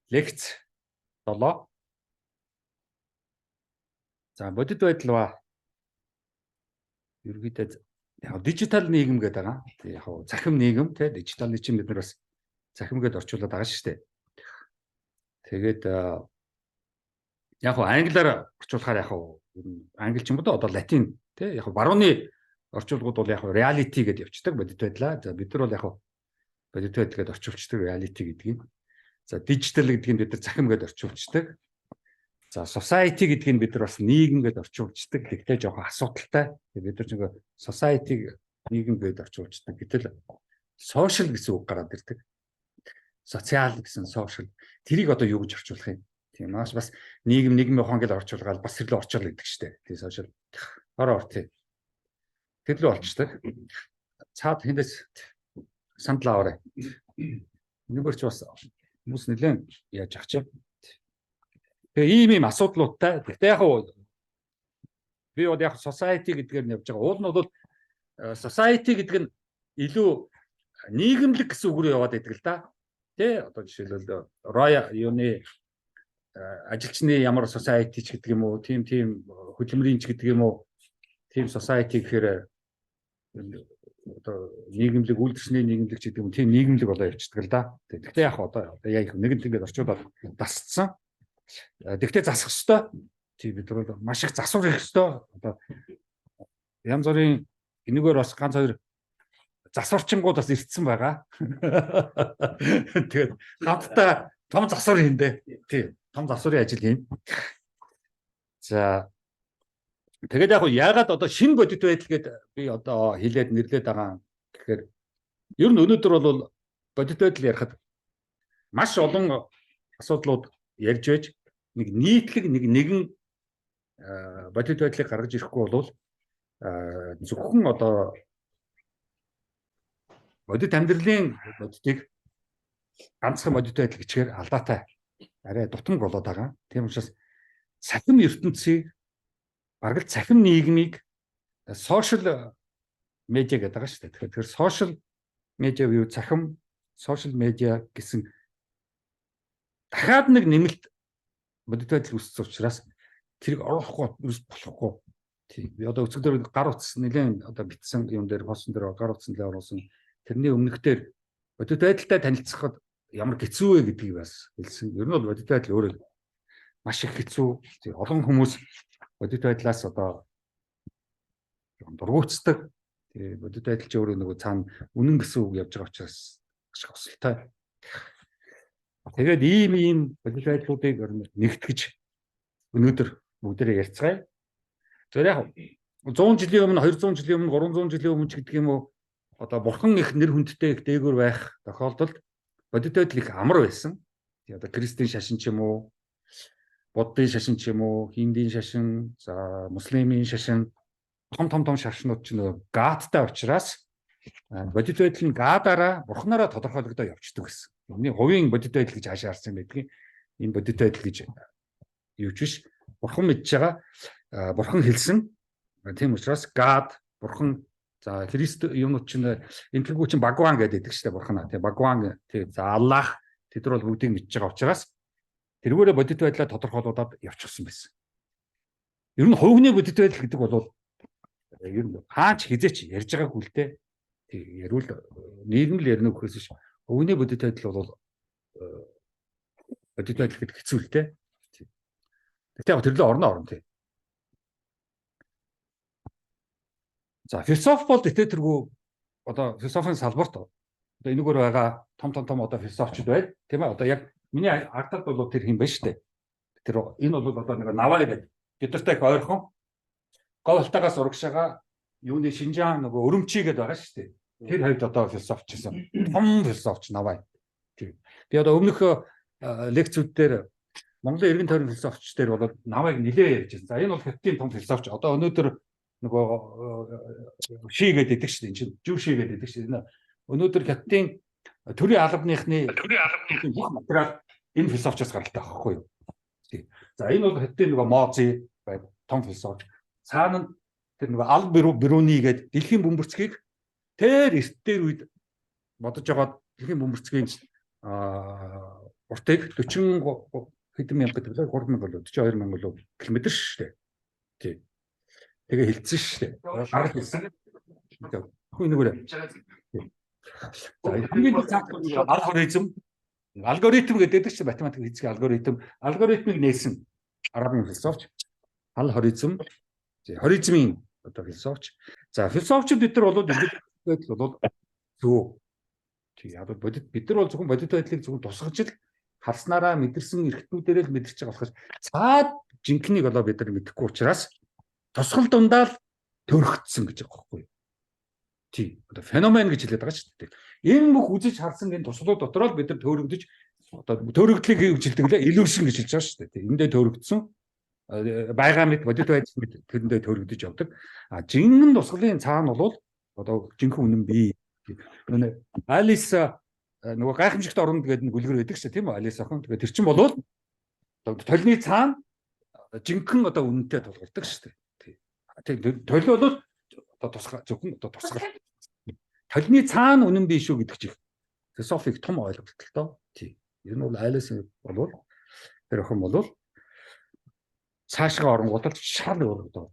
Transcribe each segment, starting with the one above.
Лекц 7. За бодит байдал ба ерөнхийдөө яг дижитал нийгэм гэдэг байгаа. Яг захим нийгэм те дижиталны чинь бид нар бас захим гэдээ орчуулад байгаа шүү дээ. Тэгээд яг англиар орчуулахаар яг англи ч юм уу одоо латин те яг барууны орчуулгууд бол яг reality гэдээ явчихдаг бодит байдлаа. За бид нар бол яг бодит байдал гэдээ орчуулчихдаг reality гэдгийг. За дижитал гэдгийг бид нар захим гэдээ орчуулчихдаг. За society гэдгийг бид нар бас нийгэм гэдээ орчуулчихдаг. Тэгтээ жоохон асуудалтай. Бид нар нэг society-г нийгэм гэдээ орчуулчихдаг. Гэтэл social гэсэн үг гараад ирдэг. Социал гэсэн social. Тэрийг одоо юу гэж орчуулах юм? Тийм маш бас нийгмийн ухаан гэж орчуулгаад бас тэр л орчуул гэдэг чинь. Тийм social. Ороо тий. Тэр л болчихдаг. Цаад хэндээс сандлаа аваарай. Нэгэр ч бас хүмүүс нэлээд яаж ах чи. Тэгээ ийм асуудлуудтай. Гэхдээ яг би бол яг society гэдгээр нь явж байгаа. Уул нь бол society гэдэг нь илүү нийгэмлэг гэсэн үг рүү яваад байдаг л да. Тэ одоо жишээлбэл Royal юуны ажилчны ямар society ч гэдэг юм уу, тийм хөдөлмөрийн ч гэдэг юм уу, тийм society гэхээр одоо нийгэмлэг, үйлдвэрчний нийгэмлэг ч гэдэг юм, тийм нийгэмлэг болоо явчихдаг л да. Гэхдээ яг одоо яг нэгэнт ингэж орчуулаад дасцсан. Тэгтээ засах ёстой. Тий бид бол маш их засвар хийх ёстой. Одоо янз бүрийн энэгээр бас ганц хоёр засварчингууд бас ирсэн байгаа. Тэгээд хамтдаа том засвар хийндэ. Тий том засварын ажил хийн. За тэгээд яг яагаад одоо шинэ бодит байдал гээд би одоо хэлээд нэрлээд байгаа гэхээр ер нь өнөөдөр бол бодит байдал ярихад маш олон асуудлууд ярьж байж нэг нийтлэг нэгэн бодит байдлыг гаргаж ирэхгүй бол зөвхөн одоо бодит амьдралын бодитыг ганцхан бодит байдал гэчихээр алдаатай арай дутмаг болоод байгаа. Тийм учраас цахим ертөнцийг бараг л цахим нийгмийг social media гэдэг байгаа шүү дээ. Тэгэхээр social media юу цахим social media гэсэн дахиад нэг нэмэлт бодит байдал үүссэн учраас тэрийг орохгүй болохгүй. Тийм. Би одоо өцгдөр гар утас нэлээд одоо битсэн юм дээр хосон дээр гар утсан дээр оруулсан. Тэрний өмнөхдөр бодит байдалтай танилцахад ямар хэцүү вэ гэдгийг бас хэлсэн. Ер нь бол бодит байдал өөрөө маш их хэцүү. Олон хүмүүс бодит байдлаас одоо дургуутсдаг. Тэгээ бодит байдал ч өөрөө нөгөө цаана үнэн гэсэн үг явж байгаа учраас маш хосолтой. Тэгээд ийм бодит байдлуудыг нэгтгэж өнөөдөр бүгдээрээ ярьцгаая. Тэр яг 100 жилийн өмнө, 200 жилийн өмнө, 300 жилийн өмнө ч гэдэг юм уу одоо бурхан их нэр хүндтэй их дээгүүр байх тохиолдолд бодит байдал их амар байсан. Тэгээ одоо христийн шашин ч юм уу, буддын шашин ч юм уу, хиндийн шашин, за муслимын шашин, том шашнууд ч нөгөө гааттай учраас бодит байдал нь гаадаараа бурханаараа тодорхойлогдоо явчихдаг гэсэн. Миний хувийн бодит байдал гэж хаашаа харсан байдгийг энэ бодит байдал гэж юу ч биш. Бурхан мэдж байгаа. Бурхан хэлсэн. Тийм учраас гад бурхан за Христ юмнууд чинь энтгэгүү чинь Бхагван гэдэг шүү дээ бурханаа. Тийм Бхагван тийм за Аллах тэд нар бол бүгдийг мэдж байгаа учраас тэргүүрээ бодит байдлаа тодорхойлуулаад явчихсан байсан. Ер нь хувийн бодит байдал гэдэг бол ер нь хаач хизээч ярьж байгаагүй л дээ. Тийм ярил нийгэм л ярина гэхээс биш. Хувийн бодит байдал бол бодит байдал гэдэг хэцүү л дээ. Тэгтээ яг тэрлээ орно тий. За философи бол дэтэтргүй одоо философийн салбарт одоо энэгээр байгаа том одоо философчд байна. Тийм ээ одоо яг миний ардтад бол тэр хэм байна шүү дээ. Тэр энэ бол одоо нэг наваа гэдэг. Бидэртэй их ойрхон говьтаагаас урагшаага юуны Шинжаан нөгөө өрөмчий гэдэг байгаа шүү дээ. Тэр хавьд одоо философч гэсэн. Том философч наваа. Тийм. Би одоо өмнөх лекцүүд дээр Монголын эргэн тойрон философчдэр бол навайг нилээ ярьж байна. За энэ бол хятадын том философч. Одоо өнөөдөр нөгөө ший гэдэг шүү дээ. Энд чинь жүр ший гэдэг шүү дээ. Өнөөдөр хятадын төрийн албаныхны бүх материал энэ философчоос гаралтай байхгүй юу? За энэ бол хятадын нөгөө Мози бай том философч. Цаана тэр нөгөө Ал Бируни гэдэг дэлхийн бөмбөрцгийг тэр эрт дээр үед бодож байгаа дэлхийн бөмбөрцгийн уртыг 40 хэдэн мянга гэдэг лээ 3 мянга болов 42 мянга болов километр шүү дээ. Тий. Тэгээ хилцсэн шүү дээ. Гарал хэлсэн. Хүү нэгээрээ. За хамгийн цааш алгоритм гэдэг чинь математик физик алгоритмыг нээсэн арабын философч алгоритм хоризмын одоо философч. За философчид бид нар бол байдал бол зөв. Тий яг бодит бид нар бол зөвхөн бодит байдлыг зөвхөн тусгаж л харснараа мэдэрсэн эрхтнүүдээр л мэдэрч байгаа болохоос цаад жинхнийг болоо бид нар мэдэхгүй учраас тусгал дундаа л төрөгдсөн гэж байгаа байхгүй юу? Тий одоо феномен гэж хэлээд байгаа шүү дээ. Энэ бүх үзэж харсан энэ туслууд дотор л бид нар төөрөгдөж одоо төөрөгдлийг хөвжилдэг лээ illusion гэж хэлж байгаа шүү дээ. Эндээ төөрөгдсөн байгаа мэд бодит байдал мэд тэрэндээ төөрөгдөж явдаг. А жинхэнэ тусгалын цаана бол одоо жинхэнэ үнэн бий. Нэ Алис нөгөө гайхамшигт оронд гэдэг нэг үлгэр байдаг шүү тийм үү? Алис охин. Тэгээд тэр чинь болвол толны цаана жинхэнэ одоо үнэнтэй тулгардаг шүү дээ. Тий. Толь бол одоо тусгал зөвхөн одоо тусгал. Толны цаана үнэн бий шүү гэдэг чинь философик том ойлголт л доо. Тий. Ер нь бол Алис болвол тэр охин болвол цаашгаа оронгуудад шал өөр одоо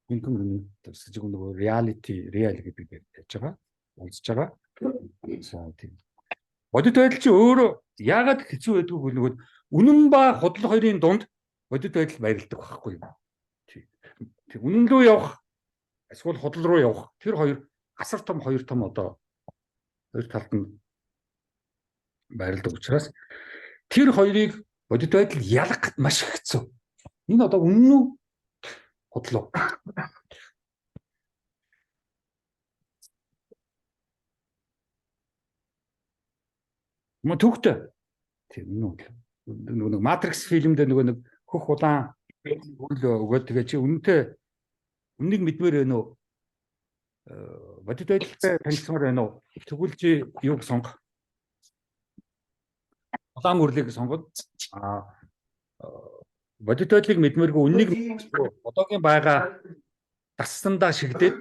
жинхэнэ үнэн зөвхөн нөгөө reality real гэдэг яаж байгаа үзэж байгаа. За тийм. Бодит байдал чи өөрөө яагаад хэцүү байдгийг нөгөө үнэн ба худлаа хоёрын дунд бодит байдал байрладаг байхгүй юу? Тэг үнэн рүү явах эсвэл худал руу явах тэр хоёр асар том хоёр том одоо хоёр талд нь байрладаг учраас тэр хоёрыг бодит байдал ялгах маш хэцүү. Энэ одоо үнэн үү худлаа. Мо төгтөө. Тийм үнэн. Нөгөө Matrix фильмдээ нөгөө нэг хөх удаан өгөөд тэгээ чи үнэнтэй үннийг мэдмээр байна уу? Бодит байдалтай танилцмаар байна уу? Тэгвэл чи юуг сонгох? Улаан үрлийг сонгоод бодит байдлыг мэдмээргүй үннийг одоогийн байгаа дасстандаа шигдээд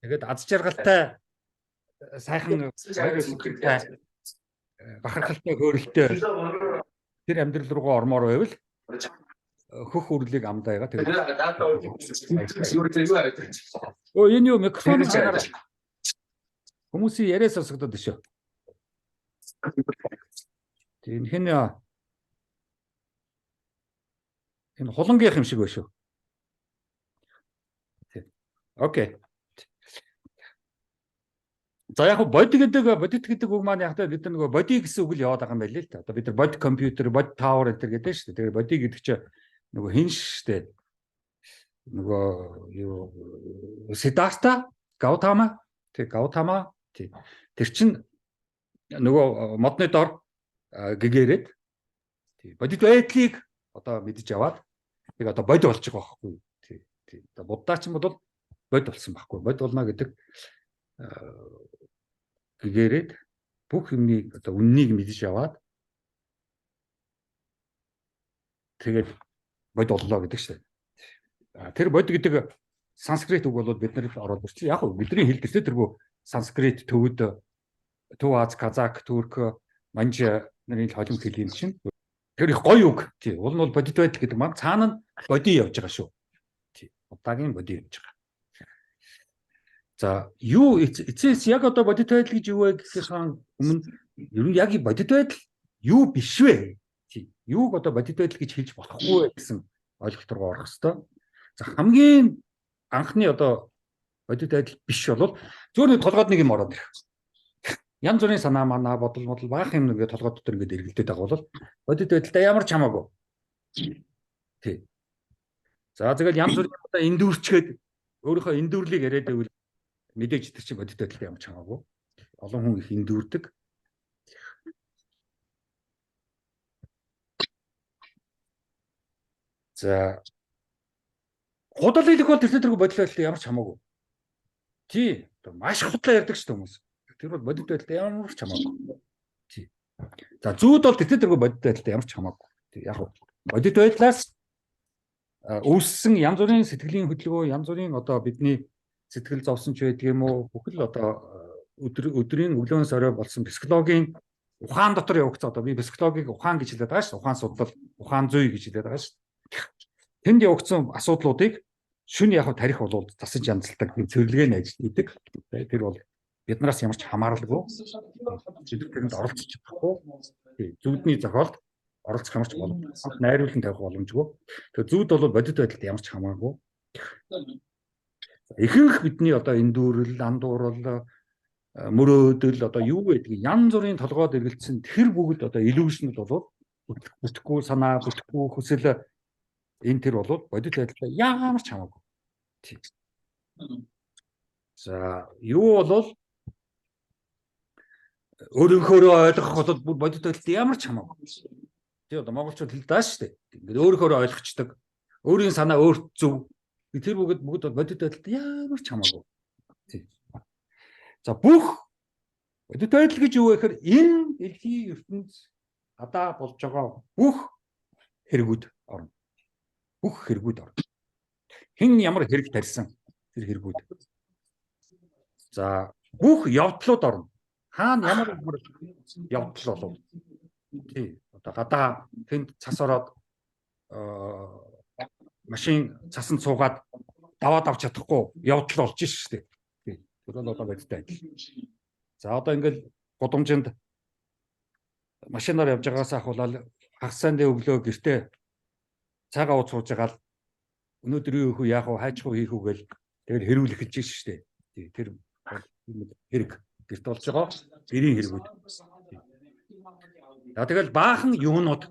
тэгээд аз жаргалтай сайхан бахархалтай хөөрөлтөй тэр амьдрал руугаа ормоор байвал хөх үрлийг амдаагаа тэгээд энэ юу микрофон хүмүүсийн яриа сонсогдоод шүү. Тийм энэ хулангийнх юм шиг байна шүү. Окей. За яг бодит гэдэг үг маань яг бид нар нөгөө боди гэсэн үг л яваад байгаа юм байл л та. Одоо бид нар бод компьютер, бод тауэр гэдэг гэдэг шүү дээ. Тэгээд боди гэдэг чинь нөгөө хин шүү дээ. Нөгөө юу Сиддарта Гаутама тэр чинь нөгөө модны дор гэгээрээд бодит байдлыг одоо мэдж аваад яг одоо бод болж байгаа байхгүй юу? Тий. Одоо буддаа ч юм бол бод болсон байхгүй. Бод болно гэдэг гэгээрээд бүх юмний одоо үннийг мэдж аваад тэгээд бод боллоо гэдэг шүү дээ. Тэр бод гэдэг санскрит үг бол биднэрт ороод ирсэн. Яг нь бидний хэл дээр тэргүй санскрит төвд Төв Аз, Казак, Турк, Манж нарын холимог хэлний чинь тэр их гоё үг. Тий. Уул нь бол бодит байдал гэдэг маань цаана нь боди явж байгаа шүү. Тий. Удаагийн боди явж байгаа. За юу эцэс яг одоо бодит байдал гэж юу вэ гэхээс өмнө ер нь яг бодит байдал юу биш вэ? Тий. Юуг одоо бодит байдал гэж хэлж болохгүй гэсэн ойлголт руу орох хэрэгтэй. За хамгийн анхны одоо бодит байдал биш бол зөвхөн нэг толгойд нэг юм ороод ирэх. Янз бүрийн санаа манаа бодол баах юм нэгэ толгой дотор ингээд эргэлдээд байгаа бол бодит байдалтай ямар ч хамаагүй. Тий. За тэгэл янз бүрийн одоо эндүрчгээд өөрийнхөө эндүрлийг яриад байвал мэдээж тэр чинь бодит байдалтай ямар ч хамаагүй. Олон хүн их эндүрдэг. За худал хэлэх бол тэр бодит байдалтай ямар ч хамаагүй. Тий. Маш худлаа ярьдаг шүү дээ хүмүүс. Тэр бол бодит байдалтай ямар ч хамаагүй. Тий. За зүүд бол тэр бодит байдалтай ямар ч хамаагүй. Тий. Яг бодит байдлаас үүссэн янз бүрийн сэтгэлийн хөдөлгөөн, янз бүрийн одоо бидний сэтгэл зовсон ч байдаг юм уу? Бүхэл одоо өдрийн өглөөнөөс орой болсон психологийн ухаан дотор явагдсан одоо би психологийг ухаан гэж хэлээд байгаа шүү. Ухаан судлал, ухаан зүй гэж хэлээд байгаа шүү. Тэнд явагдсан асуудлуудыг шүн яг тарих болоод засаж янзалдаг цэвэрлэгээний ажил хийдэг. Тэр бол биднээс ямар ч хамааралгүй тэрэнд оролцож чадахгүй. Зүудний зохиолд оролцох ямар ч боломжгүй. Найруулан тавих боломжгүй. Тэгэхээр зүуд бол бодит байдалд ямар ч хамаагүй. Ихэнх бидний одоо эндүүрэл, андуурал, мөрөөдөл одоо юу гэдгийг янз бүрийн толгойд эргэлцсэн тэр бүгд одоо илүүшнүүд болоод бүтэхгүй санаа, бүтэхгүй хүсэл энэ тэр болоод бодит байдалд ямар ч хамаагүй. За юу болов өөрийнхөө ойлгох бол бүр бодит байдалд ямар ч хамаагүй. Тэгээ одоо монголчууд хэлдэг шүү дээ. Ингээд өөрийнхөө ойлгочдаг, өөрийн санаа өөрт зөв. Тэр бүгд бодит байдалд ямар ч хамаагүй. За бүх бодит байдал гэж юу вэ гэхээр энэ дэлхийн ертөнд гадаа болж байгаа бүх хэрэгүүд орно. Бүх хэрэгүүд орно. Хэн ямар хэрэг тарьсан тэр хэрэгүүд. За бүх явдлууд орно. Хаана ямар явдал болов. Тий. Одоо гадаа тэнд цас ороод машин цасанд суугаад даваад авч чадахгүй явдал болж шүү дээ. Тий. Тэр бол одоо бодит байдал. За одоо ингээл гудамжинд машинаар явж байгаас ахуулаад хагас сайн дэ өглөө гэртээ цагаа ууц сууж байгаа л өнөөдөр юу их яах вэ хайчих уу хийх үү гэл тэгэл хэрүүл эхэлж шүү дээ. Тий. Тэр хэрэг гэрт болж байгаа гэрийн хэрэгүүд. За тэгэл баахан юунууд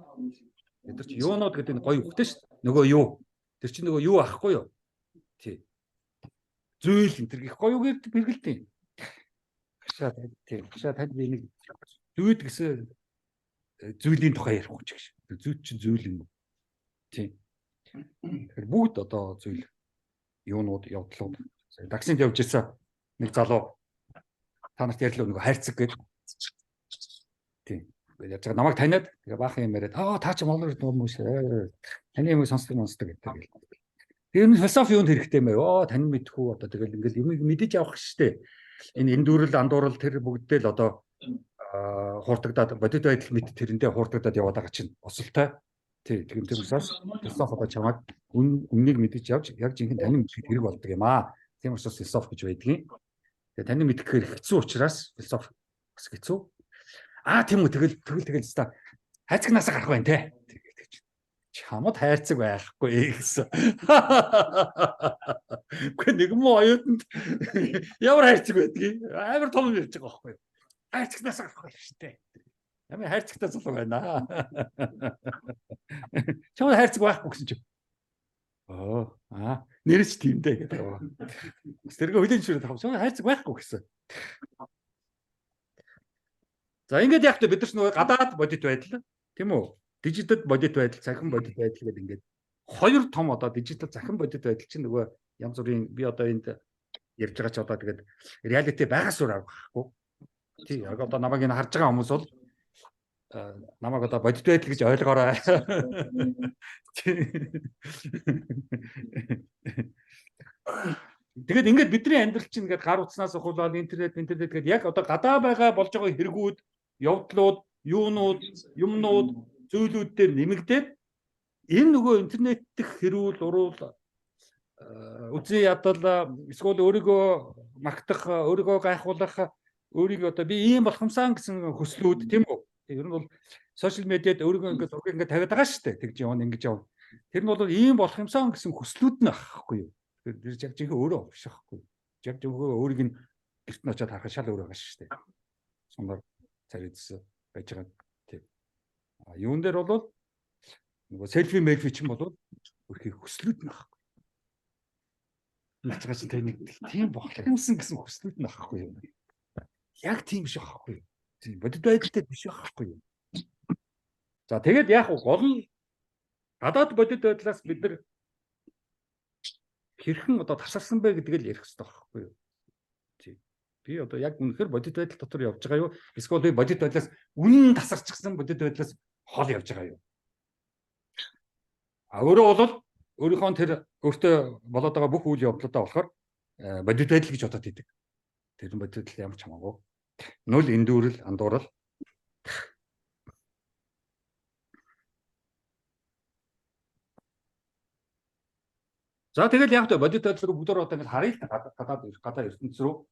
бид нар чи юунууд гэдэг нь гоё үгтэй шүү дээ. Нөгөө юу. Тэр чинь нөгөө юу ахгүй юу? Тий. Зүйл энэ тэр их гоё үг гэдэг бэргэлтэй. Хашаа тань би нэг зүйд гэсэн зүйлийн тухай ярихгүй ч гэж. Зүйд чинь зүйл юм. Тий. Тэгэхээр бүгд одоо зүйл юунууд явдлууд. Таксинд явж ирсэн нэг залуу та нарт ярьлаа нөгөө хайрцаг гэдэг. Тий. Яаж байгаа намайг таниад тэгээ баахан юм яриад та ч монгол хүмүүс таны юм сонсдог гэдэг. Тэр нь философи юунд хэрэгтэй юм бэ? Тань мэдхгүй одоо тэгэл ингээл юм мэдэж явах штэ. Энэ эндүүрэл андуурал тэр бүгдээ л одоо хууртагдаад бодит байдал мэд тэрэндээ хууртагдаад яваад байгаа чинь осолтой. Тий, тэгвэл тэр учраас философи одоо чамайг үннийг мэдэж явж яг жинхэнэ таны мэдэх хэрэг болдог юм аа. Тийм учраас философи гэж байдгийг. Тэгээ таны мэдхээр хэцүү учраас философи бас хэцүү. Тийм үү тэгэл та хайцагнаас гарах байна те. Чамд хайрцаг байхгүй гэсэн. Үгүй нэг юм оюутанд ямар хайрцаг байдгийг амар том ярьж байгаа байхгүй юу? Хайрцагнаас гарах байх шүү дээ. Ямар хайрцагтай залуу байна. Чамд хайрцаг байхгүй гэсэн чинь. Нэрч тиймдээ гэдэг. Тэргээ хөлийн шүрээ тавч хайрцаг байхгүй гэсэн. За ингээд яг бид нар ч нөгөө гадаад бодит байдал тийм үү? Дижитал бодит байдал, цахим бодит байдал гэдэг ингээд хоёр том одоо дижитал цахим бодит байдал чинь нөгөө янз бүрийн би одоо энд ярьж байгаа ч одоо тэгээд реалити байгаас өөр авахгүй. Тий, яг одоо намайг энэ харж байгаа хүмүүс бол намайг одоо бодит байдал гэж ойлгоорой. Тэгээд ингээд бидний амьдрал чинь ингээд гар утснаас ухуулаад интернет гэдэг яг одоо гадаа байгаа болж байгаа хэрэгүүд, явдлууд, юунууд, юмнууд, зүйлүүд дээр нэмэгдээд энэ нөгөө интернет дэх хэрүүл, уруул, үзэн ядал, эсвэл өөрийгөө магтах, өөрийгөө гайхуулах, өөрийгөө одоо би ийм болох юмсан гэсэн хүслүүд тийм үү? Ер нь бол сошиал медиад өөрийгөө ингээд тавиад байгаа шүү дээ. Тэгж явна, ингэж явна. Тэр нь бол ийм болох юмсан гэсэн хүслүүд нь ахгүй юу? Тэр яг жинхэнэ өөрөө биш байхгүй. Яг зөвхөн өөрийг нь гэрт нь очиад харахад шал өөр байгаа шүү дээ. Сумаар царайдсан байж байгаа тийм. Юун дээр бол нөгөө селфи мэлфи ч юм бол өөрхийн хүслүүд нь байхгүй. Хэлж байгаа чинь таны тийм болох юмсан гэсэн хүслүүд нь байхгүй юу? Яг тийм биш байхгүй юу? Тийм бодит байдалтай биш байхгүй юу? За тэгээд яг гол нь гадаад бодит байдлаас бид нар хэрхэн одоо тасарсан бэ гэдгийг л ярих хэрэгтэй байхгүй юу? Тий. Би одоо яг үнэхээр бодит байдал дотор явж байгаа юу? Эсвэл би бодит байдлаас үнэн тасарчихсан бодит байдлаас хол явж байгаа юу? Өөрөө бол өөрийнхөө тэр өөртөө болоод байгаа бүх үйл явдлуудаа болохоор бодит байдал гэж бодоод идэг. Тэр бодит байдал ямар ч хамаагүй. Нүл эндүүрэл андуурал. За тэгэл яг та бодит байдлаар бүгдөө одоо ингэ харъя л гадаад ертөнц рүү.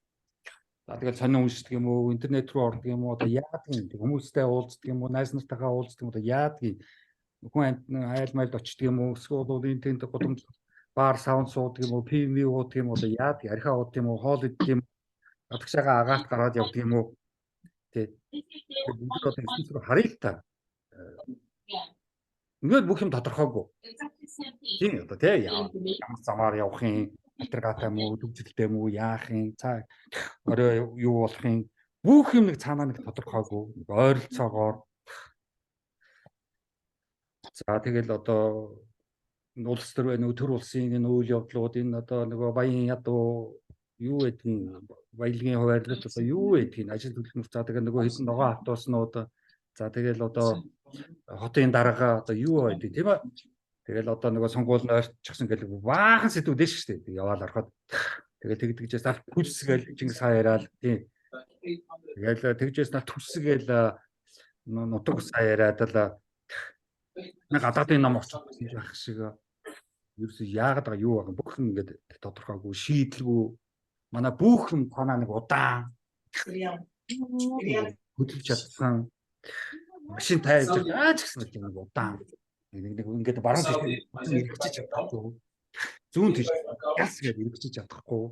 За тэгэл сонин уншдаг юм уу, интернет рүү ордог юм уу, одоо яадаг юм хүмүүстэй уулздаг юм уу, найз нартайгаа уулздаг юм уу, одоо яадаг хүн айл майлд очдөг юм уу, эсвэл бол интернет гудамж бар саунд суудаг юм уу, ПВ уудаг юм уу, одоо яадаг архиа уудаг юм уу, хоол идэх юм, гадагшаага агаалт гараад явдаг юм уу. Тэ. Бүгд одоо ертөнц рүү харъя л та. Ингээд бүх юм тодорхойгүй. Тийм одоо тий ямар замаар явах юм, алтергатай мүү, төвчлөлтэй мүү, яах юм, цаа орой юу болох юм. Бүх юм нэг цаанаа нэг тодорхойгүй, ойролцоогоор. За тэгэл одоо улс төр байна уу, төр улсын энэ үйл явдлууд энэ одоо нөгөө баян ядуу юу гэдгийг баялагын хуваарлалт одоо юу гэдгийг ажил төлөвлөмж за тэгээ нөгөө хэдэн ногоо автууснууд за тэгэл одоо хотын дарга одоо юу байдгийг тийм ээ. Тэгэл одоо нөгөө сонгуульд ойрчихсан гэл баахан сэдвүүд дээ шүү дээ. Яваал ороход тэгэл тэгдэгжээс аль хүсгээл Чингис хаан яриад тийм. Тэгэл тэгжээс аль хүсгээл нутаг усаа яриад л нэг гадаадын ном очих байх шиг ерөөсөө яагаад байгаа юу байгаа бүх юм ингээд тодорхойгүй шийдэлгүй манай бүх юм танаа нэг удаан хөдөлж чадсан машин тайлж яаж гэсэн нэг удаан нэг ингээд баруун тийш эргэжиж чадахгүй зүүн тийш газ гээд эргэжиж чадахгүй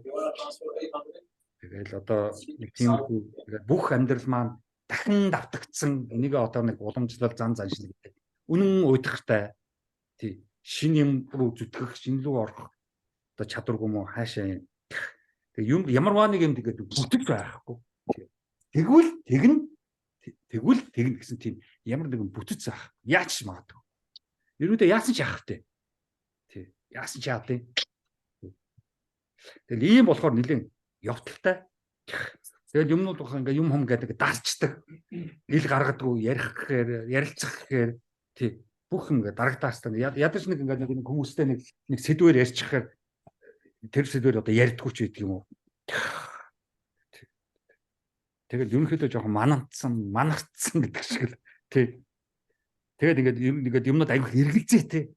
тэгэл одоо нэг тиймэрхүү бүх амьдрал маань дахин давтагдсан энийг одоо нэг уламжлал зан заншил гэдэг үнэн уйдахтай тий шин юм руу зүтгэх шин рүү орох одоо чадваргүй мó хаашаа юм тэг юм ямарваа нэг юм тэгээд бүтэж байхгүй тэгвэл тэгнэ гэсэн тийм ямар нэгэн бүтэж заах яаж магадгүй ерөөдөө яасан ч яах вэ тий яасан ч яах вэ тэгэл ийм болохоор нэлээд явталтай тэгэл юмнууд бах ингээ юм хум гэдэг дарчдаг ил гаргадгүй ярих гэхээр ярилцах гэхээр тий бүх юм ингээ дарагдаастай ядаж нэг ингээ нэг хүмүүстэй нэг сэдвээр ярьчихаар тэр сэдвээр одоо ярьдгүй ч гэдэг юм уу тэгэл ерөнхийдөө жоохон манагдсан гэдэг шиг л тий тэгээд ингээд юмнууд аяг эргэлзээ тий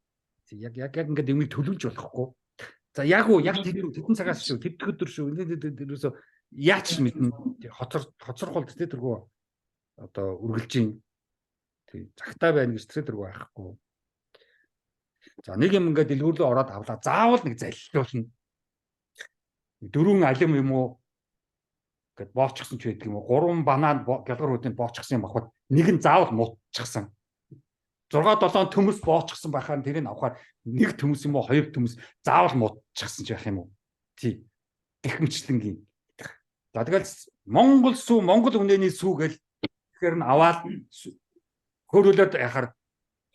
яг ингээд юмыг төлөвлөж болохгүй за яг тэдэн цагаас шүү тэд өдөр шүү ерөөсөө яач мэднэ хоцорхолд тий тэргөө одоо үргэлжийн тий цагтаа байна гэж тэргөө байхгүй за нэг юм ингээд дэлгүүрлөө ороод авлаа заавал нэг заллуулна дөрвөн алим юм уу гэд боочгсон ч байдаг юм уу гурван банан гялгаруудыг боочгсон юм бахад нэг нь заавал муудчихсан 6-7 төмөс боочгсон байхаар тэрийг авахаар нэг төмөс юм уу хоёр төмөс заавал муудчихсан ч байх юм уу тий гихмчлэнгийн за тэгэл Монгол сүү Монгол үнэний сүү гэл тэгэхээр нь аваад хөрөлөд яхаар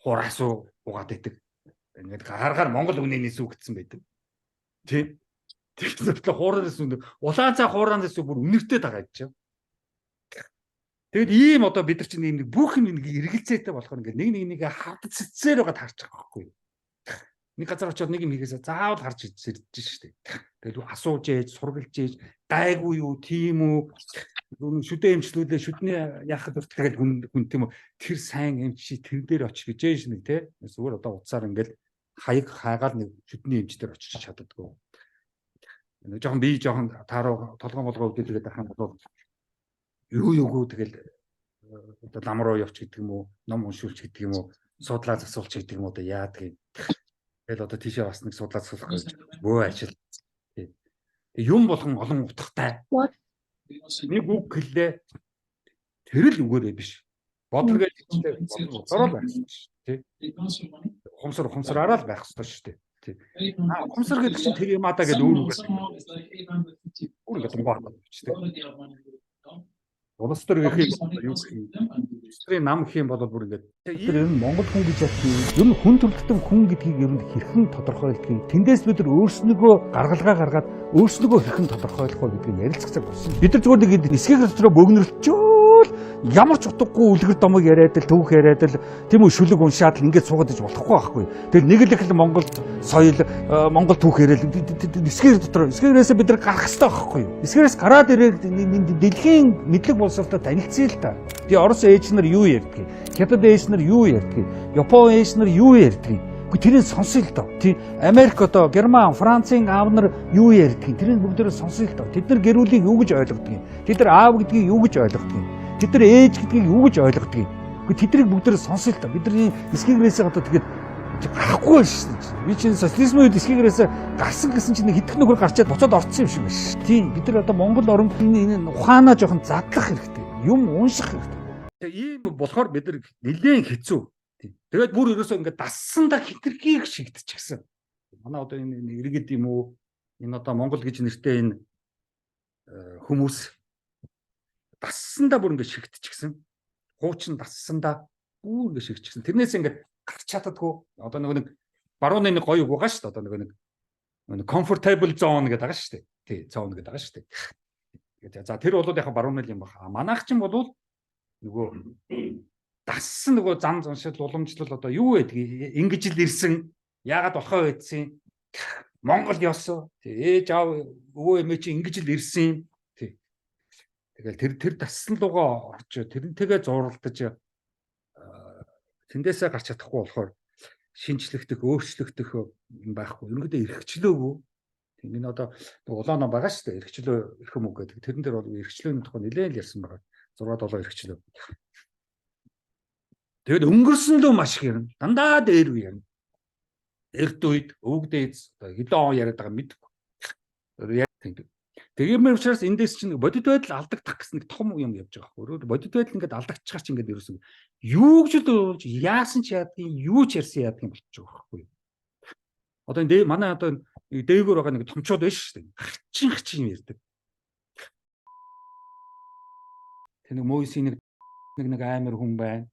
хураасуу угаад идэг ингээд гаргаар Монгол үнэний сүү гэсэн байдаг тий тэгэхээр хуураас үнэ улаан цай хуураас бүр үнэртэй байгаа гэж байна. Тэгэл ийм одоо бид нар чинь ийм нэг бүх юм нэг эргэлзээтэй болохоор ингээд нэг хавд цэцээр байгаа таарч байгаа байхгүй юу. Нэг газар очиод нэг юм хийгээсээ заавал харж ирж шүү дээ. Тэгэл асууж ээж, сургалж ээж, гайгүй юу, тийм үү, шүдэ эмчлүүлээ, шүдний яахад тэгэл хүн тийм үү. Тэр сайн эмч тэр дээр очих гэж ээж нэг те. Зүгээр одоо уцаар ингээд хаяг хайгаал нэг шүдний эмч дээр очиж чаддаггүй. Нэг жоохон тааруу толгоон болгоо үдэлгээд байх юм бол юу тэгэл одоо лам руу явчих гэдэг юм уу, ном уншуулч гэдэг юм уу, судлаа засуулч гэдэг юм уу одоо яадаг юм. Тэгэл одоо тийшээ бас нэг судлаа засуулах гэж бөө ажил. Юм болгон олон утгатай. Нэг үг хэллээ. Тэр л үгээрээ биш. Бодлого гэж хэлээ. Бодлогоор байх шүү дээ. Хумсараараа л байх хэрэгтэй шүү дээ. Хумсар гэдэг чинь тэр юм аа гэдэг өөр үг. Өөр гэдэг юм байна шүү дээ. Улс төр гэх юм юу гэх юм. Улсын нам гэх юм бол бүр ингээд тэр энэ Монгол хүн гэж ярьдаг. Ер нь хүн төрөлхтөн хүн гэдгийг ер нь хэрхэн тодорхойлдгийг тэндээс бид нар өөрснөгөө гаргалгаа гаргаад өөрснөгөө хэрхэн тодорхойлох вэ гэдгийг ярилцах цаг болсон. Бид нар зүгээр нэг эсхийг дотроо бөгнөрлчөөл ямар ч утгагүй үлгэр домог яриад л төвх яриад л тийм үү шүлэг уншаад л ингээд суугаад иж болохгүй байхгүй. Тэр нэг л их л Монгол соёл Монгол түүх яриад эсхээрээс бид нар гарах хэрэгтэй байхгүй. Эсхээрээс гараад ирээд дэлхийн мэдлэг боловсролтой танилцъя л та. Тэгээ Орос ээж нар юу ярьдгийг, Хятад ээж нар юу ярьдгийг, Япон ээж нар юу ярьдгийг тэрийг сонсъё л доо. Тийм Америк одоо Герман, Францын аав нар юу ярьдгийг тэрийг бүгдээрээ сонсъё л доо. Тэд нар гэр бүлийг юу гэж ойлгодгийг, тэд нар аав гэдгийг юу гэж ойлгодгийг, тэд нар ээж гэдгийг юу гэж ойлгодгийг. Тэднийг бүгдээрээ сонсъё л доо. Бидний эсгийгээрээс одоо тэгээд гарахгүй байна шүү дээ. Би чинь социализмын үед эсгийгээрээс гарсан гэсэн чинь хэдхэн нөхөр гарчаад буцаад орцсон юм шиг байна шүү. Тийм бид нар одоо Монгол орны энэ ухаанаа жоохон задлах хэрэгтэй. Юм унших хэрэгтэй. Ийм болохоор бид нар нэлээд хэцүү. Тэгээд бүр ерөөсөө ингээд дассандаа хитрхийг шигдчихсэн. Манай одоо энэ иргэд юм уу? Энэ одоо Монгол гэж нэртэй энэ хүмүүс дассандаа бүр ингээд шигдчихсэн. Хуучин дассандаа бүр ингээд шигдчихсэн. Тэрнээс ингээд гарч чаддаггүй. Одоо нэг барууны нэг гоё үг байгаа шүү дээ. Одоо нэг comfortable zone гэдэг байгаа шүү дээ. Тий, zone гэдэг байгаа шүү дээ. Тэгээд за тэр бол яг барууны юм байна. Манайх ч юм бол нөгөө дассан нөгөө зам заншил уламжлал одоо юу байдгийг ингэж л ирсэн яагаад болохоо байдсан Монгол ёсоо ээж аав өвөө эмээ чи ингэж л ирсэн тий тэгэл тэр дассан лугаа орж тэрнтэйгээ зурлдаж тэндээсээ гарч чадахгүй болохоор шинжлэхдэх өөрчлөгдөх юм байхгүй ерөнхийдөө эрхчлөөгүй тийм энэ одоо улаанаа байгаа шүү дээ эрхчлөө эрх юм уу гэдэг тэрэн дээр бол эрхчлөөний тухай нэлээд ярьсан байгаа 6-7 эрхчлөө. Тэгэд өнгөрсөн лөө маш их юм. Дандаа дээр үе юм. Эрт үед өвгдөөц хэдэн он яриад байгаа мэдгүй. Тэгэмээр учраас эндээс чинь бодит байдал алдагдах гэсэн нэг том юм явж байгаа. Өөрөөр бодит байдал ингээд алдагдчихаар чинь ингээд ерөөсөө юу гэж л яасан ч яадгийн юу ч ярьсан яадгийн болчих жоох байхгүй. Одоо энэ манай одоо дээгүүр байгаа нэг томчууд байна шүү дээ. Хачин юм ярьдаг. Нэг мөйсийн нэг амар хүн байна.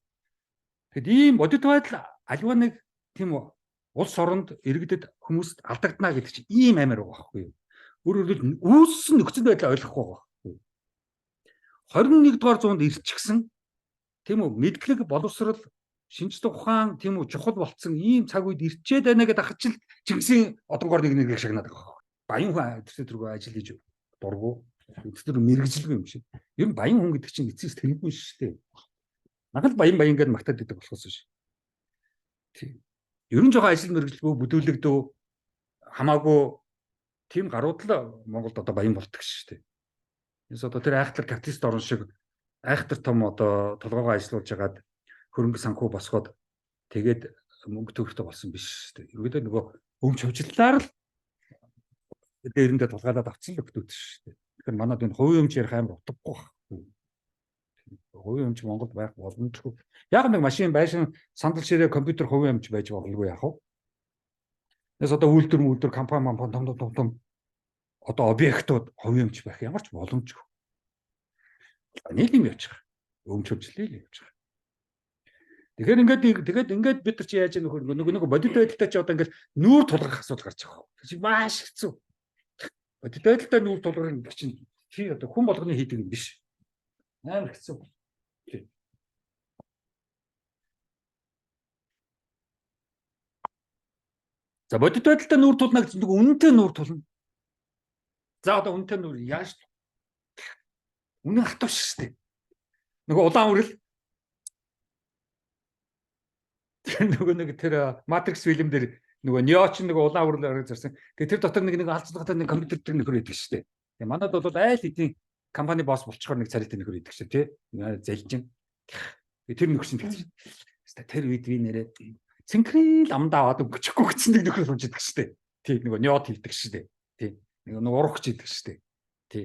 Тэгэд ийм бодит байдал альва нэг тийм улс оронд иргэдэд хүмүүст алдагдана гэдэг чинь ийм амар байгаа байхгүй юу? Өөрөөр хэлбэл үүссэн нөхцөл байдлаа ойлгохгүй байгаа байхгүй юу? 21 дугаар зуунд ирчихсэн тийм үү мэдлэг боловсрал шинжлэх ухаан тийм үү чухал болцсон ийм цаг үед ирчээд байна гэдэг ахад ч Чингисийн одонгоор нэг шагнаад байгаа. Баян хүн тэргүй ажил хийж дургу тэр мэрэгжилгүй юм шиг. Ер нь баян хүн гэдэг чинь эцэс тэргүй шүү дээ. Нагал баян гэдээ магтаад идэг болохоос биш. Тийм. Ер нь жоохон ажил мэрэгжилгүй бүдүүлэгдөө хамаагүй тийм гарууд л Монголд одоо баян болдог шүү дээ. Тэс одоо тэр айхтар капиталист орн шиг айхтар том одоо толгоогоо ажиллуулж хагаад хөрөнгө санхүү босгоод тэгээд мөнгө төгрөгтэй болсон биш шүү дээ. Ерөөдөө нөгөө өмч хөвчлөлээр л дээрэндээ тулгаалаад авцсан л өгдөөд шүү дээ. Тэгэхээр манад энэ хувийн өмч ярих амар утгагүй байхгүй. Хувийн өмч Монголд байх боломжгүй. Яг нэг машин байшин сандал ширээ компьютер хувийн өмч байж болгүй яах вэ? Тэс одоо үйлдвэр компани том одоо объектууд хувийн өмч байх ямар ч боломжгүй. Нэг юм явж байгаа. Өмч хөвчлээ л явж байгаа. Тэгэхээр ингээд бид нар чи яаж нэг бодит байдалтай чи одоо ингээд нүүр тулгах асуудал гарч байгаа. Чи маш хэцүү. Бодит байдалтай нүүр тулгах чинь чи одоо хүн болгоны хийдэг юм биш. Амар хэцүү. За бодит байдалтай нүүр тулна гэж нэг үнэтэй нүүр тулна. За одоо үнэтэй нүүр яаж үнэн хатууш шүү дээ. Нөгөө улаан үрэл нөгөө нэг тэр Matrix фильм дээр нөгөө Неоч нэг улаан үрэл зарсан. Тэгээ тэр дотор нэг алцлагатай нэг компьютер тэр нөхөр идэг шүү дээ. Тэгээ манад бол айл хэдийн компани босс болчихоор нэг царайтай нөхөр идэг шүү тий. Залжин. Тэр нөхөрсөн тэгж. Тэр үед би нэрээ синхрил амдаа аваад өгчихгүй гэсэн нэг нөхөр сууж идэг шүү дээ. Тий нөгөө Неот хийдэг шүү дээ. Тий. Нэг урагч идэг шүү дээ. Тий.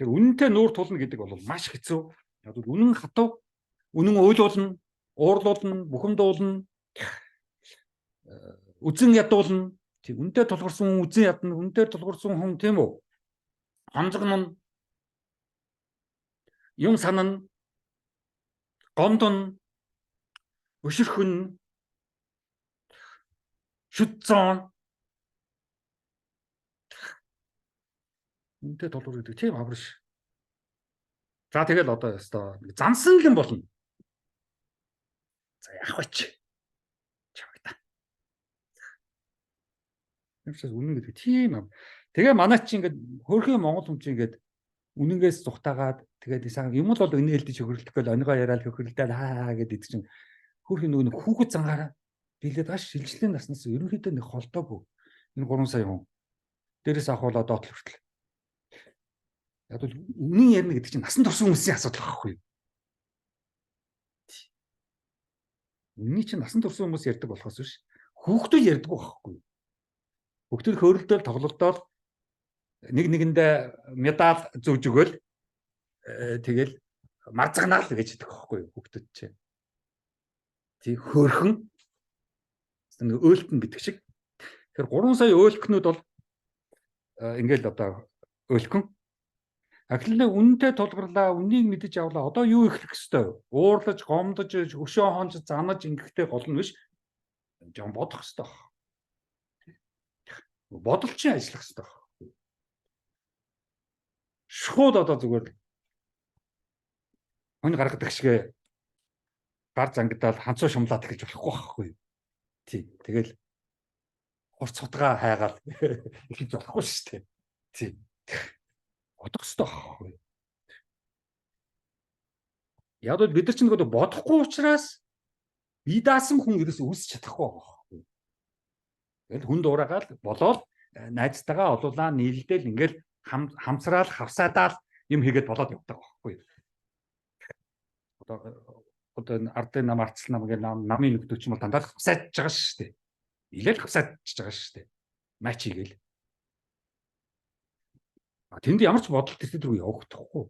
Тэр үнэнтэй нүүр тулна гэдэг бол маш хэцүү. Яг үнэн хатуу, үнэн ойлуулна, уурлуулна, бухимдуулна, үзэн ядуулна. Тийм үнэтэй тулгарсан хүн үзэн ядна, үнэтэй тулгарсан хүн тийм үү? Онцгон юм санана, гондон, өшөрхөн, шүдцэн үнэтэй тулгуур гэдэг тийм авраш. За тэгэл одоо ёстой зансан л юм болно. За яах вэ чи? Чамагта. Ямшаас үнэн гэдэг тийм ам. Тэгээ манай чи ингээд хөөрхөн Монгол хүн чи ингээд үнэнгээс зүхтаагаад тэгээд юм бол инээлдэж хөхөрлөх гэл онигоо яриад хөхөрлөдөө хаа гэдэг чинь Хөрх нэг хүүхэд зангаараа билээд аш шилжлэлийн наснаас ерөнхийдөө нэг холдоогүй. Энэ 3 сая хүн. Дээрээс авах бол одоо хүртэл. Яг бол үнэн ярина гэдэг чинь насан турш хүмүүсийн асуудал байхгүй юу? Үнний чинь насан турш хүмүүс ярьдаг болохоос биш. Хүүхдүүд ярьдаг байхгүй юу? Хүүхдүүд хөөрөлдөөл тоглолтоор нэг нэгэндээ медаль зөөж өгөөл тэгэл марзагнаал гэж хэлдэг байхгүй юу хүүхдүүд чинь. Тий хөөрхөн нэг өөлтөн гэдэг шиг. Тэгэхээр 3 сая өөлтгнүүд бол ингээл одоо өөлхөн ахлын үнэтэй тулгарлаа, үннийг мэдэж авлаа. Одоо юу ихлэх хэвээр? Уурлаж, гомдож, өшөө хонж, занаж ингэхтэй гол нь биш. Жон бодох хэвээр. Бодол чинь ажиллах хэвээр. Шууд одоо зүгээр хүн гаргадаг шиг гар зангидаал ханцуу шумлаад эхэлж болохгүй байхгүй. Тий. Тэгэл хурц цутгаа хайгаал эхэлж болохгүй шүү дээ. Тий. Бодох ёстой байхгүй. Яг л бид нар ч нэг бодохгүй учраас бие даасан хүн ерөөсөө үүсч чадахгүй байхгүй. Тэгэл хүн дуурайгаал болоод найзтайгаа олуулаа нийлдээл ингээл хамсраал хавсаадаал юм хийгээд болоод явдаг байхгүй. Одоо ардын нам арцл нам гэх намын нөхдөч юм бол дандаа хавсааж байгаа шүү дээ. Илээл хавсааж байгаа шүү дээ. Мач хийгээл. Тэнд ямар ч бодол төсөл рүү явагдахгүй.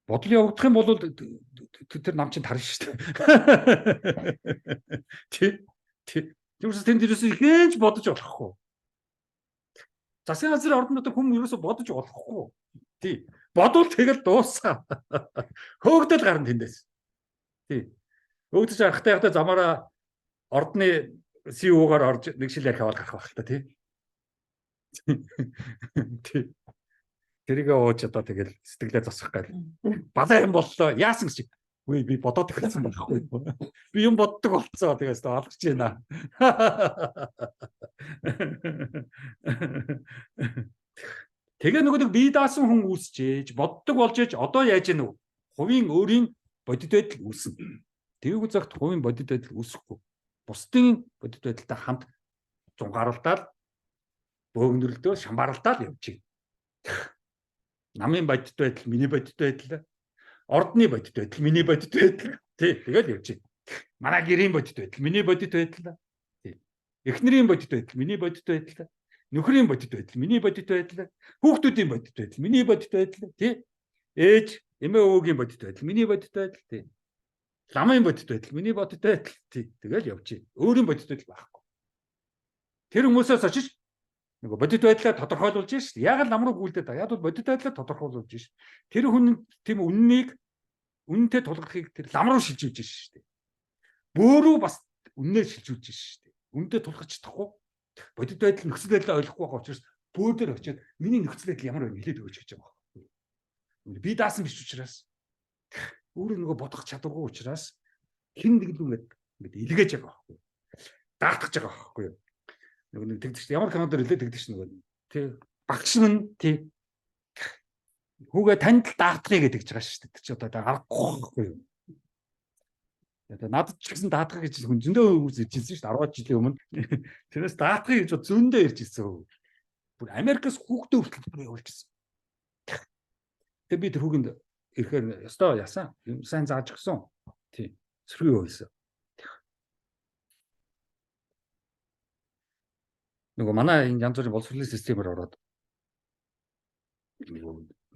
Бодол явагдах юм бол тэр нам чинь тарна шүү дээ. Тий. Тэрс тэнд ерөөсөө ихэнч бодож болохгүй. Засгийн газрын ордон дотор хүн ерөөсөө бодож болохгүй. Тий. Бодвол тэгэл дуусаа. Хөөгдөл гарна тэндээс. Тий. Хөөгдөж арахтай явахдаа замаараа ордны CEO-гаар орж нэг шил ярих аваад гарах байх л та тий. Тий. Тэрийг ууж одоо тэгэл сэтгэлээ засах гал. Балаа юм боллоо. Яасан гэж. Үгүй би бодоод ихсэн байхгүй. Би юм боддог болцоо тэгээс алгаж байна. Тэгээ нэг бие даасан хүн үүсчээж боддог болж ээж одоо яаж яах вэ? Хувийн өөрийн бодит байдал үүснэ. Тэгээгүй цагт хувийн бодит байдал үүсэхгүй. Бусдын бодит байдалтай хамт зунгаарлалаад бөөгнөрлөдөө шамбаралдаал явж байна. Намын бодит байдал, миний бодит байдал, ордны бодит байдал, миний бодит байдал. Тий, тэгэл явж байна. Манай гэрийн бодит байдал, миний бодит байдал. Тий. Эхнэрийн бодит байдал, миний бодит байдал. Нөхрийн бодит байдал, миний бодит байдал. Хүүхдүүдийн бодит байдал, миний бодит байдал. Тий. Ээж, эмээ өвөгийн бодит байдал, миний бодит байдал. Тий. Ламын бодит байдал, миний бодит байдал. Тий. Тэгэл явж байна. Өөрийн бодит байдал байхгүй. Тэр хүмүүсээс очиж нөгөө бодит байдлаа тодорхойлуулж шүү дээ. Яг л нам руу гүйлдээд байгаа. Яг бол бодит байдлаа тодорхойлуулж шүү. Тэр хүн тийм үннийг үнэнтэй тулгахыг тэр лам руу шилжүүлж шүү дээ. Бөөрөө бас үннээр шилжүүлж шүү дээ. Үнэнтэй тулгах чадахгүй. Бодит байдал нөхцөл байдлаа ойлгохгүй байгаа учраас бөөр дээр очиод миний нөхцөл байдал ямар вэ хэлээд өгч гэж байгаа юм. Би даасан биш учраас өөрөө нөгөө бодох чадваргүй учраас хин нэг л ингээд илгээж байгаа байхгүй. Даатгаж байгаа байхгүй. Нэг тэгдэж ямар канадаар хэлээ тэгдэж нөгөө тий багш нь тий хүүгээ танд даатгая гэдэг ч байгаа шүү дээ. Тэр чи одоо аргагүй байхгүй юу? Одоо надад ч гэсэн даатгая гэж хүн зөндөө үз иржсэн шүү дээ 10 жилийн өмнө. Тэрээс даатгая гэж зөндөө иржсэн. Бүр Америкаас хүүхдээ хүртэл явуулчихсан. Тэгээ би тэр хүүгэнд ирэхээр ёстой яасан. Сайн зааж өгсөн. Тий. Сэрхий байсан. Нөгөө манай энэ янз бүрийн боловсролын системээр ороод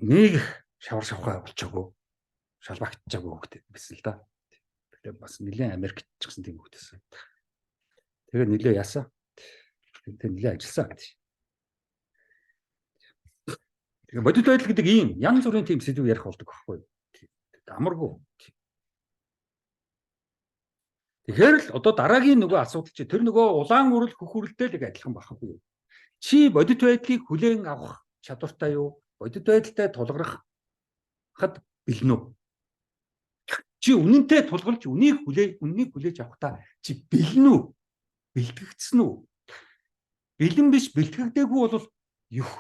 нэг шавар шавхаа болчихоогүй. Шалбагтчихаагүй хөхтэй байсан л да. Тэгэхээр бас нэлээд Америкт ч гэсэн тийм хөхтэйсэн. Тэгээ нэлээд яасан. Тэгээ нэлээд ажилласан гэдэг. Тэгээ бодит байдал гэдэг ийм янз бүрийн тийм сэдв ярих болдог байхгүй юу? Амаргүй. Тэгэхээр л одоо дараагийн нөгөө асуудал чи тэр нөгөө улаан үрэл хөхөрлөлтэй л адилхан байхгүй юу? Чи бодит байдлыг хүлээн авах чадвартай юу? Бодит байдалтай тулгархад бэлэн үү? Чи үнэнтэй тулгарч үнийг хүлээж авахдаа чи бэлэн үү? Бэлтгэгдсэн үү? Бэлэн биш бэлтгэгдээгүй бол юу?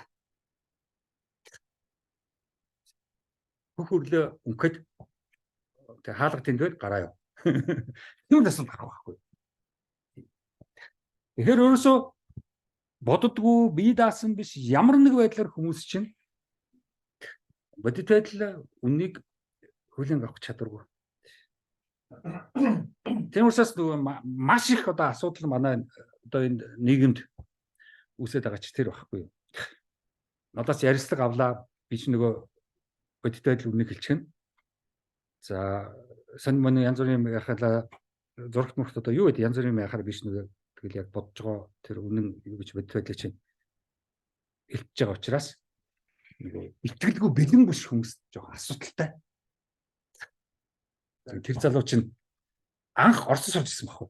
Хөхөрлөө үнхэд тэг хаалга тэнд байл гараа яв. Тийм асуудал гарах байхгүй. Тэгэхээр өөрөөсөө боддгоо бие даасан биш ямар нэг байдлаар хүмүүс чинь бодит байдал үннийг хүлээн авах чадваргүй. Тийм учраас маш их одоо асуудал манай одоо энэ нийгэмд үүсээд байгаа ч тэр байхгүй юу. Надаас ярилцлага авлаа би ч нөгөө бодит байдал үннийг хэлчихнэ. За сонь моны янз бүрийн яхалаа зурагт мөрт одоо юу гэдэг янз бүрийн яхаар биш нөгөө тэгэл яг бодож байгаа тэр үнэн юу гэж бодит байдлаа чинь хэлж байгаа учраас нөгөө итгэлгүй бэлэн биш хүмүүс жоохон асуудалтай. Тэр залуу чинь анх Оросд сууж ирсэн баг.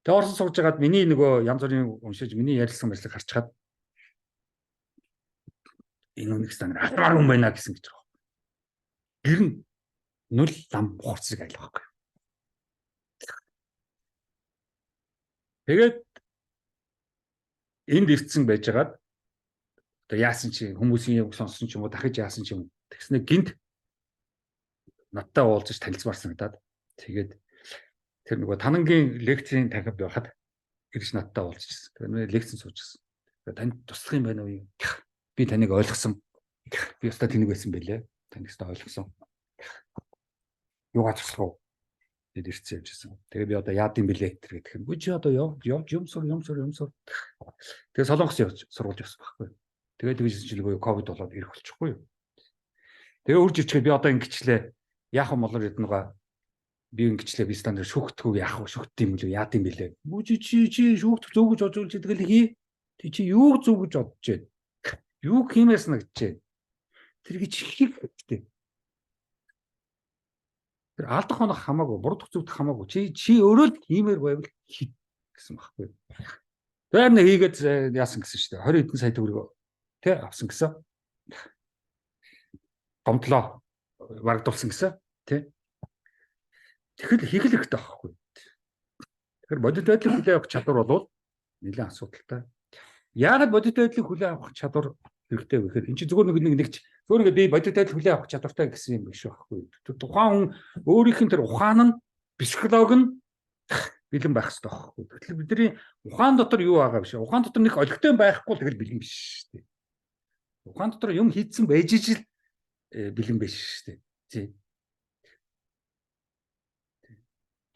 Тэгээ Оросд сууж байгаад миний нөгөө янз бүрийн уншиж миний ярилцсан мэтлэг харчгаад энэ үнэ стандар ахмаар хүн байна гэсэн гэж байгаа. Гэр нь нүл лам хуурцыг айлах байхгүй. Тэгээд энд ирсэн байжгаад одоо яасан чи хүмүүсийн үг сонссон ч юм уу дахиж яасан ч юм тэгснэ гинт надтай уулзаж танилцмаар санагдаад тэгээд тэр нөгөө танангийн лекцийн танхимд байхад ирж надтай уулзчихсан. Тэгээд лекцэн суужсэн. Тэгээд танд туслах юм байна уу? Би таныг ойлгосон. Би өстой тэнэг байсан байлээ. Таныг өстой ойлгосон. Юугаар туслах уу? Тэд ирцээ явжсэн. Тэгээ би одоо яад юм бэлээ тэр гэдэг юм. Үгүй чи одоо юм сур. Тэгээ Солонгос явж сургууль явсан байхгүй. Тэгээд тэгж жилгүй ковид болоод ирэх болчихгүй юу. Тэгээ үрж ичгээ би одоо ингэчлээ. Яах юм болоор эднэгаа би ингэчлээ би стандарт шүүхтгүү яах вэ? Шүүхт юм лүү яад юм бэлээ. Үгүй чи шүүхт зөв гэж бодож тэгэл хий. Тэг чи юу зөв гэж бодож байна? Юу хиймээс нэ гэж байна? Тэр гэж хийх хэрэгтэй. Тэр алдах хоног хамаагүй, бурдах зүгдэх хамаагүй. Чи өөрөө л хиймээр байвал хий гэсэн баггүй. Тэр нэг хийгээд яасан гэсэн шүү дээ. 20 хэдэн сая төгрөг тэ авсан гэсэн. Гомдлоо вардуулсан гэсэн тэ. Тэгэхэл хийх л хэрэгтэй байхгүй. Тэгэхээр бодит байдлыг хүлээн авах чадвар бол нэлээд асуудалтай. Яагаад бодит байдлыг хүлээн авах чадвар хэрэгтэй вэ гэхээр эн чинь зүгээр нэгч зүгээр ингээд би бодит байдлыг хүлээн авах чадвартай гэсэн юм биш байхгүй. Тухайн хүн өөрийнх нь тэр ухаан нь психологи нь бэлэн байх хэрэгтэй байхгүй. Тэгэхээр бидний ухаан дотор юу байгаа биш. Ухаан дотор нэг олигтой байхгүй л тэгэл бэлэн биш шүү дээ. Ухаан дотор юм хийдсэн байж ижил бэлэн биш шүү дээ. Тий.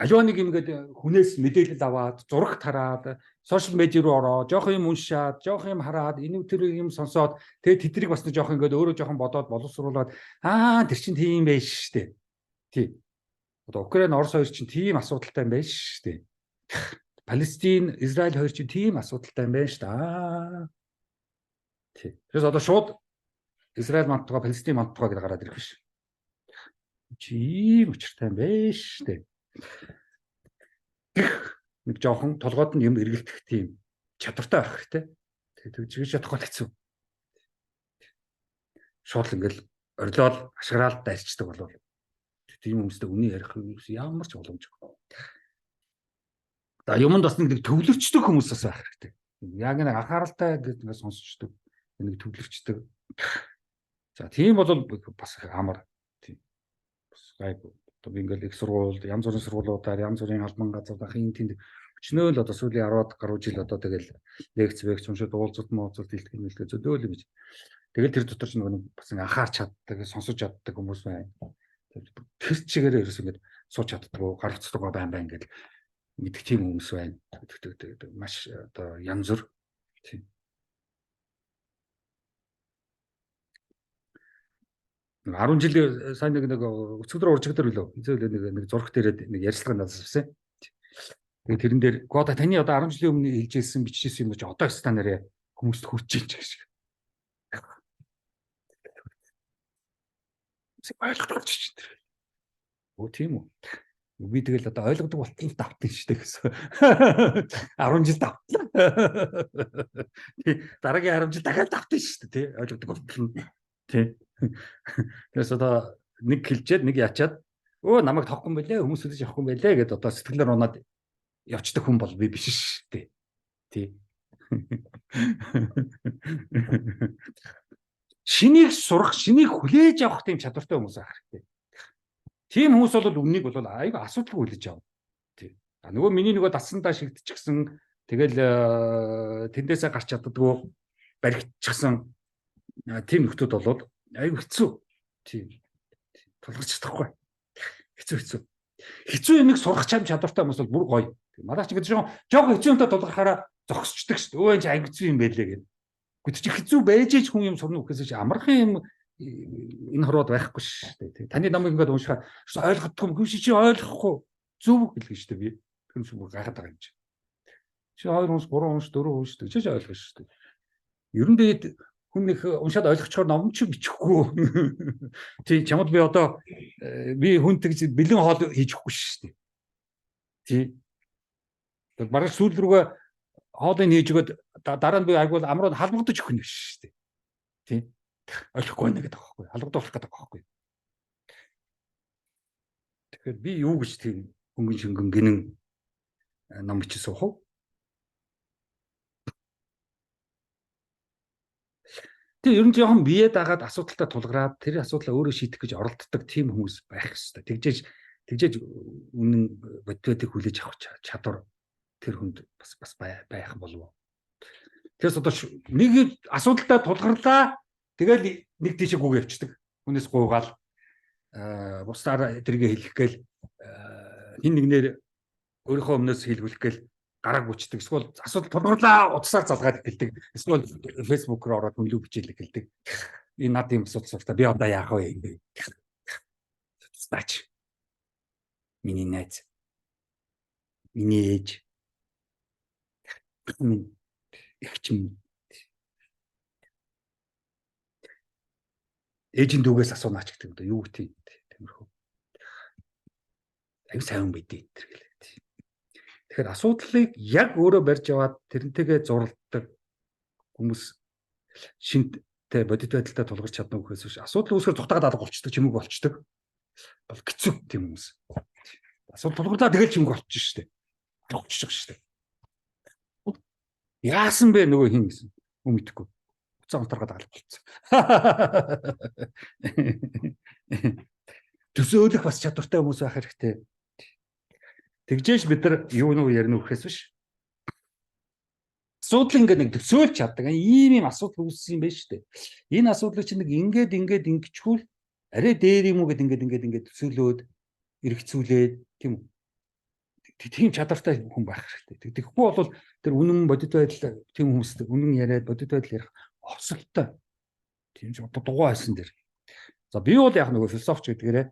Аливаа нэг ингээд хүнээс мэдээлэл аваад, зураг тараад, сошиал медиа руу ороо, жоох юм уншаад, жоох юм хараад, энэ тэр юм сонсоод, тэгээд тэднийг бас жоох ингээд өөрөө жоохон бодоод боловсруулад тэр чинь тийм байж штэ. Тий. Одоо Украин, Орос хоёр чинь тийм асуудалтай юм байж штэ. Палестин, Израиль хоёр чинь тийм асуудалтай юм байна штэ. Тий. Тэрс одоо шууд Израиль мантгаа, Палестин мантгаа гэж гараад ирэх биш. Чи ийм учиртай юм байна штэ. Нэг жоохон толгойд нь юм эргэлдэх тийм чадвартай байх хэрэгтэй. Тэгээд тэгж чадахгүй л хэцүү. Шууд л ингээл орилол ашгараал дайрчдаг болов. Тийм хүмүүстэй үний ярих ямар ч боломжгүй. За юмд бас нэг төвлөрчдөг хүмүүс бас байх хэрэгтэй. Яг нэг анхааралтай гэж ингээд сонсчдөг. Нэг төвлөрчдөг. За тийм бол бас амар тийм. Бас гайгүй. Одоо ингээл их сургууль, янз бүрийн сургуулиудаар, янз бүрийн албан газар дахин тэнд өчнөө л одоо сүүлийн 10-аад гаруй жил одоо тэгэл лекц уншаад уулзалт дэлтгэх нэлээд зөдөөл гэж. Тэгэл тэр дотор ч нэг бас анхаарч чаддаг, сонсож чаддаг хүмүүс байна. Тэр чигээр ерөөс ингээд сууж чаддаг, гаргацдаг байна ингээд мэддэг тийм хүмүүс байна. Маш одоо янз бүр тийм. 10 жилийн сайн нэг өцгдөр уржигдэр үлээ. Эзэл нэг зураг дээрээ нэг ярьцлага надаас авсан. Тэгээ тэрэн дээр года таны одоо 10 жилийн өмнө хэлжсэн бичижсэн юм чи одоо стандараа хүмүүст хүрч ийн ч гэж. Ойлгох ч чинь. Оо тийм үү. Би тэгэл одоо ойлгодог болтол давтсан шүү дээ гэсэн. 10 жил давтлаа. Дараагийн 10 жил дахиад давтсан шүү дээ тий. Ойлгодог болтол нь. Тий. Тэрс одоо нэг хэлжээд нэг ячаад намайг тоохгүй юм байлээ хүмүүс үдэж явахгүй юм байлээ гэдээ одоо сэтгэлээр унаад явцдаг хүн бол би биш шүү дээ. Тий. Шинийг сурах, шинийг хүлээж авах тийм чадвартай хүмүүс байх хэрэгтэй. Тийм хүмүүс бол үннийг бол айгүй асуудалгүй хүлээж авна. Тий. Нөгөө миний нөгөө дасандаа шигдчихсэн тэгэл тэндээсээ гарч чаддаггүй баригдчихсан тийм нөхдүүд бол айгүй хэцүү. Тийм. Тулгарч чадахгүй. Хэцүү. Хэцүү юмыг сурах чадвартай хүмүүс бол бүр гоё. Маргааш ингэж жоох хэцүү юмтай тулгархаараа зогсчдаг шүү дээ. Өө энэ ч аяг хэцүү юм байлээ гэдэг. Гэвч чи хэцүү байж ич хүн юм сурна үхээс чи амархан юм энэ хорвоод байхгүй шүү дээ. Таны намайг ингээд уншихаар ойлгохгүй хүн чи ойлгохгүй зөв хэлгэн шүү дээ би. Тэр юм гайхаад байгаа юм чи. Чи 2 унш 3 унш 4 унш гэж чи ойлгох шүү дээ. Ер нь тэгээд хүн нэг уншаад ойлгочихоор ном чи бичихгүй. Тий чамд би одоо би хүн тэгж бэлэн хоол хийж өгөхгүй шүү дээ. Тий. Тэр бараг сүүл рүүгээ хоолыг хийж өгöd дараа нь би айгуул амрууд халбагдаж өгөх юм шүү дээ. Тий. Ойлгохгүй байна гэдэг байгаа байхгүй. Халбагдах гэдэг байгаа байхгүй. Тэгэхээр би юу гэж тийм хөнгөн шингэн гинэн ном бичсэн суух вэ? Тэгээ ер нь жоохон бие дагаад асуудалтай тулгараад тэр асуудлаа өөрөө шийдэх гэж оролддог тийм хүмүүс байх хэрэгтэй. Тэгжээж үнэн бодитыг хүлээж авах чадвар тэр хүнд бас байх болов. Тэгээс одоо нэг асуудалтай тулгарлаа тэгэл нэг тийшээ гүг явчихдаг. Хүнээс гуугаал бусдаар тэргээ хэлэх гээл хин нэгнэр өөрийнхөө өмнөөс хэлгүүлэх гээл гараг бүчдэг. Эсвэл асуудал тулгарлаа утсаар залгаад гэлдэг. Эсвэл фэйсбүүк руу ороод хөлөө бичээлэг гэлдэг. Энэ над юм асуудал суртаа би одоо яах вэ? Стач. Миний найз. Миний ээж. Ихчим. Ээжийн дүүгээс асуунаач гэдэг одоо юу гэдэг тиймэрхүү. Аюу сайн байдیں۔ Тэгэхээр асуудлыг яг өөрөө барьж аваад тэрнтэйгээ зурладаг хүмүүс шинтэй бодит байдалтай тулгарч чадна гэхээс биш асуудал үүсгэр зутаагаад алга болчдөг чимэг болчдөг бол хэцүү тийм хүмүүс. Асуудал тулгарлаа тэгэл чимэг болчих шүү дээ. Болчих шүү дээ. Яасан бэ нөгөө хин гэсэн хүн мэдэхгүй. Уцаа унтаргаад алга болчихсон. Төсөөлөх бас чадвартай хүмүүс байх хэрэгтэй. Тэгжээш бид нар юу нүү ярина үхэс биш. Асуудал ингээд нэг төсөөлж чаддаг. Ийм асуудал үүссэн юм байна шүү дээ. Энэ асуудлыг чинь нэг ингээд ингэчгүүл арай дээр юм уу гэд ингээд төсөөлөөд эргэцүүлээд тийм үү. Тийм чадвартай хүн байх хэрэгтэй. Тэгэхгүй бол тэр үнэн бодит байдал тийм хүмүүстэй үнэн яриад бодит байдал ярих овсолтой. Тийм ч одоо дугаа байсан дэр. За би бол яг нөгөө философч гэдгээрээ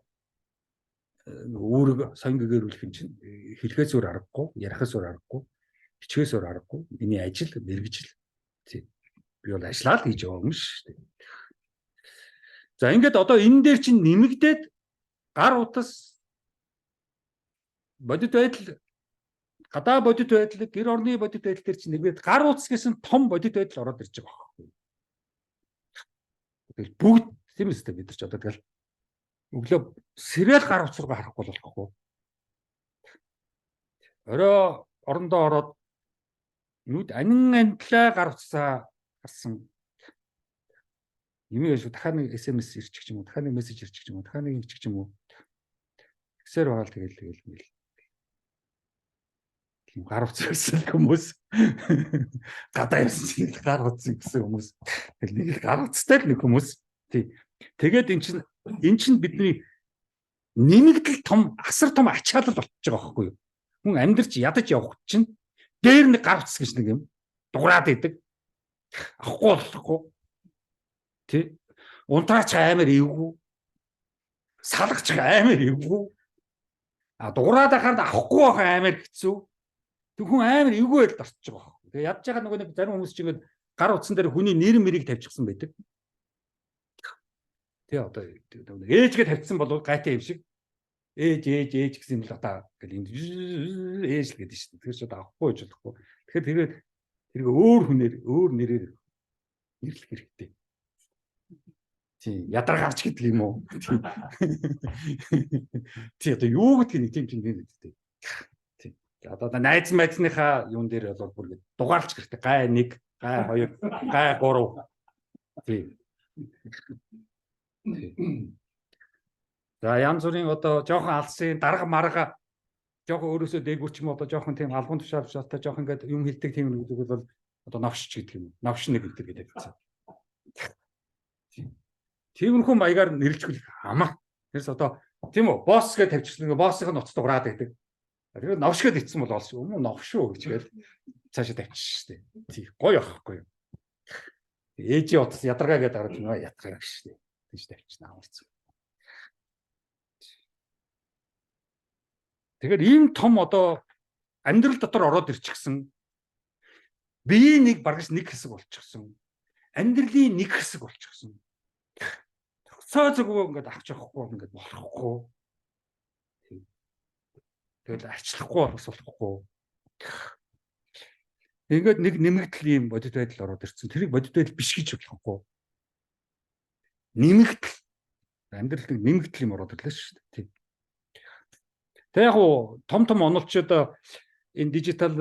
өөрийгөө соён гэгэрүүлэх юм чинь хэлхээс өөр аргагүй, ярихаас өөр аргагүй, хичээс өөр аргагүй. Миний ажил, мэргэжил. Тийм. Би бол ажиллаад хийж байгаа юм шүү дээ. За ингээд одоо энэ дээр чинь нэмэгдээд гар утас бодит байдал гадаа бодит байдал, гэр орны бодит байдал дээр чинь нэмэгдээд гар утас гэсэн том бодит байдал ороод ирж байгаа байхгүй. Тэгэл бүгд тийм үстэй бид нар ч одоо тэгэл өглөө сэрэл гар утас руу харахгүй болохгүй. Орой орондоо ороод нүд анин андлаа гар утасаа гарсан. Юмээ шүү дахиад нэг SMS ирчих ч юм уу, дахиад нэг мессеж ирчих ч юм уу, дахиад нэг ирчих ч юм уу. Тэгсээр байгаа л тэгэл мэл. Тийм гар утас гэсэн хүмүүс гадаа явсан чинь гар утас гэсэн хүмүүс. Тэгэл нэг гар утастай л нэг хүмүүс. Тий. Тэгээд эн чинь бидний нэмэгдэл том асар том ачаалал болчихж байгаа байхгүй юу? Хүн амьдрч ядаж явах чинь дээр нэг гар утас гэж нэг юм дуграад идэг. Авахгүй болохгүй. Тий. Унтраач амар эвгүй. Салгач амар эвгүй. Дуграад ахаар авахгүй байх амар хэцүү. Тэг хүн амар эвгүй байл дорчж байгаа. Тэгээ ядж байгаа нөгөө нэг зарим хүмүүс чинь гар утсан дээр хүний нэр мэрийг тавьчихсан байдаг. Тэгээ одоо ээжгээ тавьчихсан бол гайтай юм шиг. Ээж гэсэн юм л одоо гэл энэ ээж л гэдэг шүү дээ. Тэгэхээр ч авахгүй гэж болохгүй. Тэгэхээр тэрийг өөр хүнээр өөр нэрээр нэрлэх хэрэгтэй. Тийм ядаргаарч гэдэг юм уу? Тийм одоо юу гэдгийг нэг тийм гэдэг. Тийм. Одоо найз майзныхаа юун дээр бол бүр дугаарлах хэрэгтэй. Гай 1, гай 2, гай 3. Тийм. За янз бүрийн одоо жоохон алсын дарга марга жоохон өөрөөсөө дээгүүр ч юм одоо жоохон тийм албан тушаал шалтай жоохон ингээд юм хилдэг тийм нэг бол одоо новшч гэдэг юм. Новш нэг гэдэг гэдэг. Тиймэрхүү маягаар нэрлэхгүй хамаа. Тэрс одоо тийм үү босс гэж тавьчихсан ингээ боссын ноцтой ураад байдаг. Тэгэхээр новш гэж ицсэн бол олш өмнө новш шүү гэж гээд цаашаа тавьчихсан шүү дээ. Тий гоё ахгүй юу. Ээжийн утас ядаргаа гэдэг арга юм аа ядаргаа гэж шүү дээ. Тийш тавьчихсан амарцсан. Тэгэхээр ийм том одоо амьдрал дотор ороод ирчихсэн биеийн нэг баргаж нэг хэсэг болчихсон. Амьдралын нэг хэсэг болчихсон. Цоо зүгөө ингээд авч явахгүй ингээд болохгүй. Тэгэл арчлахгүй болохгүй. Ингээд нэг нэмэгдэл ийм бодит байдал ороод ирсэн. Тэрийг бодит байдал биш гэж болохгүй. Нэмэгдэл амьдрал нэг нэмэгдэл юм ороод ирлээ шүү дээ. Тэг яг уу том онолчид энэ digital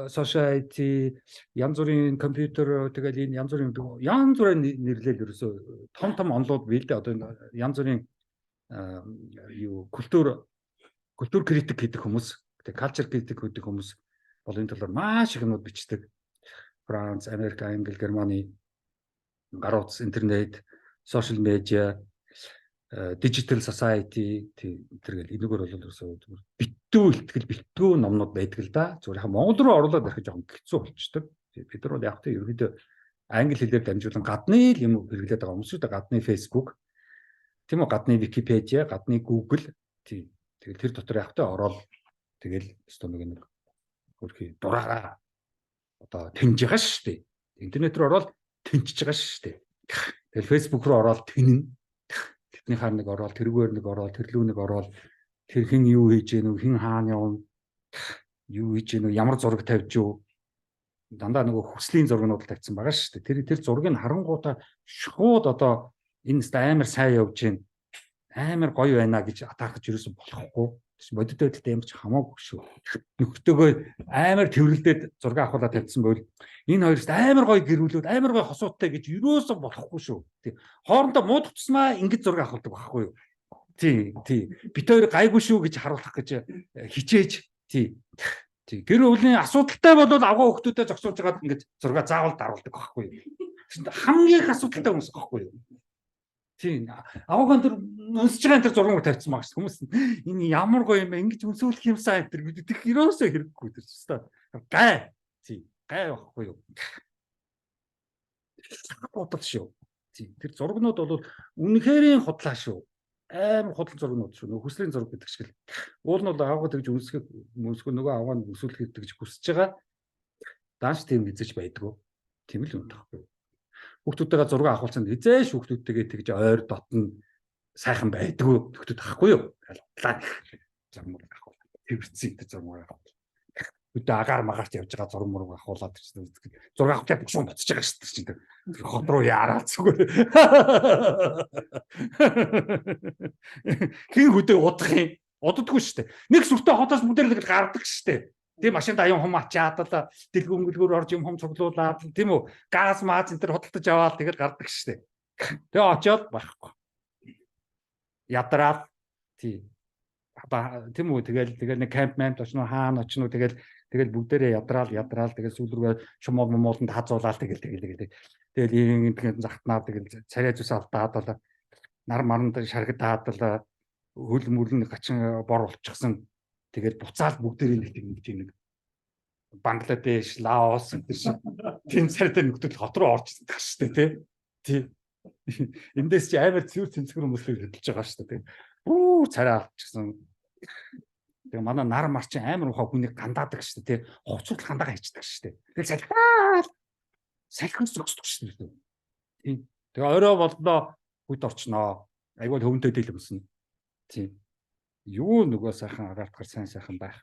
society янз бүрийн компьютер тэгэл энэ янз бүрийн нэрлэл ерөөсөө том онолууд бий л дээ. Одоо янз бүрийн юу культур критик гэдэг хүмүүс, тэг culture critic гэдэг хүмүүс бол энэ талаар маш их юмуд бичдэг. Франц, Америк, Англи, Германы гарууц, интернет, сошиал медиа, digital society тэргээл энэгээр бол ерөөсөө битүү ихтгэл битүү номнууд байдаг л да. Зүгээр яг Монгол руу оруулаад ярих жоохон хэцүү болчдөг. Бид нар бол яг тэ ерөөдөө англи хэлээр дамжуулан гадны юм хэрэглээд байгаа хүмүүс шүү дээ. Гадны Facebook, тийм үү, гадны Википедиа, гадны Google тэгэл тэр дотор яг тэ ороод тэгэл өстөө нэг хөрхий дураараа одоо тэнж байгаа шүү дээ. Интернет рүү ороод тэнцэж байгаа шүү дээ. Тэгэл Facebook руу ороод тэнэн тэдний хаар нэг ороод тэргээр нэг ороод тэрлүү нэг ороод тэр хэн юу хийж гэнэ хэн хаана явна юу хийж гэнэ ямар зураг тавьж юу дандаа нөгөө хүслийн зургнууд тавьсан байгаа шүү дээ. Тэр зургийг харангуудаа шууд одоо энэ амар сайн явж гин амар гоё байна гэж атаахж юусэн болохгүй. Бодит байдалтай ямар ч хамаагүй шүү. Нөхдөөгөө амар тэрвэрлдээд зураг авахулаад тавьсан бол энэ хоёроос амар гоё гэрүүлүүд амар гоё хосуудтай гэж юусэн болохгүй шүү. Тий. Хоорондоо мууд тусмаа ингэж зураг авахулдаг байхгүй юу? Тий. Бид хоёр гайгүй шүү гэж харуулах гэж хичээж тий. Гэр бүлийн асуудалтай бол авгаа хөлтүүдэд зогсуулж байгаад ингэж зураг заавал даруулдаг байхгүй юу? Хамгийн их асуудалтай хүмүүс байхгүй юу? Тийм. Аваагаан тэр өнсөж байгаа энэ зураг тавьсан маа шүү. Хүмүүс энэ ямар гоё юм бэ? Ингэж өнсөөлөх юмсан энэ тэр гэдэг ерөөсөө хэрэггүй тэр ч гэсэн. Гай. Тийм. Гай байхгүй юу? Бодол шүү. Тийм. Тэр зурагнууд бол үнэхэрийн худлаа шүү. Амар худал зурагнууд шүү. Нөгөө хүслийн зураг гэдэг шиг л. Уул нь бол аваагаа тэгж өнсгөх нөгөө аваагаа өсвөлөх гэж хүсэж байгаа. Дааш тийм эзэж байдгүй. Тийм л юм таахгүй юу? Хүүхдүүдтэйгээ зураг авахулсан хизээш хүүхдүүдтэйгээ тэгж ойр дотн сайхан байдгүй нөхдөд тахгүй юу? Алдлаа. Зурмаг авах. Тэрвэрцэн тэр зурмаг авах. Өдөө агаар магаарч явж байгаа зурмаг авахулаад чинь зураг авах гэдэг шууд буцаж байгаа шүү дээ чинь. Хот руу яараад зүгээр. Хин хөдөө удах юм. Уддаггүй шүү дээ. Нэг сүртэй хотоос бүдэрл гэж гардаг шүү дээ. Тийм машинд аян хум ачаад дэлгүүр орж юм хум цуглуулаад тийм үү газ мааз энэ төр худалдаж аваад тэгэл гардаг штэ. Тэгээ очиод байхгүй. Ядраад тийм үү тэгэл нэг камп мэмт очно хаана очно тэгэл бүгдээрээ ядраал тэгэл сүүлрүүгээ шумол момолонд хазуулаад тэгэл энэ захтнаа тэгэл царай зүс алдаад бол нар маранд шаргадаад бол хөл мөрөн гачин бор болчихсон. Тэгээд буцаал бүгдээрээ нэг Бангладеш, Лаос тийм царайтай нөхдөд хот руу орж ирдэг шүү дээ тий. Эндээс чи амар цэвэр хүмүүсээр хөдөлж байгаа шүү дээ тий. Царай авчихсан. Тэгээ манай нар марчин амар ухаа хүнийг гандаадаг шүү дээ тий. Хувцууд хандаага хийчихдэг шүү дээ. Тэгээ салхин зогсдог шүү дээ. Тий. Тэгээ орой боллоо хүд орчноо. Айгуул хөвөнтэй дэлгэмсэн. Тий. Юу нөгөө сайхан агаалтгар сайн байх.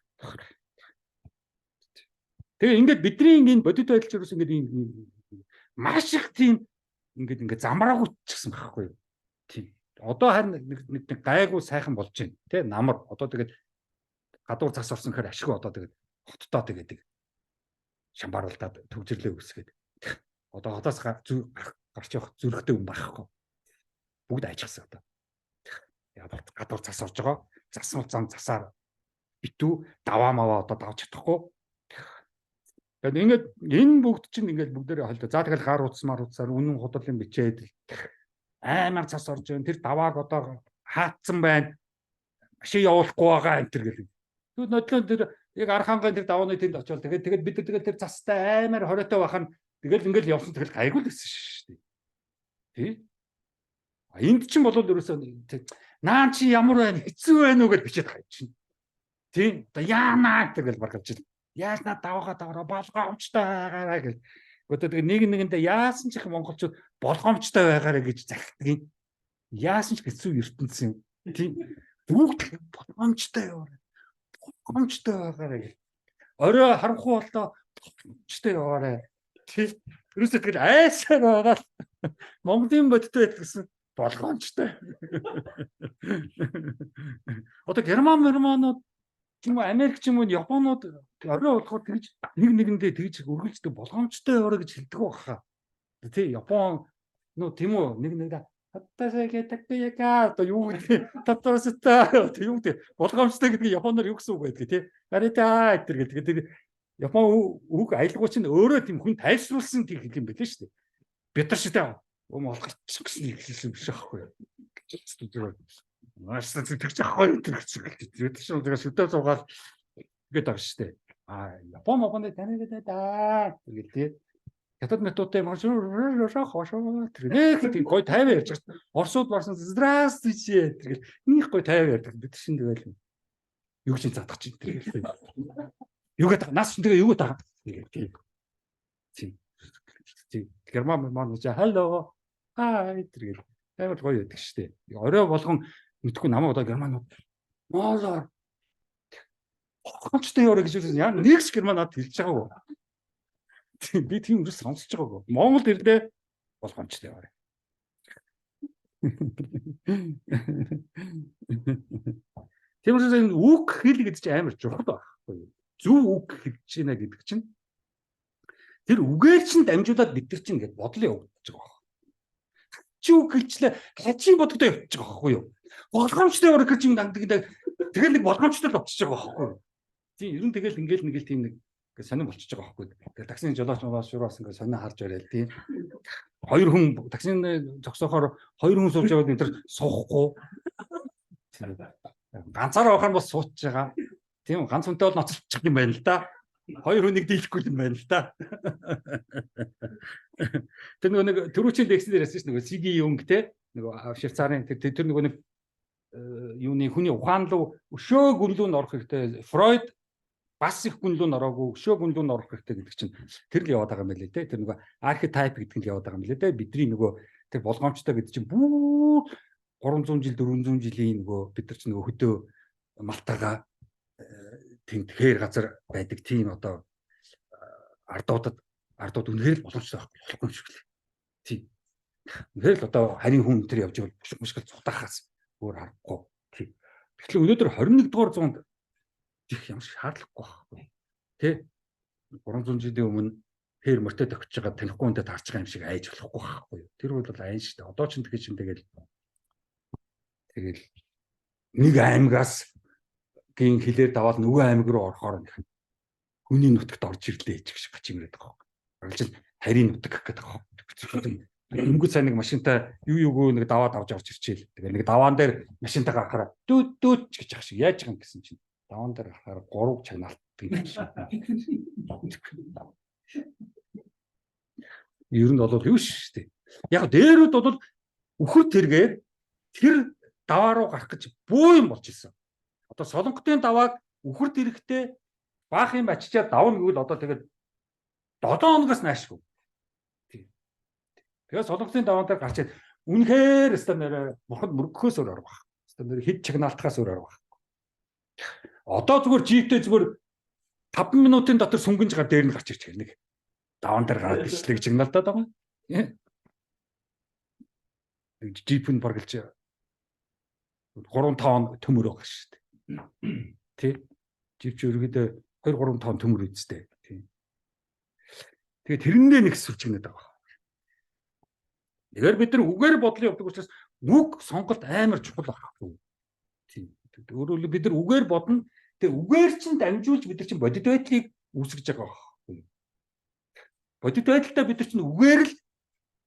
Тэгээ ингээд бидний энэ бодит байдал ч ерөөс ингээд маш их тийм ингээд замраагүйчихсэн байхгүй юу. Тийм. Одоо харин нэг гайгүй сайхан болж байна. Тэ намар одоо тэгээд гадуур цас орсон гэхээр ашиг одоо тэгээд хоттоо тэгээд шамбаруулдаад төвзөрлөө үсгээд. Одоо хотоос гарч явах зүрхтэй юм байхгүй. Бүгд ажихсан одоо. Яг гадуур цас орж байгаа. Засмал зам засаар битүү даваа маваа одоо давж чадахгүй. Тэгээд ингээд энэ бүгд чинь ингээд бүгдээрээ холдоо. За тэгэл гар утас маруутсаар үнэн худлын бичээд аймаар цас орж байгаа. Тэр давааг одоо хаацсан байна. Машин явуулахгүй байгаа энэ төр гэл. Тэгвэл нодлон тэр яг архангай тэр давааны тэнд очивол тэгээд бид нар тэр цастай аймаар хориотой бахан тэгэл ингээд явсан тэгэл гайгүй л гэсэн шүү дээ. Тий? Энд чинь болоод ерөөсөө наан чи ямар байна хэцүү байна уу гэж бичээд байгаа юм чинь. Тий? Одоо яанаа тэгэл баргалж байна. Яаснаа давгаа давраа болгоомжтой байгаарай гэл. Одоо тэгээ нэгэндээ яасан ч их монголчууд болгоомжтой байгаарай гэж захиддаг юм. Яасан ч хэцүү ертөнцийн тийм бүгд болгоомжтой яваарай. Болгоомжтой байгаарай гэл. Орой харанхуй болоо болгоомжтой яваарай. Тийм. Ерөөсөө тэгэл айсаар байгаа л Монголын бодтой байдаг гэсэн болгоомжтой. Одоо германууд тийм үү Америк ч юм уу Японууд орой болохоор тэгж нэгэндээ тэгж үргэлжлэдэг болгоомжтой яваарай гэж хэлдэг байхаа. Тэ Япон нөө тийм үү нэг хаттасагээ такпияка одоо юу гэдэг татварстай юу гэдэг болгоомжтой гэдэг Японоор юу гэсэн үг байдаг тий. Гарита гэдэг. Япон үг аялгуу чинь өөрөө тийм хүн тайлшруулсан тийм хэл юм байлээ шүү дээ. Бид нар шидэ болгочих гэсэн хэлсэн биш аахгүй. Нааштай тэгж ахгүй тэр чинь тэгээ шүдэ зугаал гээд байгаа шүү дээ. Японы танигдаа да тэгэл тий. Хятад методтэй маш хошоо тэр нэг тийм гой 50 ярьж байгаа. Орсууд барсан здравствуйте тэгэл нэг гой 50 ярьдаг. Бид чинь тэгэл юу ч задах чинь тэр. Юу гэдэг нас чинь тэгээ юу гэдэг. Тийм. Герман маань үгүй hello. Hi тэргээл амар гоё байдаг шүү дээ. Орой болгон мэдхгүй намайг одоо германууд моолоор хогчтой яваа гэж үсэн. Яа нэгс герман надад хэлж байгаагүй. Би тийм үс сонсож байгаагүй. Монголд ирлээ болгоомжтой яваа. Тиймээс энэ үг хэл гэдэг чинь амар чухал байхгүй юу? Зөв үг хэлж гинэ гэдэг чинь тэр үгээр чинь дамжуулаад бид нар чинь ингээд бодлоо явуулж байгаа байна. Чи үг хэлчлээ хажийн бодогдоо явуулж байгаа байхгүй юу? Болгоомжтой яваа гэж юм данддаг. Тэгэл нэг болгоомжтой л болчихж байгаа байхгүй юу? Тийм ер нь тэгэл ингээл тийм нэг сонирн болчихж байгаа байхгүй юу? Тэгэл таксины жолооч шураас ингээд сонирн харж барайл тийм. Хоёр хүн таксины зогсоохоор хоёр хүн сууж яваад энэ төр суухгүй. Ганцаараа авах нь бас сууж байгаа. Тийм ганц хүнтэй бол ноцолчих юм байна л да. Хоёр хүнийг дийлэхгүй юм байна л да. Тэр нэг төрүүчийн лекцэн дээр ярьсан шүү дээ. Сиги Юнг те нөгөө Швейцарын тэр нөгөө нэг юуны хүний ухаан руу өшөө гүн рүү орох хэрэгтэй. Фройд бас их гүн рүү ороогүй өшөө гүн рүү орох хэрэгтэй гэдэг чинь тэр л яваад байгаа юм байна лээ те. Тэр нөгөө архетайп гэдэг нь яваад байгаа юм лээ те. Бидний нөгөө тэр болгоомжтой гэдэг чинь бүр 300 жил 400 жилийн нөгөө бид нар чинь нөгөө хөдөө малтаага тэнд хээр газар байдаг тийм одоо ардууд үнэхээр л боломжтой байхгүй юм шиг л. Тийм. Үнэхээр л одоо харийн хүн тэр явж байвал мушгил цутахаас өөр харахгүй. Тийм. Тэгэхээр өнөөдөр 21 дугаар зуунд их ямар шаардлагагүй байхгүй. Тэ? 300 жилийн өмнө хээр мөртөө төгсөж байгаа танихгүй хүнтэй таарч байгаа юм шиг айж болохгүй байхгүй. Тэр бол айн шүү дээ. Одоо ч тэгэл нэг аймагаас гин хилээр даваад нөгөө аймаг руу орохоор хүний нутагт орж ирлээ гэж бач юмрээд байгаа. Орж харийн нутаг гэдэг байгаа. Өнгө цай нэг машинтай юуг нэг даваад авч орж ирчихээ. Тэгээ нэг даваан дээр машинтай гарахаараа дүүд гэж ах шиг яаж байгаа юм гэсэн чинь даваан дээр гарахаар 3 чагнаалт юм шиг. Ер нь бол юу шүү дээ. Яг дээрүүд бол үхэр тэргээр тэр даваа руу гарах гэж бөө юм болж ирсэн. Одоо солонготын давааг үхэрд ирэхдээ баах юм ачичаад давна гэвэл одоо тэгээд 7 хоногоос наашгүй. Тэгээд солонготын даваан дээр гарчаад үнэхээр стандарт бурхад мөргөхөөс өөр арга баг. Стандарт хэд чагнаалтахаас өөр арга баг. Одоо зүгээр жиптэй зүгээр 5 минутын дотор сүнгэнж гар дээр нь гарч ирчих нэг даваан дээр гараад ичлэг чагнаалтаад байгаа. Жип нь баргалж 3-5 төмөр байгаа шүү дээ. Тий. Жив чи өргөдөө 2-3 төмөр үсттэй. Тий. Тэгээ тэрэндээ нэг сүлжигнээд байгаа. Тэгэхээр бид нар үгээр бодлоо явдаг учраас үг сонголт амар чухал байна. Тийм. Өөрөөр бид нар үгээр бодно. Тэгээ үгээр чинь дамжуулж бид нар чинь бодит байдлыг үүсгэж байгаа байхгүй. Бодит байдлаа бид нар чинь үгээр л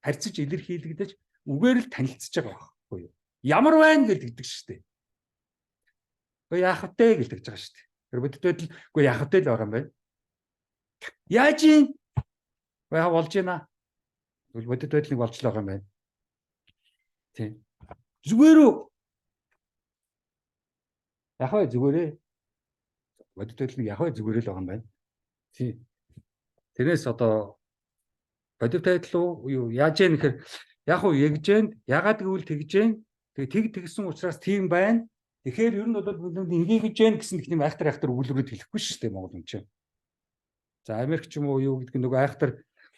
харьцаж илэрхийлэгдэж үгээр л танилцж байгаа байхгүй. Ямар байна гэдэг шүү дээ. Гэхдээ яах вэ гэж байгаа шүү дээ. Тэр бодит байдал үгүй яах вэ л байгаа юм байна. Яаж юм? Яа болж байна? Бодит байдлыг болж л байгаа юм байна. Тийм. Зүгээр үү? Яах вэ зүгээрээ? Бодит байдлыг яах вэ зүгээрээ л байгаа юм байна. Тийм. Тэрнээс одоо бодит байдал юу яаж яах гэхээр яг уу ягжээнд ягаад гэвэл тэгжээн тэгээ тэгсэн учраас тийм байна. Тэгэхээр ер нь бол ингээ гэж जैन гэсэн нэг айхтар өгүүлбэрүүд хэлэхгүй шүү дээ Монгол хүн чинь. За Америк ч юм уу юу гэдэг нөгөө айхтар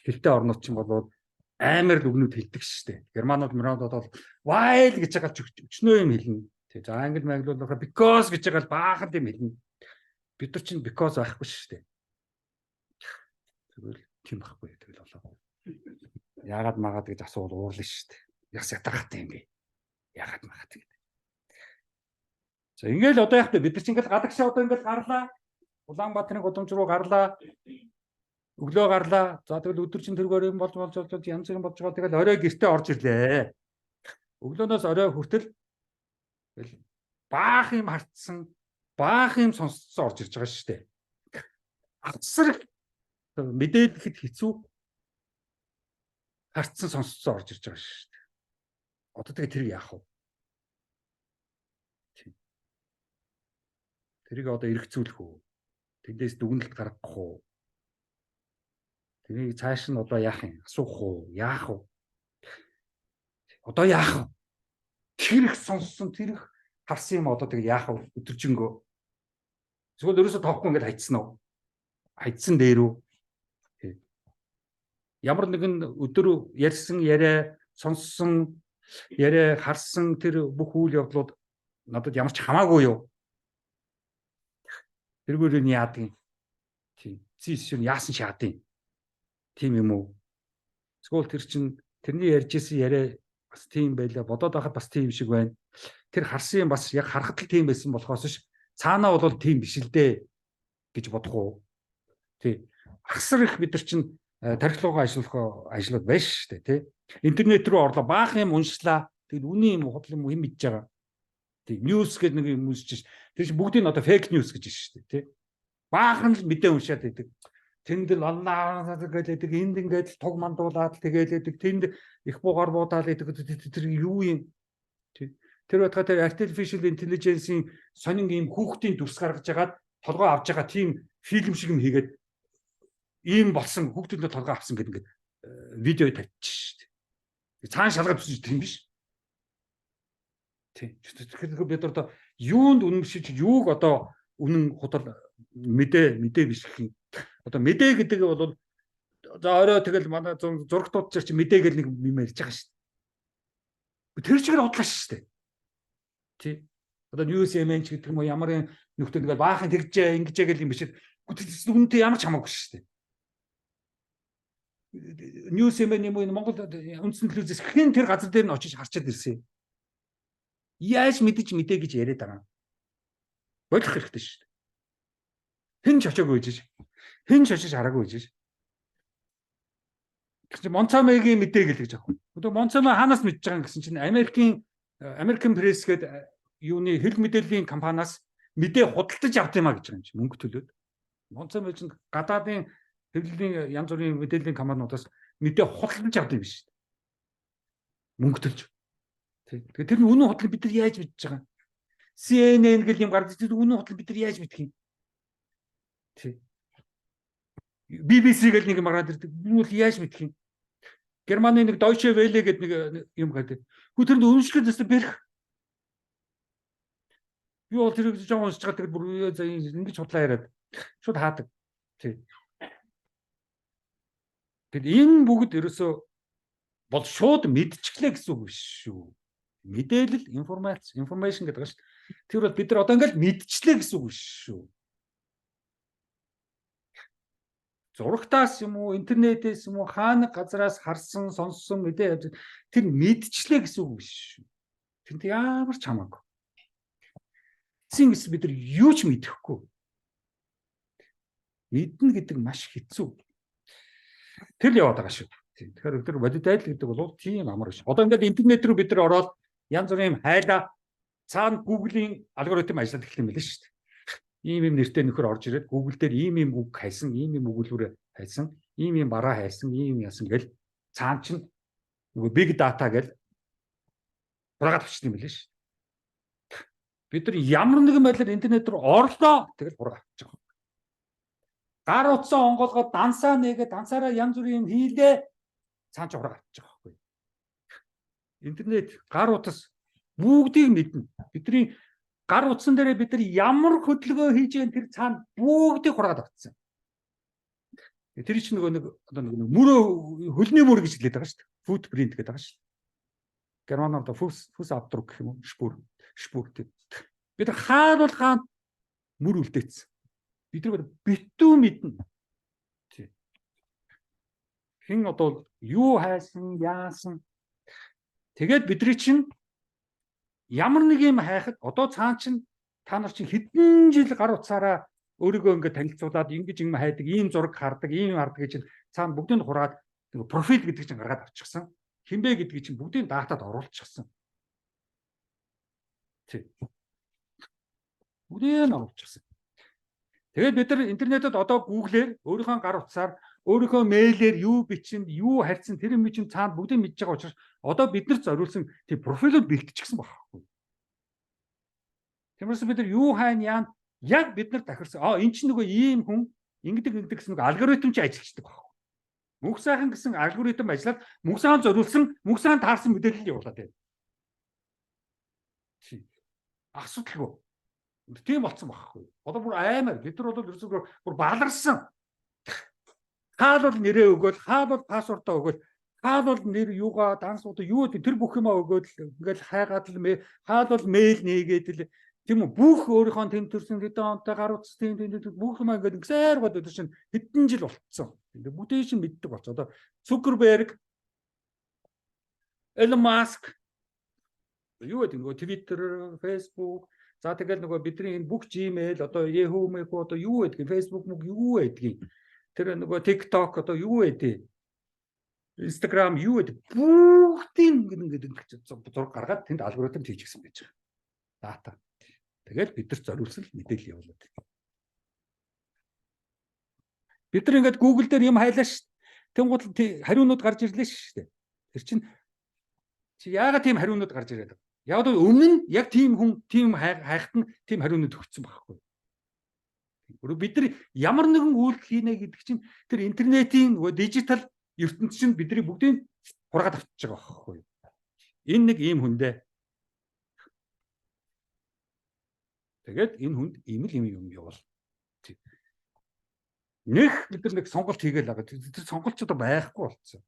хэлтэй орнууд ч юм бол амар л үгнүүд хэлдэг шүү дээ. Германууд бол while гэж байгаа ч өчнөө юм хэлнэ. Тэг. За англи мангли бол because гэж байгаа л баахан юм хэлнэ. Бид нар чинь because байхгүй шүү дээ. Тэгвэл тийм байхгүй. Тэгэл болоо. Яагаад магаад гэж асуувал уурлаа шүү дээ. Яс ятгахтай юм бэ? Яагаад магаад гэдэг. За ингээл одоо яах вэ? Бид нар чинь ингээл гадагшаа одоо ингээл гарлаа. Улаанбаатарын гудамж руу гарлаа. Өглөө гарлаа. За тэгэл өдөр чинь тэргээр юм болж янз бүрийн болж байгаа. Тэгэл орой гэртээ орж ирлээ. Өглөөнөөс орой хүртэл тэгэл баах юм хартсан, баах юм сонсцсон орж ирж байгаа шүү дээ. Асар мэдээлэхэд хэцүү хартсан сонсцсон орж ирж байгаа шүү дээ. Одоо тэгээ тэр яах вэ? Тэрийг одоо эргэцүүлэх үү? Тэндээс дүгнэлт гаргах уу? Тэрийг цааш нь одоо яах юм? Асуух уу? Яах вэ? Одоо яах вэ? Тэр их сонссон, тэр их харсан юм одоо тэгээ яах вэ? Өдөржингөө. Эсвэл ерөөсө тоохгүй ингээд хайцсан уу? Хайцсан дээр үү? Ямар нэгэн өдөр ярьсан яриа, сонссон яриа, харсан тэр бүх үйл явдлууд надад ямар ч хамаагүй юу? Тэргээр нь яадаг юм? Тийм. Зис яасан ч яадаг юм. Тийм юм уу? Эсвэл тэр чин тэрний ярьжсэн яриа бас тийм байлаа. Бодоод байхад бас тийм шиг байна. Тэр харсан юм бас яг харахад л тийм байсан болохоос ш цаанаа бол тийм биш л дээ гэж бодох уу? Тий. Ахсар их бид нар чин тархилгоо ажиллаад байна шүү дээ, тий. Интернет рүү орлоо баах юм уншлаа. Тэгэл үний юм худал юм мэдж байгаа. Тий. Ньюс гэдэг нэг юм үзэж ш. Тэр чинь бүгдийг нь одоо фейк ньюс гэж шүү дээ, тий. Баахан л мэдээ уншаад байдаг. Тэнд л онлаа гэдэг энд ингээд туг мандуулаад тэгээл байдаг. Тэнд их бугаар буудаал байдаг. Тэр юу юм? Тий. Тэр байтга тэр artificial intelligence-ийн сонин ийм хүүхдийн дүрс гаргаж агаад толгой авч байгаа тийм фильм шиг юм хийгээд ийм болсон хүүхдүүдээ толгой авсан гэдэг ингээд видео тавьчих шүү дээ. Цаан шалгаад үзэж тийм биш. Тий. Тэгэхээр бид одоо юунд үнэмшиж юуг одоо үнэн худал мэдээ биш гэх юм. Одоо мэдээ гэдэг бол за орой тэгэл манай зургтууд чи мэдээ гэл нэг юм ярьж байгаа шүү дээ. Тэр чигээр бодлоо шүү дээ. Тий. Одоо news MN ч гэдэг юм уу ямар нөхдөд тэгэл баахан тэгжээ ингэжээ гэл юм биш. Үнэндээ ямар ч хамаагүй шүү дээ. News MN юм уу Монгол үндсэн телевизээс хэн тэр газар дээр нь очиж харчаад ирсэн. Яаж мэдэж мэдээ гэж яриад байгаа. Болох хэрэгтэй шүү дээ. Хэн ч очоогүй гэж. Хэн ч очиж хараагүй гэж. Тэгвэл Монцамегийн мэдээ гэлж байгаа. Одоо Монцаме хаанаас мэдж байгаа гэсэн чинь American Press гэдэг юуны хэрэг мэдээллийн компаниас мэдээ худалдаж авт юмаа гэж байгаа юм чи мөнгө төлөөд. Монцаме чинь гадаадын хэвлэлийн янз бүрийн мэдээллийн компаниудаас мэдээ худалдаж авт юм биш. Мөнгө төлж. Тэгэхээр тэр нь үнэн худлыг бид нар яаж мэдж байгаа? CNN гэл юм гардаг тэр үнэн худлыг бид нар яаж мэдэх юм? Тий. BBC гэл нэг юм гараад ирдэг. Энэ бол яаж мэдэх юм? Германы нэг Deutsche Welle гэдэг нэг юм гардаг. Хүү тэрэнд үнэлэхэд өстө бэрх. Би бол тэр жоохон уншиж байгаа тэгэл бүр ингэж худлаа яриад шууд хаадаг. Тий. Тэгэд энэ бүгд ерөөсөө бол шууд мэдчихлээ гэсэн үг биш шүү. Мэдээлэл, information гэдэг байна шүү. Тэр бол бид нар одоо ингээл мэдчихлээ гэсэн үг биш шүү. Зурагтаас юм уу, интернетээс юм уу, хаана газараас харсан, сонссон мэдээ тэр мэдчихлээ гэсэн үг биш шүү. Тэнд ямар ч хамаагүй. мэдсэн гэсэн бид нар юу ч мэдэхгүй. Мэднэ гэдэг маш хэцүү. Тэр л яваад байгаа шүү. Тэгэхээр тэр бодит байдал гэдэг бол тийм амар шүү. Одоо ингээд интернет рүү бид нар ороод янз бүрийн хайла цаана Google-ийн алгоритм ажиллаад эхэлсэн юм байна шүү дээ. Ийм нэртэй нөхөр орж ирээд Google дээр ийм үг хайсан, ийм өгүүлбэр хайсан, ийм бараа хайсан, ийм яасан гэл цаана чинь нөгөө big data гэл хураагаад авчихсан юм байна шүү. Бид нар ямар нэгэн байдлаар интернет рүү орлоо тэгэл хураагаад авчих. Гар утсаа онгоолгоод дансаа нэгээ дансаараа янз бүрийн юм хийлээ цаана ч хураагаад авчих байхгүй. Интернет гар утас бүгдийг мэднэ. Бидний гар утсан дээрээ бид нар ямар хөдөлгөөн хийж байгаа тэр цаана бүгдийг хураагаад авчихсан. Тэр чинь нөгөө нэг одоо нэг мөрөө хөлний мөр гэж хэлээд байгаа шүү дээ. Footprint гэдэг байгаа шүү дээ. Германаар одоо Fußabdruck гэх юм уу? Spur. Бид нар хаана мөр үлдээсэн. Бид нар битүү мэднэ. Хин одоо юу хайсан, яасан. Тэгээд бидний чинь ямар нэг юм хайхад одоо цаана чинь та нар чинь хэдэн жил гар утсаараа өөрийгөө ингээд танилцуулаад ингэж юм хайдаг, ийм зураг хардаг, ийм хардаг гэж цаана бүгдийг хураад профиль гэдэг чинь гаргаад авчихсан. Хинбэ гэдгийг чинь бүгдийг датад оруулчихсан. Тэг. Бүгдийг оруулчихсан. Тэгээд бид нар интернетэд одоо Google-ээр өөрийнхөө гар утсаар, өөрийнхөө мэйлээр юу бичинд, юу харьцсан тэр юм чинь цаана бүгдийг мэдж байгаа учраас одоо бид нар зориулсан тийм профилыг бэлтчихсэн байхгүй. Тиймээс бид нар юу хайна яа яг бид нар тахирсан. Энэ чинь нөгөө ийм хүн ингэдэг гэсэн нөгөө алгоритм чи ажиллаждаг байхгүй. Мөнх сайхан гэсэн алгоритм ажиллаад мөнх сайхан зориулсан, мөнх сайхан таарсан мэдээлэл явуулаад байна. Асуудалгүй. Тийм болцсон байхгүй. Одоо бүр аймаар бид нар бол ерөөсөө бүр баларсан. Хаал бол нэрээ өгөөл, хаал бол пассвордоо өгөөл, хаал бол нэр юугаа дансуудаа юу гэдэг тэр бүх юмаа өгөөл ингээл хайгаад л хаал бол мэйл нээгээд л тийм үү бүх өөрийнхөө тэм төрсөн хэдэн онтой гар утас тийм бүх юмаа ингээд гисээр гоод өдөр чинь хэдэн жил болцсон. Бүтэн шин мэддэг болцоо. Одоо Zuckerberg, Elon Musk юу гэдэг нөгөө Twitter, Facebook за тэгэл нөгөө бидний энэ бүх Gmail одоо Yahoo мэгөө одоо юу гэдэг Facebook мөг юу гэдэг тэр нөгөө TikTok одоо юу гэдэг Instagram юу гэдэг бүгдийн ингээд зураг гаргаад тэнд алгоритм хийчихсэн байж байгаа. Дата. Тэгэл бид нар зориулсан мэдээлэл явуулаад. Бид нар ингээд Google дээр юм хайлаа ш. Тэнгууд хариунууд гарч ирлээ ш. Тэр чинь чи яагаад тийм хариунууд гарч ирээд вэ? Яг л өмнө нь яг тийм хүн тийм хайхад нь тийм хариунууд өгсөн байхгүй. Бид нар ямар нэгэн үйлдэл хийнэ гэдэг чинь тэр интернетийн дижитал ертөнцийн чинь бидний бүгдийг хургаад авчиж байгаа байхгүй. Энэ нэг ийм хүндээ. Тэгээд энэ хүнд ийм л юм явуул. Нэг бид нар нэг сонголт хийгээл байгаа. Тэр сонголт ч одоо байхгүй болцсон.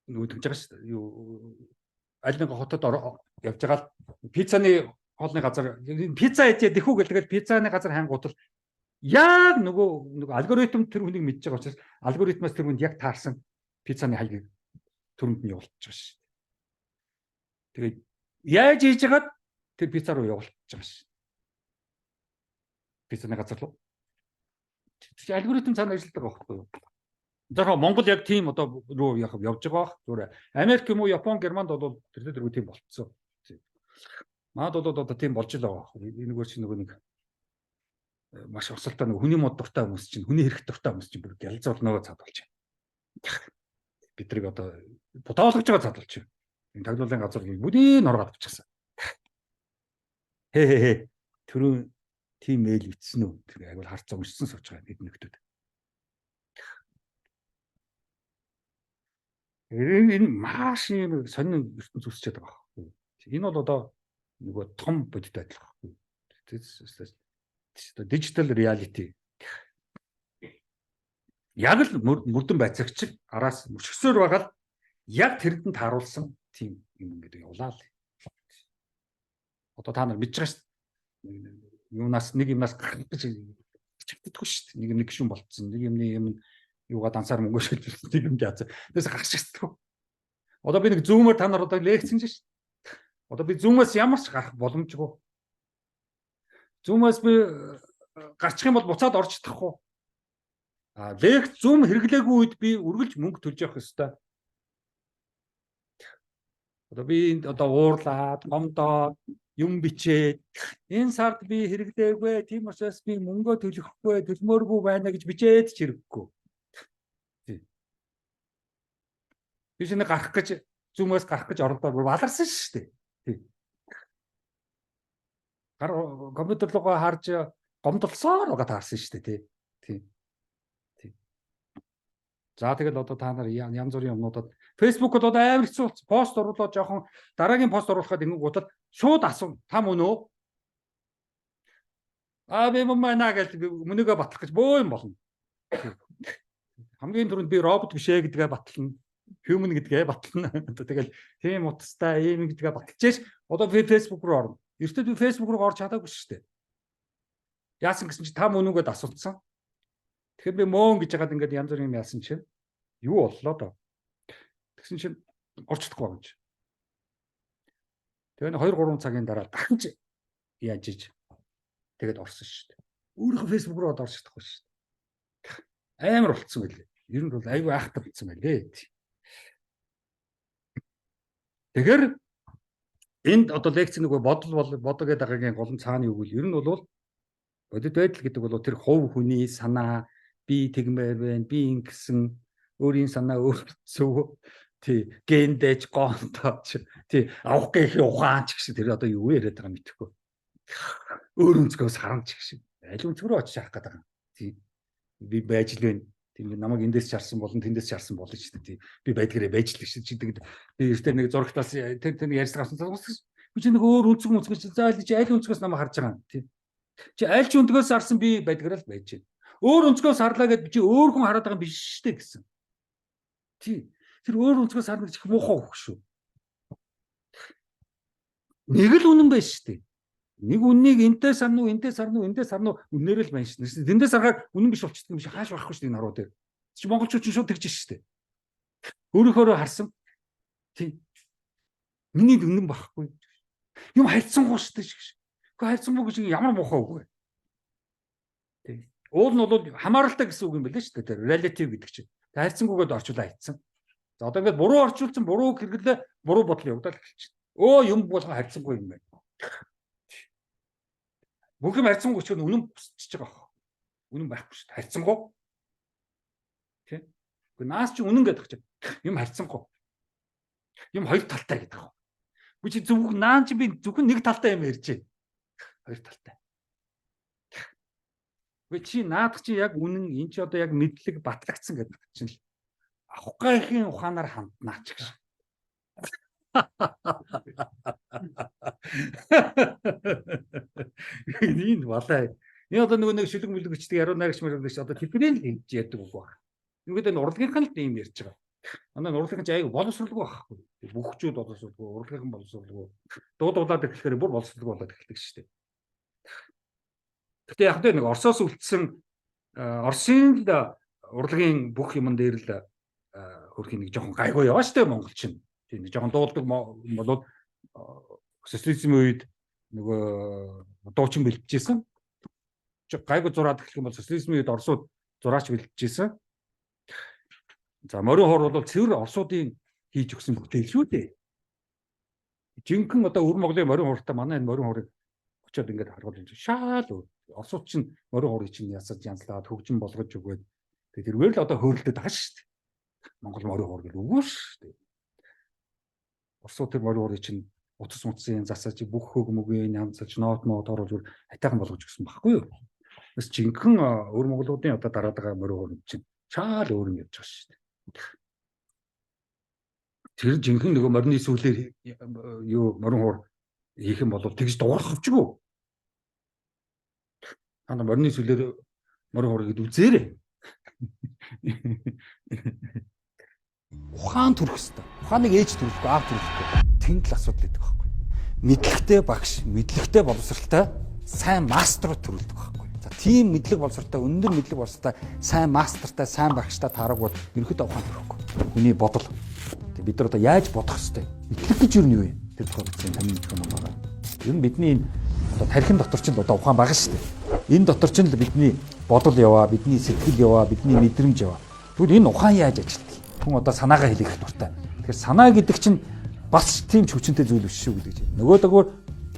Нүдгэж байгаа шүү дээ. Юу аль нэг хотод явж байгаа пиццаны хоолны газар пицца ичээ дэхүү гэлгээд пиццаны газар хангуутал яг нөгөө алгоритм тэр хүнийг мэдж байгаа учраас алгоритмаас тэр хүнд яг таарсан пиццаны хаягийг төрөнд нь явуулчих байгаа шүү. Тэгээд яаж хийж яагаад тэр пицца руу явуулчих байгаа шүү. Пиццаны газар руу. Тэр алгоритм цаана ажилладаг байхгүй юу? За Монгол яг тийм одоо руу явж байгаа бах. Зүгээр Америк юм уу Япон, Германд бол тэр төрөө тийм болцсон. Маад бол одоо тийм болж л байгаа бах. Энэгээр чинь нөгөө нэг маш осолтой нэг хүний мод дуртай хүмүүс чинь хүний хэрэг дуртай хүмүүс чинь бүр гялзуулнаа цад болж байна. Бидрийг одоо бодоолгож байгаа цад болж байна. Энэ таглуулын газар бүдийн ороод авчихсан. Хээ түрүү тийм мэйл ицсэн үү? Тэр айгуул харцаа уншсан сууж байгаа бид нөхдүүд. Энэ маш юм сонин ертөнц үсчээд байгаа байхгүй. Энэ бол одоо нөгөө том бодит байдал байхгүй. Digital reality. Яг л мөрдөн байцаагч араас мөчгсөөр байгаа л яг тэрэнд тааруулсан тийм юм ингээд явлаа л. Одоо та нар мэдж байгаа шүү дээ. Юунаас нэг юмнаас гарах гэж чигтдэггүй шүү дээ. Нэг шүн болцсон. Нэг юм юугаа дансаар мөнгө шилжүүлсэн нэг юм яац. Тэрээс гарч ирсэн. Одоо би нэг зүүмээр та нар одоо лекцэн шүү дээ. Одоо би Zoom-аас ямар ч гарах боломжгүй. Zoom-аас би гарчих юм бол буцаад орж чадахгүй. Лекц Zoom хэрэглээгүй үед би үргэлж мөнгө төлж явах ёстой. Одоо би одоо уурлаад, гомдоод, юм бичээд энэ сард би хэрэглээгүй, тийм учраас би мөнгө төлөхгүй, төлмөөргүй байна гэж бичээд ч хэрэггүй. Би шинэ гарах гэж Zoom-аас гарах гэж оролдоод баларсан шүү дээ. Компьютер руугаа харж гомдолсоор байгаа таарсан шүү дээ. Тийм. За тэгэл одоо та нар янз бүрийн юмнуудад Facebook-д одоо амар хэцүү пост оруулаад жоохон дараагийн пост оруулахад ингэ гутал шууд асуу та мөн үү? Би мамаа гэж мөнийгөө батлах гэж бөө юм болно. Хамгийн түрүүнд би робот биш ээ гэдгээ батлана. Human гэдгээ батлана. Тэгэл тийм утастай ийм гэдгээ баталчихэж одоо би Facebook руу орно. Эртөө би Facebook руу орж чадаагүй шүү дээ. Яасан гэсэн чи та мөн үгээд асууцсан. Тэгэхээр би мөн гэж яагаад ингэж янз бүрийн юм яасан чинь юу боллоо доо. Тэгсэн чинь орчихдохгүй байгаа юм чи. Тэгээ 2-3 цагийн дараа дахиж яаж иж тэгээд орсон шүү дээ. Өөрийнхөө Facebook руу орж чадахгүй шүү дээ. Амар болцсон байлээ. Ер нь бол айгүй айхтар болцсон байлээ. Тэгэхээр энд одоо лекц нэг бодол гэдэг агагийн гол нь цаана юу гэвэл ер нь бол бодит байдал гэдэг бол тэр хувь хүний санаа би тэгмээр байна, би ингэсэн өөрийн санаа өөр зөв тий гендэж гонтооч тий авах гэхийн ухаанч гэсэн тэр одоо юу яриад байгаа мэдэхгүй. Өөр өнцгөөс харамч гэсэн. Аль өнцгөрөө очиж харах гэдэг юм. Тий би байж л байна. Тийм намайг эндээс чарсан болон тэндээс чарсан болно ч тий. Би байдгаараа байж л гэж чидэг. Би эртээ нэг зурагтаас тэр ярьсан гарсан. Би чи нэг өөр өнцгөөс заал чи аль өнцгөөс намайг харж байгаа юм. Тий. Чи аль ч өнцгөөс харсан би байдгаараа л байж байна. Өөр өнцгөөс харлаа гэд чи өөр хүн хараад байгаа юм биш шүү дээ гэсэн. Тий. Тэр өөр өнцгөөс харна гэж их муухай хөх шүү. Нэг л үнэн байж шүү дээ. Нэг үннийг энтэй сарна уу, энтэй сарна уу, энтэй сарна уу үнээр л байна шүү дээ. Тэндээс харахаар үнэн биш болчихсон юм шиг хааш байхгүй шүү дээ наруу дээр. Чи монголчууд ч шууд тэгж шүү дээ. Өөрийнхөө харсан. Тий. Миний үнэн байхгүй. Юм хайцсангүй шүү дээ. Гэхдээ хайцсангүй гэж ямар муухай үг вэ? Тий. Уул нь бол хамааралтай гэсэн үг юм байна шүү дээ. Relative гэдэг чинь. Хайцсангүйгээд орчуулаа хайцсан. За одоо ингээд буруу орчуулсан, буруу хэрэглээ, буруу бодол явагдаад эхэлчихсэн. Юм болгоо хайцсангүй юм байна. Бүх юм хайцсангүй ч үнэн босчихж байгаа. Үнэн байхгүй шүү дээ. Хайцсангүй. Тий. Гэхдээ наас чи үнэн гэдэг чинь юм хайцсангүй. Юм хоёр талтай гэдэг байна. Би чи зөвхөн наан чи би зөвхөн нэг талтай юм ярьж байна. Хоёр талтай. Вэ чи наадах чи яг үнэн энэ чи одоо яг мэдлэг батлагдсан гэдэг чинь л авахгүйхийн ухаанаар ханднаач гэж. Энэ балай. Энэ одоо нэг шүлэг мүлэг бичдэг яруу найрагч мэрэгч одоо тэпрэн л хийж яддаг үг баг. Ингээд энэ урлагийнхан л ийм ярьж байгаа. Манай урлагийнхан ч айгүй боловсралгүй байхгүй. Бүхчүүд боловсралгүй, урлагийнхан боловсралгүй. Дуудуулаад эхлэхээр бүр боловсралгүй болоод эхэлдэг шүү дээ. Гэтэ яг нэг Оросоос үлдсэн Оросын л урлагийн бүх юмн дээр л хөрхийн нэг жоохон гайгүй яваа штэ монголчин. Тийм нэг жоохон дуулдаг болоод социализмын үед нөгөө дуучин бэлтжижсэн. Гайгүй зураад эхлэх юм бол социализмын үед орсууд зураач бэлтжижсэн. За морин хор бол цэвэр орсуудын хийж өгсөн бүтээл шүү дээ. Жинхэнэ одоо өвөр Монголын морин хортой манай энэ морин хорыг очиод ингээд харгуул юм шаал орсууд чинь морин хорыг чинь ясаж янзлаад хөгжин болгож өгөөд тэргээр л одоо хөөрөлдөд байгаа шүү дээ. Монгол морин хор гэл үгүй шүү дээ. Орсууд тэр морин хорыг чинь утас мутсын засаж бүх хөг мөгийн янзлж ноот оруулж хатайхан болгож өгсөн байхгүй юу? Бас жинхэнэ өвөр Монголуудын одоо дараад байгаа морин хор чинь шаал өөр юм явж байгаа шүү дээ. Тэр жинхэнэ нөгөө морины сүүлээр юу морин хор хийх юм бол тэгж дуурах авчгүй. Ана морины сүүлээр морин хор гэдэг үзээрэй. Ухаан төрөх хэрэгтэй. Ухааныг ээж төрөхгүй, аав төрөхгүй. Тэнд л асуудал байдаг байхгүй. Мэдлэгтэй багш, мэдлэгтэй боловсралтай сайн мастер төрүүлдэг байхгүй. За тийм мэдлэг боловсралтай, өндөр мэдлэг боловсралтай сайн мастертай, сайн багштай таарагвал ерөнхийдөө ухаан төрөхгүй. Хүний бодол. Бид нар одоо яаж бодох хэрэгтэй? Мэдлэг гэж юу вэ? сэтгэл зүйн тамирын нөхөн юм байна. Ер нь бидний одоо тархин дотор ч л одоо ухаан байгаа шүү дээ. Энэ дотор ч л бидний бодол яваа, бидний сэтгэл яваа, бидний мэдрэмж яваа. Тэгвэл энэ ухаан яаж ажилладаг? Хүн одоо санаагаа хэлэх дуртай. Тэгэхээр санаа гэдэг чинь бас тийм ч хүчинтэй зүйл биш шүү гэдэг чинь. Нөгөөдөгөөр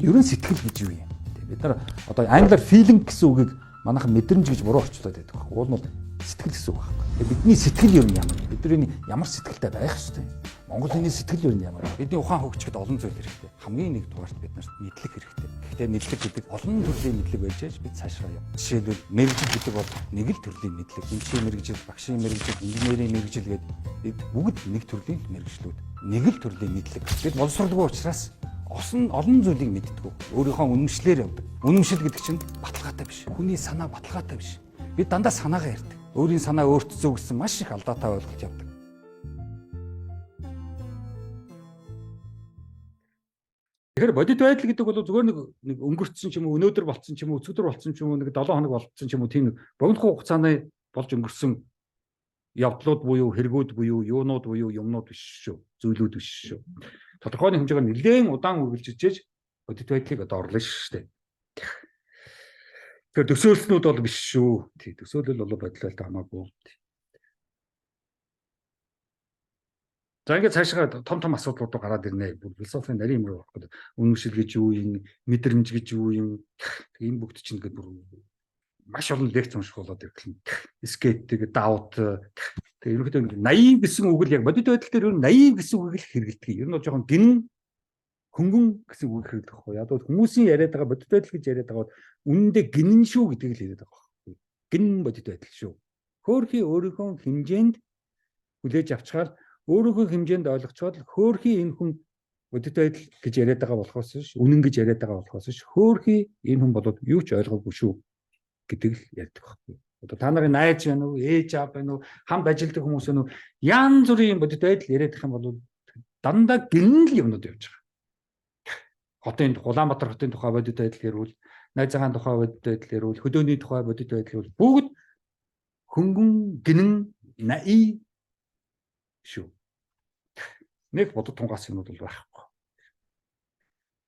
ерөн сэтгэл гэж юу юм? Бид нар одоо англиар feeling гэсэн үгийг манайхан мэдрэмж гэж буруу орчуулад байдаг. Уул нь сэтгэл гэсэн үг байна. Бидний сэтгэл ер нь ямар? Бидний ямар сэтгэлтэй байх ёстой? Монголын сэтгэл ер нь ямар? Бидний ухаан хөгжихэд олон зүйл хэрэгтэй. Хамгийн нэгдүгээрт бид нарт мэдлэг хэрэгтэй. Гэхдээ мэдлэг гэдэг олон төрлийн мэдлэг байж аж бид цаашаа яв. Жишээлбэл мэрэгжил гэдэг бол нэг л төрлийн мэдлэг. Эмчийн мэрэгжил, багшийн мэрэгжил, инженерийн мэрэгжил гэдэг бид бүгд нэг төрлийн мэрэгжлүүд. Нэг л төрлийн мэдлэг. Бид боловсролгүй учраас олон зүйлийг мэддэг. Өөрийнхөө үнэмшлэр явдаг. Үнэмшил гэдэг чинь баталгаатай биш. Хүний санаа баталгаатай биш. Бид дандаа санаагаа ярьдаг. Өөрийн санаа өөртөө гэсэн маш их алдаатай ойлголт явдаг. Тэгэхээр бодит байдал гэдэг бол зүгээр нэг өнгөрцөн ч юм уу, өнөөдөр болцсон ч юм уу, өчигдөр болцсон ч юм уу, нэг 7 хоног болцсон ч юм уу, тийм богино хугацааны болж өнгөрсөн явдлууд буюу хэрэгүүд буюу юунууд буюу юмнууд биш шүү. Зүйлүүд биш шүү. Тодорхой хэмжээгээр нэлээд удаан үргэлжиж иж бодит байдлыг одоо орлоо шүү дээ. Тэгэхээр төсөөлснүүд бол биш шүү. Тий, төсөөлөл бол бодлоо хамаагүй. За ингээд цаашаа том асуудлууд гараад ирнэ. Философийн нарийн юм руу орох гэдэг. Үнэмшил гэж юу юм, мэдрэмж гэж юу юм. Энэ бүгд чинь ингээд бүр маш олон лекц унших болоод ирлээ. Скептик, даут. Тэгээ ерөнхийдөө наив гэсэн үг л яг бодит байдал дээр ер нь наив гэсэн үгийг л хэрэгэлдэг. Ер нь бол жоохон гин хөнгөн гэсэн үг хэрэглэх байхгүй. Яг бол хүмүүсийн яриад байгаа бодит байдал гэж яриад байгаа бол үнэндээ гинэн шүү гэдгийг л яриад байгаа байхгүй. Гин бодит байдал шүү. Хөөхий өөрийнхөө хэмжээнд хүлээж авчгаар өөрийнхөө хэмжээнд ойлгочоод хөөхий энэ хүн бодит байдал гэж яриад байгаа болохоос ш үнэн гэж яриад байгаа болохоос ш хөөхий энэ хүн болоод юу ч ойлгоогүй шүү гэдэг л ярьдаг байхгүй. Одоо та нарын найз байна уу, ээж аав байна уу, хамт ажилладаг хүмүүс байна уу, янз бүрийн бодит байдал яриад их юм бол дандаа гинэн л юмнууд явж байгаа. Хотын Улаанбаатар хотын тухай бодит байдал ярил, найзаагийн тухай бодит байдал ярил, хөдөөний тухай бодит байдал ярил бүгд хөнгөн гинэн наив шүү. Нэг бодит тунгаас юмуд бол байхгүй.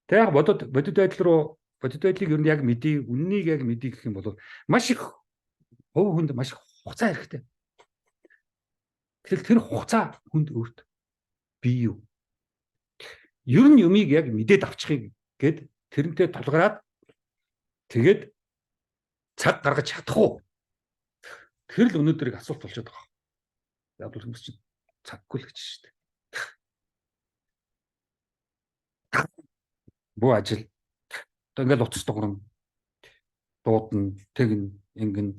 Тэг бодит байдал руу бодит байдлыг ер нь яг мэдээ, үннийг яг мэдээ гэх юм бол маш их хувь хүнд маш их хугацаа хэрэгтэй. Тэгэл тэр хугацаа хүнд өөрт бий юу? Ер нь юмыг яг мэдээд авчихыг гээд тэрнтэй тулгараад тэгээд цаг гаргаж чадах уу? Тэр л өнөөдрийг асуулт болчиход байгаа. Яг бол хүмүүс чинь цаггүй л гэж шүү дээ. Буу ажил одоо ингээл уцс дугран дуудна, тэгнэ, ингэн,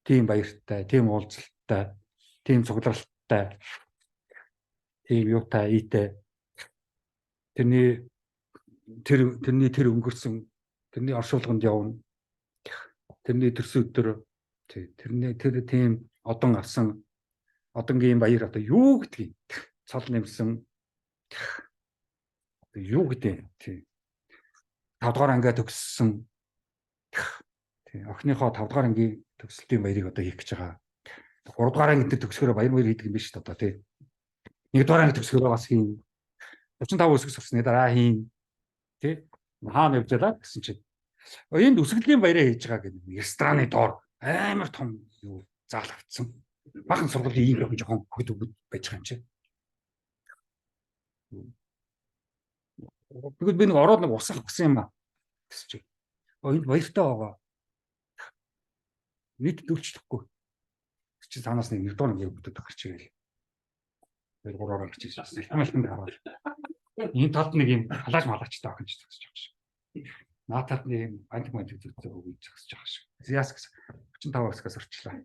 тийм баяртай, тийм уулзалттай, тийм цугларалтай, тийм юутай, ийтэй. Тэрний өнгөрсөн тэрний оршуулганд явна. Тэрний төрсөн өдөр тэр тийм одон авсан одонгийн баяр одоо юу гэдгийг цол нэмсэн юу гэдэг тийм 5 дугаар ангиа төгссөн тийм охиныхоо 5 дугаар ангийн төгсөлтийн баярыг одоо хийх гэж байгаа. 3 дугаар ангид төгсгөрөө баяр хийдэг юм биш үү одоо тийм 1 дугаар анги төгсгөрөө бас хийн 35 өсгөх сурсны дараа хийн тий хаана явж байлаа гэсэн чинь энд өсгөлийн баяраа хийж байгаа гэдэг рестораны доор амар том юу заал авцсан бахан сургуулийн ийм жоохон хөд байж байгаа юм чи. Тэгвэл би нэг ороод нэг усах гэсэн юм аа гэсэн чи. Энд баяртай байгаа. Нийт дөрвчлөхгүй. Чи цаанаас нэг 1 дугаар анги өгдөд гарч ирээл. Тэр 3-оор гарч ирсэн. Хамаалтанд хараад. Энэ талд нэг юм халааж малаачтай охин ч зогсож байгаа шүү. Наатад нэг антимент үзүүлдэг үг зогсож байгаа шүү. Зяас гэсэн 35 өсгөөс орчлаа.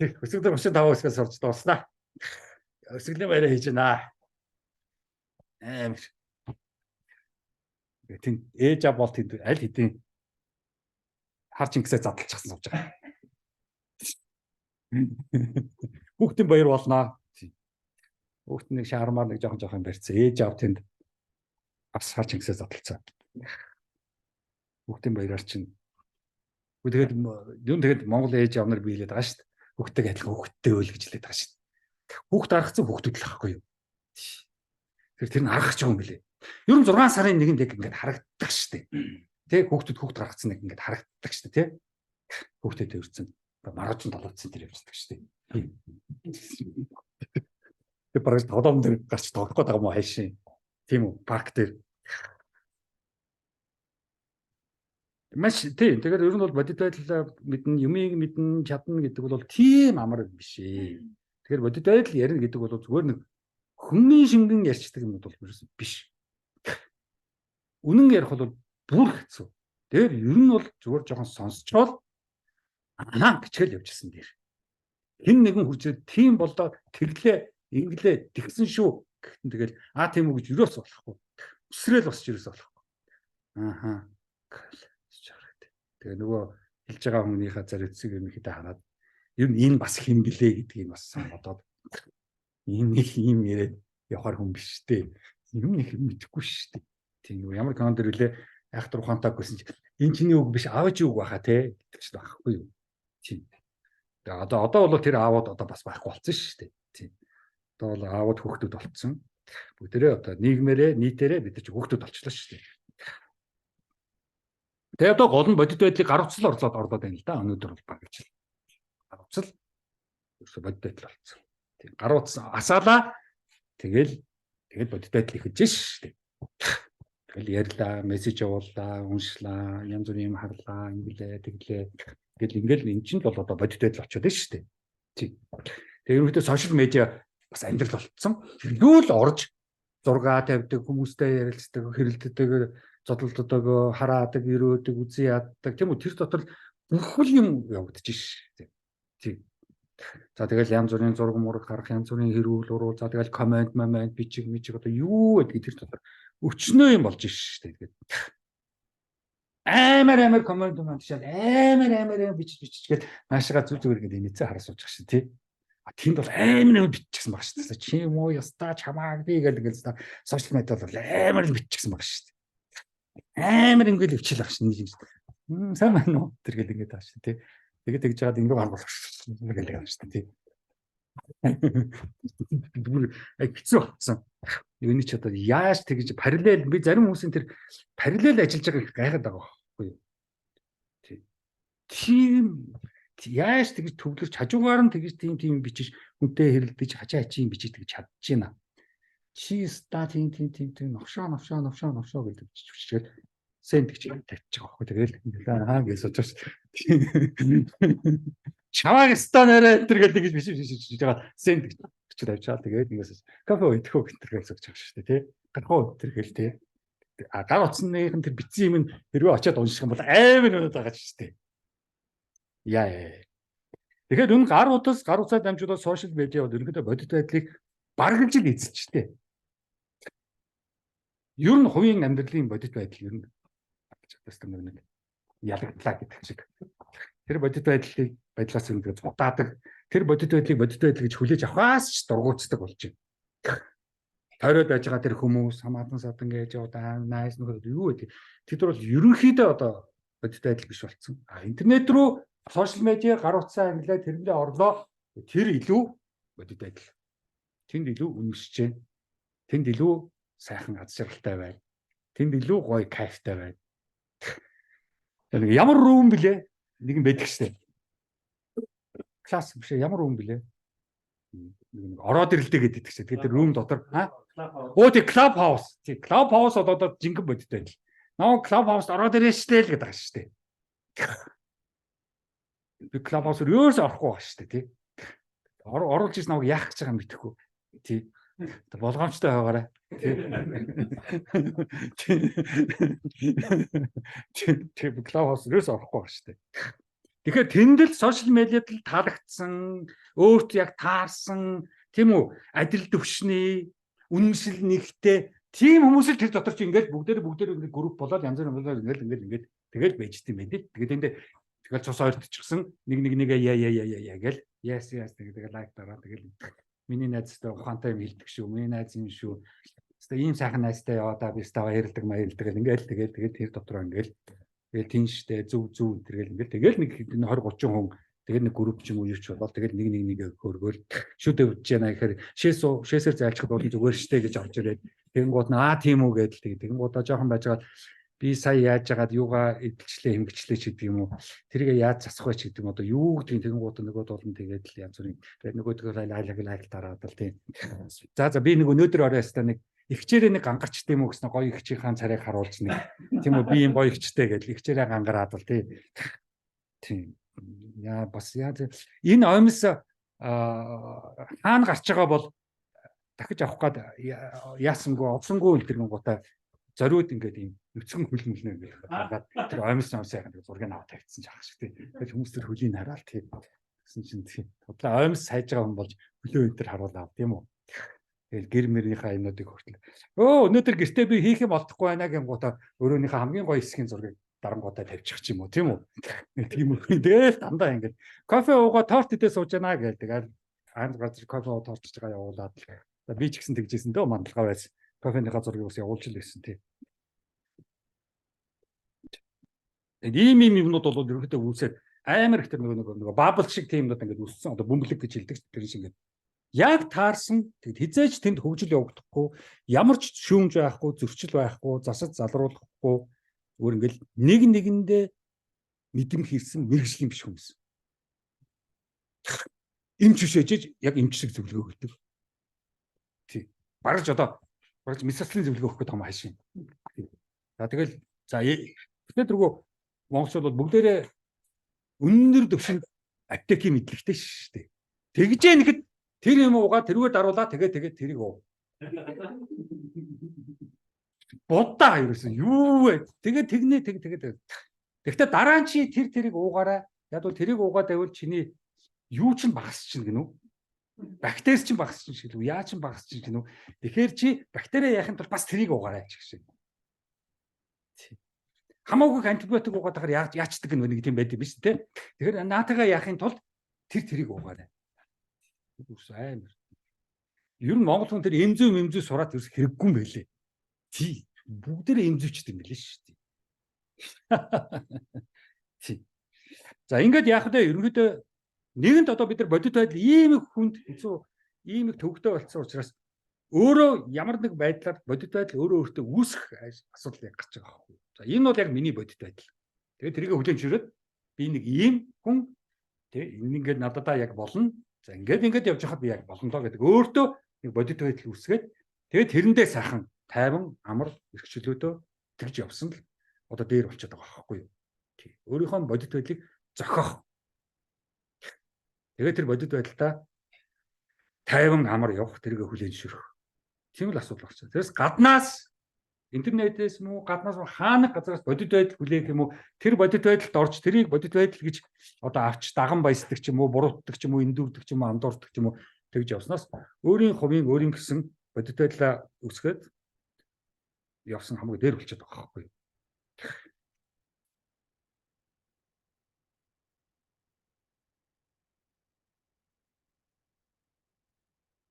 Өсгөдөр 35 өсгөөс орж дууснаа. Өсгөлийн баяраа хийж байна. Амар. Тин ээж аа бол тэнд аль хэдийн хар чингисээ задлчихсан сууж байгаа. Хүүхдийн баяр болноо. Хүүхд нэг шаармаар нэг жоохон барьцсан. Ээж аав тэнд бас хар чингисээ задлцсан. Хүүхдийн баяраар чинь. Тэгээд Монгол ээж аав нар биелээд байгаа шүү дээ. Хүүхдтэй адилхан хүүхдтэй өөл гэж хэлээд байгаа шүү дээ. Хүүхд аргацсан хүүхдүүд л байхгүй юу. Тэр нь аргах ч юм билээ. Ер нь 6 сарын 1-нд яг ингээд харагддаг штеп. Тэ хүүхд гаргацсан нэг ингээд харагддаг штеп тий. Хүүхдэд өрцөн маргааш нь толгойцсон тэр явцдаг штеп. Тэр бараг толгойн дээр гарч тоглох гээд байгаа юм уу хайшин. Тийм үү парк дээр. Маш тийм. Тэгэхээр ер нь бол бодит байдал мэднэ, юмыг мэднэ, чадна гэдэг бол тийм амар биш ээ. Тэгэхээр бодит байдал ярина гэдэг бол зүгээр нэг хүмүүн шингэн ярьцдаг юм бол биш. Үнэн ярих бол бүр хэцүү. Тэр ер нь бол зүгээр жоохон сонсчоод гिचгэл явжсэн дээр. Хэн нэгэн хүчээр тийм болоо тэглээ, инглээ, тэгсэн шүү. Тэгэл тийм үү гэж юроос болохгүй. Өсрөөл босч юроос болохгүй. Тэгээ нөгөө хэлж байгаа хүнийхээ зарцыг юм ихэд хараад ер нь энэ бас хэм блэ гэдгийг бас бодоод энэ нэг юм яриад явахар хүн биш дээ. Юм нэг мэдэхгүй шүү дээ. Тийм үү ямар канон дэр үлээ айхтар ухаантай гэсэн чи энэ чиний үг биш аав чи үг баха те гэдэг чинь байхгүй юу. Тийм. Тэгээ одоо бол тэр аавууд одоо бас байхгүй болсон шүү дээ. Тийм. Одоо бол аавууд хүүхдүүд болцсон. Бүгдээрээ одоо нийгмээрээ нийтээрээ бид нар ч хүүхдүүд болчихлоо шүү дээ. Тэгээ одоо гол нь бодит байдлыг гар утсал орлоод байна л да. Өнөөдөр бол баг гэж. Гар утсал ерөөсө бодит байдал болсон. Тийм. Гар утас асаалаа. Тэгэл бодит байдал ихэж шүү дээ. Тэгэл ярьлаа, мессеж явууллаа, уншлаа, янз бүрийн юм харлаа, ингэлээ, тэглээ. Ингээл эн чинь бол одоо бодит байдал очиод байна шүү дээ. Тийм. Тэгээ ерөнхийдөө сошиал медиа бас амьдрал болцсон. Тэгвэл орж зураг тавьдаг, хүмүүстэй ярилцдаг, хэрэлддэг, зодолддог, хараадаг, өрөөдөг, үзий яадаг. Тийм үү? Тэр дотор бүх юм явагдаж шүү. Тийм. За тэгэл янз бүрийн зураг мураг гарах, янз бүрийн хэрүүл уруу, за тэгэл комент, бичиг одоо юу гэдэг тэр дотор өчнөө юм болж шүү дээ. Тэгээд амар комент шал амар бичгээд наашгаа зүгээр гэдэг инээцээ хараа сууж байгаа шүү тий. Тэнд бол амар биччихсэн байгаа шүү дээ. Чи юм уу ястаа чамааг би гэдэг сошиал медиа бол амар биччихсэн байгаа шүү дээ. Амар ингээл өвчл байгаа шүү. Сайн байна уу? Тэр гэл ингээд байгаа шүү тий. Тэгээд тэгж жаад ингээд гаргуулах шүү. Гэл байгаа шүү тий. Хэцүү болсон. Юуны ч одоо яаж тэгж параллел би зарим хүмүүсийн тэр параллел ажиллаж байгааг гайхаад байгаа байхгүй юу. Тийм яаж тэгж төвлөрч хажуугаар нь тэгж тийм бичиж хүнтэй хэрэлдэж хачаа хачийн бичиж тэгж чадчихна. Чи ста тийм новшоо гэдэг биччихгээд сент гэж тавьчих байгаа байхгүй. Тэгэл гэж сууж чаваг ста нэрэ энэ гэл тэгж бичиж байгаа сент гэж тавьчаа. Тэгээд ингээс кафе идэх үг гэж сууж байгаа шүү дээ тий. Гарах тэр гэл тий. Гар утсныхын тэр бичсэн юм нь хэрвээ очиад унших юм бол амар өнөд байгаа шүү дээ. Яа. Тэгэхээр энэ гар утсаа дамжуулаад сошиал медиа бол ерөнхийдөө бодит байдлыг баргалж л эзэлжтэй. Ер нь хувийн амьдралын бодит байдал ер нь нэг ялагдлаа гэдэг шиг. Тэр бодит байдлаас ингээд зутаадаг. Тэр бодит байдлыг гэж хүлээж авахаас ч дургуутдаг болж байна. Тойроод байж байгаа тэр хүмүүс хамаатан садан гэж одоо найс нөхөд юу гэдэг. Тэд бол ерөнхийдөө одоо бодит байдал биш болсон. Интернет рүү сошиал медиа гар утсаа ангилаа тэрэндээ орлоо. Тэр илүү бодит байдал. Тэнд илүү үнэмшиж байна. Тэнд илүү сайхан аз жаргалтай байна. Тэнд илүү гоё кайфтай байна. Ямар рүүм блэ? Нэгэн байдаг шээ. Класс биш ямар рүүм блэ? Ороод ирэлтэй гэдэг чинь. Тэгэхээр рүүм дотор тэг клуб хаус. Тэг клуб хаус одоо жинхэнэ бодит байдал. Наа клуб хауст ороод ирээ штэ л гэдэг байгаа штэ. Би клуб хаус руу ерөөсөө орохгүй байгаа штэ тий. Оруулж ирсэн намайг яах гэж байгаа юм битгэхгүй. Тий. Болгоомжтой байгаарай. Тий. Би клуб хаус ерөөсөө орохгүй байгаа штэ. Тэгэхээр тэндэл сошиал медиад л таалагдсан, өөрт яг таарсан, тийм үү? Адил төвшний, үнэмшил нэгтэй тийм хүмүүс л тэр дотор чи ингээд бүгдээр ингээд групп болоод янз бүр ингээд тэгэл байж тийм байх. Тэгээд цус хоёрт чигсэн нэгээ яа гэл яс тэгээд лайк дараа тэгэл миний найзтай ухаантай юм хэлдэг шүү. Миний найз юм шүү. Ийм сайхан найзтай яваа да би става ярилдаг ингээд тэгээд тэр дотор ингээд тэгэл тийм штэ зүв тэгэл нэг 20 30 хүн Тэгээд нэг групп ч юм уу юу ч болол тэгээд нэг хөргөөл шүдэ үдж яана гэхээр шээсээр зайлчхад бол зүгээр штэ гэж орж ирээд тэгэнгუут наа тийм үү гэдэл тэгэнгуутаа жоохон байжгаад би сая яаж яагаад юугаа эдэлчлээ хэмгчлээ ч гэдэг юм уу тэрийг яаж засах вэ ч гэдэг юм одоо юу гэдэг тэгэнгуут нөгөөд болон тэгээд л янз бүрийн тэгээд нөгөөдгөө лайк дараад л тийм за би нэг өнөөдөр оройстаа нэг ихчээрээ нэг гангарчтай юм уу гэсэн гоё ихчийн царайг харуулж нэг тийм үү би юм гоё ихчтэй гэдэл ихчээрээ гангараад л тийм яа бас яа энэ оймс хаана гарч байгаа бол дахиж авах гад яасангүй овсонгүй илэргэн гутаа зориуд ингээд юм нүцгэн хүлмэлнэ гэх хагаад тэр оймс сайхан зургийг аваад тавьчихсан ч ах шиг тийм тэгэл хүмүүс тэр хөлийн хараал тийм гэсэн чинь тийм бодлоо оймс сайж байгаа хүн болж хөлөө өнтер харуулаа тийм үү тэгэл гэр мөрийнхаа юмнуудыг хүртэл өнөөдөр гэртээ би хийх юм олдохгүй байна гэм гутаа өөрөөнийхөө хамгийн гоё хэсгийн зургийг дарангуудаа тавьчих ч юм уу тийм үү тийм үү тэгэл дандаа ингээд кофе уугаа торт идээ сууж яана гэдэг ганц газар кофе уугаа торчж байгаа явуулаад би ч гэсэн тэгжсэн дөө мандалгаа байс кофеныхаа зургийг ус явуулж л байсан тийм ийм юмнууд бол ерөнхийдөө үүсээд амар их тэр нөгөө бабл шиг тиймнүүд ингээд үссэн одоо бөмбөлөг гэж хэлдэг тэр шиг ингээд яг таарсан тэгэд хизээч тэнд хөгжил явагдахгүй ямар ч шүүмж байхгүй зөрчил байхгүй засаж залруулахгүй зүгээр ингээд нэг нэгэндээ мэдрэмж хийсэн мэрэгжлийн биш хүмүүс эмч шишээж яг эмч шиг зөвлөгөө өгдөг тий бараж месаслын зөвлөгөө өгөх гэдэг юм хаашийн за тэгэл за тэгээд тэргөө монголчууд бол бүгдээрээ өндөр төвшөнд аптекийн мэдлэгтэй шүү дээ тэгжээ нэгэд тэр юм уугаа тэрүүгээр даруулаа тэгээд тэрийг уу боддаа ерөөсөн юу вэ тэгээд тэгэхдээ дараа нь чи тэрийг уугаараа яг бол тэрийг уугаад байвал чиний юу ч багасч чинь гинүү бактери ч багасч чинь шүү дээ яа ч багасч чинь гинүү тэгэхээр чи бактери яахын тулд бас тэрийг уугаарай ч гэсэн хамаагүй антибиотик уугаад байгаа яачдаг нэг тийм байд юм биш үү тэгэхээр наатайгаа яахын тулд тэрийг уугаарай амар ер нь монгол хүн тэр эмзүү сураад ерөөс хэрэггүй юм байлээ тий бүгдээрээ эмзүүчд юм билээ шүү дээ тий за ингээд яах вэ ерөнхийдөө нэгэнт одоо бид нар бодит байдал ийм их хүнд хэцүү ийм их төвөгтэй болсон учраас өөрөө ямар нэг байдлаар бодит байдал өөртөө үүсэх асуудал яг гарч байгаа байхгүй. За энэ бол яг миний бодит байдал. Тэгээд тэрийг хүлээн зөвшөөрөөд би нэг ийм хүн тий энэ ингээд нададаа яг болно. За ингээд явж хахад би яг болно доо гэдэг өөртөө нэг бодит байдал үүсгээд тэгээд тэрэндээ сайхан тайван амар эрхчлөөдөө тэгж явсан л одоо дээр болчиход байгаа байхгүй юу. Тий өөрийнхөө бодит байдлыг зохиох. Тэгээд тэр бодит байдалтай тайван амар явах тэргээ хүлээн зөвшөөрөх. Тийм л асуудал болчихсон. Тэрс гаднаас интернетээс муу гаднаас хаана газраас бодит байдал хүлээх юм уу? Тэр бодит байдалд орж тэрийг бодит байдал гэж одоо авч даган баясдаг ч юм уу, буруутдаг ч юм уу, эндүрдэг ч юм уу, андуурдаг ч юм уу тэгж явснаас өөрийн гэсэн бодит байдлаа үсгээд явсан хамгийн дээр болчиход байгаа байхгүй юу?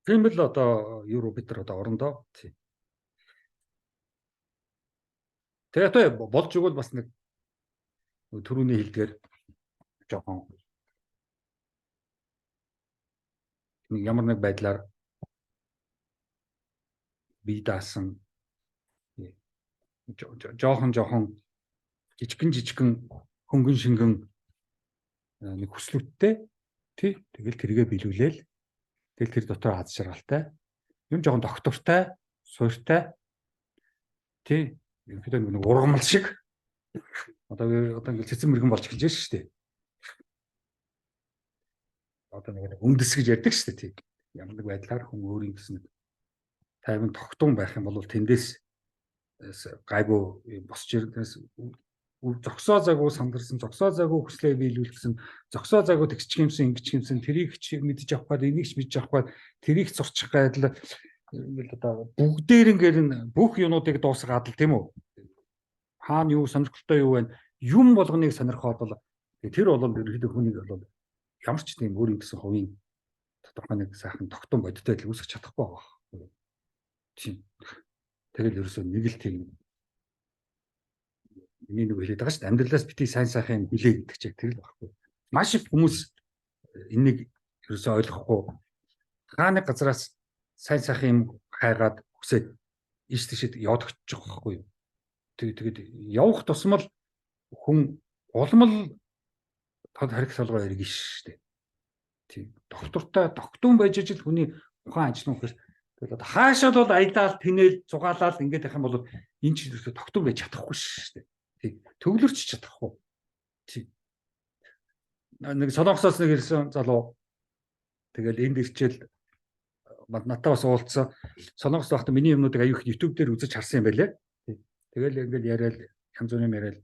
Тийм л одоо юу бид нар одоо орондоо тий. Тэгээд болж игэл бас нэг түрүүний хэлдгээр жоохон ямар нэг байдлаар бие даасан жоохон жижигэн хөнгөн шингэн нэг хүслүүдтэй тий тэгэл тэргээ биелүүлээл тэгэл тэр дотор хаз шаргалтай юм жоохон доктортай суурьтай тий ерөнхийдөө нэг ургамал шиг одоо ингээл цэцэн мэрэгэн болж эхэлж байна шүү дээ. Одоо нэг үндэс гэж ярьдаг шүү дээ тий. Ямар нэг байдлаар хүн өөрийн гэсэн тайван тогтун байх юм бол тэндээс гайгүй босч ирдээс зогсоо загуу сандарсан зогсоо загуу хүслээ биелүүлсэн зогсоо загуу тэгч юмсан ингэж юмсан тэрийг ч мэдж авах гээд энийг ч мэдж авах гээд тэрийг зурчих гээд ингээл одоо бүгдээрингээр бүх юмнуудыг дуусгаад л тийм үү хаана юу сонирхолтой юу вэ юм болгоныг сонирхоод бол тэр бол ерөөдөө хүнийг бол ямар ч тийм өөрийн гэсэн хувийн тодорхой нэг сайхан тогтун бодит байдал үүсгэж чадахгүй байгаа. Тийм. Тэгэл ерөөсөө нэг л тийм миний нэг хэлээд байгаа шүү дээ. Амьдралаас бити сайн сайхан юм хүлээ гэдэг чинь тэр л багхгүй. Маш их хүмүүс энийг ерөөсөй ойлгохгүй хааны газраас сайн сайхан юм хайгаад хүсээд иш тийшэд яваад очиж байгаа байхгүй юу. Тэгээд явах тусмал хүн улмал тод харих солгоо эргэж штэ. Тийм. Доктортой доктун байж ижил хүний ухаан ажил нөхөс тэгээд хаашаад бол аядаал тэнэл зугаалаад ингэж байх юм бол энэ ч ерөөсөй доктор байж чадахгүй штэ. Тийм. Төвлөрч чадахгүй. Тийм. Нэг Солонгосоос нэг ирсэн залуу тэгэл энд ирчээл надад бас уулзсан. Солонгос байхдаа миний юмнуудыг аюу их YouTube дээр үзэж харсан юм байлээ. Тэгэл ингээл яриад янз бүрийн яриад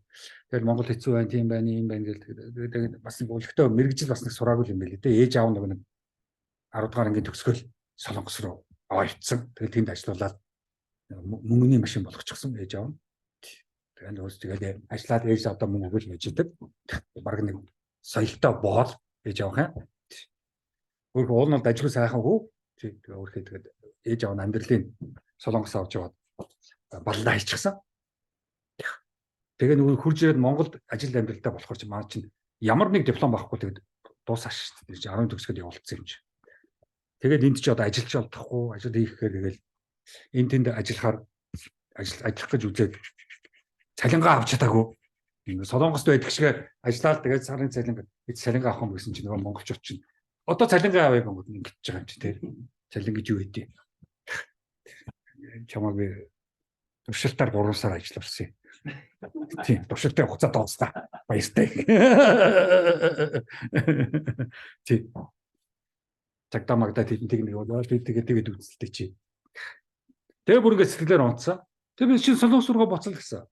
тэгэл Монгол хэцүү байна, тийм байна, юм байна гэл бас нэг өвлөгтөө мэрэгжил бас нэг сураагүй юм байлээ. Ээж аав нэг 10 дугаар ангийн төгсгөл Солонгос руу оёцсон. Тэгэл тэнд ажиллаулаад мөнгөний машин болгочихсон ээж аав. Тэгэл өөс тэгэл ажиллаад ээж одоо мөнгө өгөл байж идэг. Бараг нэг соёлтой боол ээж аав хаа. Өөр уул нь ажил сайхан хүү. Тэгээ өөрхий тэгээд ээж аав нь амьдралын Солонгос авч яваад баллаа хийчихсэн. Тэгээ нөгөө хурж ирээд Монголд ажил амьдралтай болохоор чи маа чинь ямар нэг диплом байхгүй тэгээд дуусаа шүү дээ. 10 төгсгөл явуулсан юм чи. Тэгээд энд чи одоо ажиллаж олдохгүй, ажил хийхээр тэгэл энд тэнд ажиллахаар ажиллах гэж үзээд цалингаа авч чадаагүй. Солонгост байдаг шиг ажиллаад тэгээд сарын цалин цалингаа авах юм гэсэн чинь нөгөө монголчууд чинь одоо цалингаа авъя гэнэ ингэж байгаа юм чи тэр цалин гэж юу хэдий. Чамаг туршилтаар 3 сар ажиллавсан. Тийм, туршилтын хугацаа тооцоо. Баяртай. Тийм. Цагтаа магадаа техник болоо тэгээд үзэлтэй чи. Тэгээ бүр ингэ сэтгэлээр онцсон. Тэгээ би чинь Солонгос руу боцол гэсэн.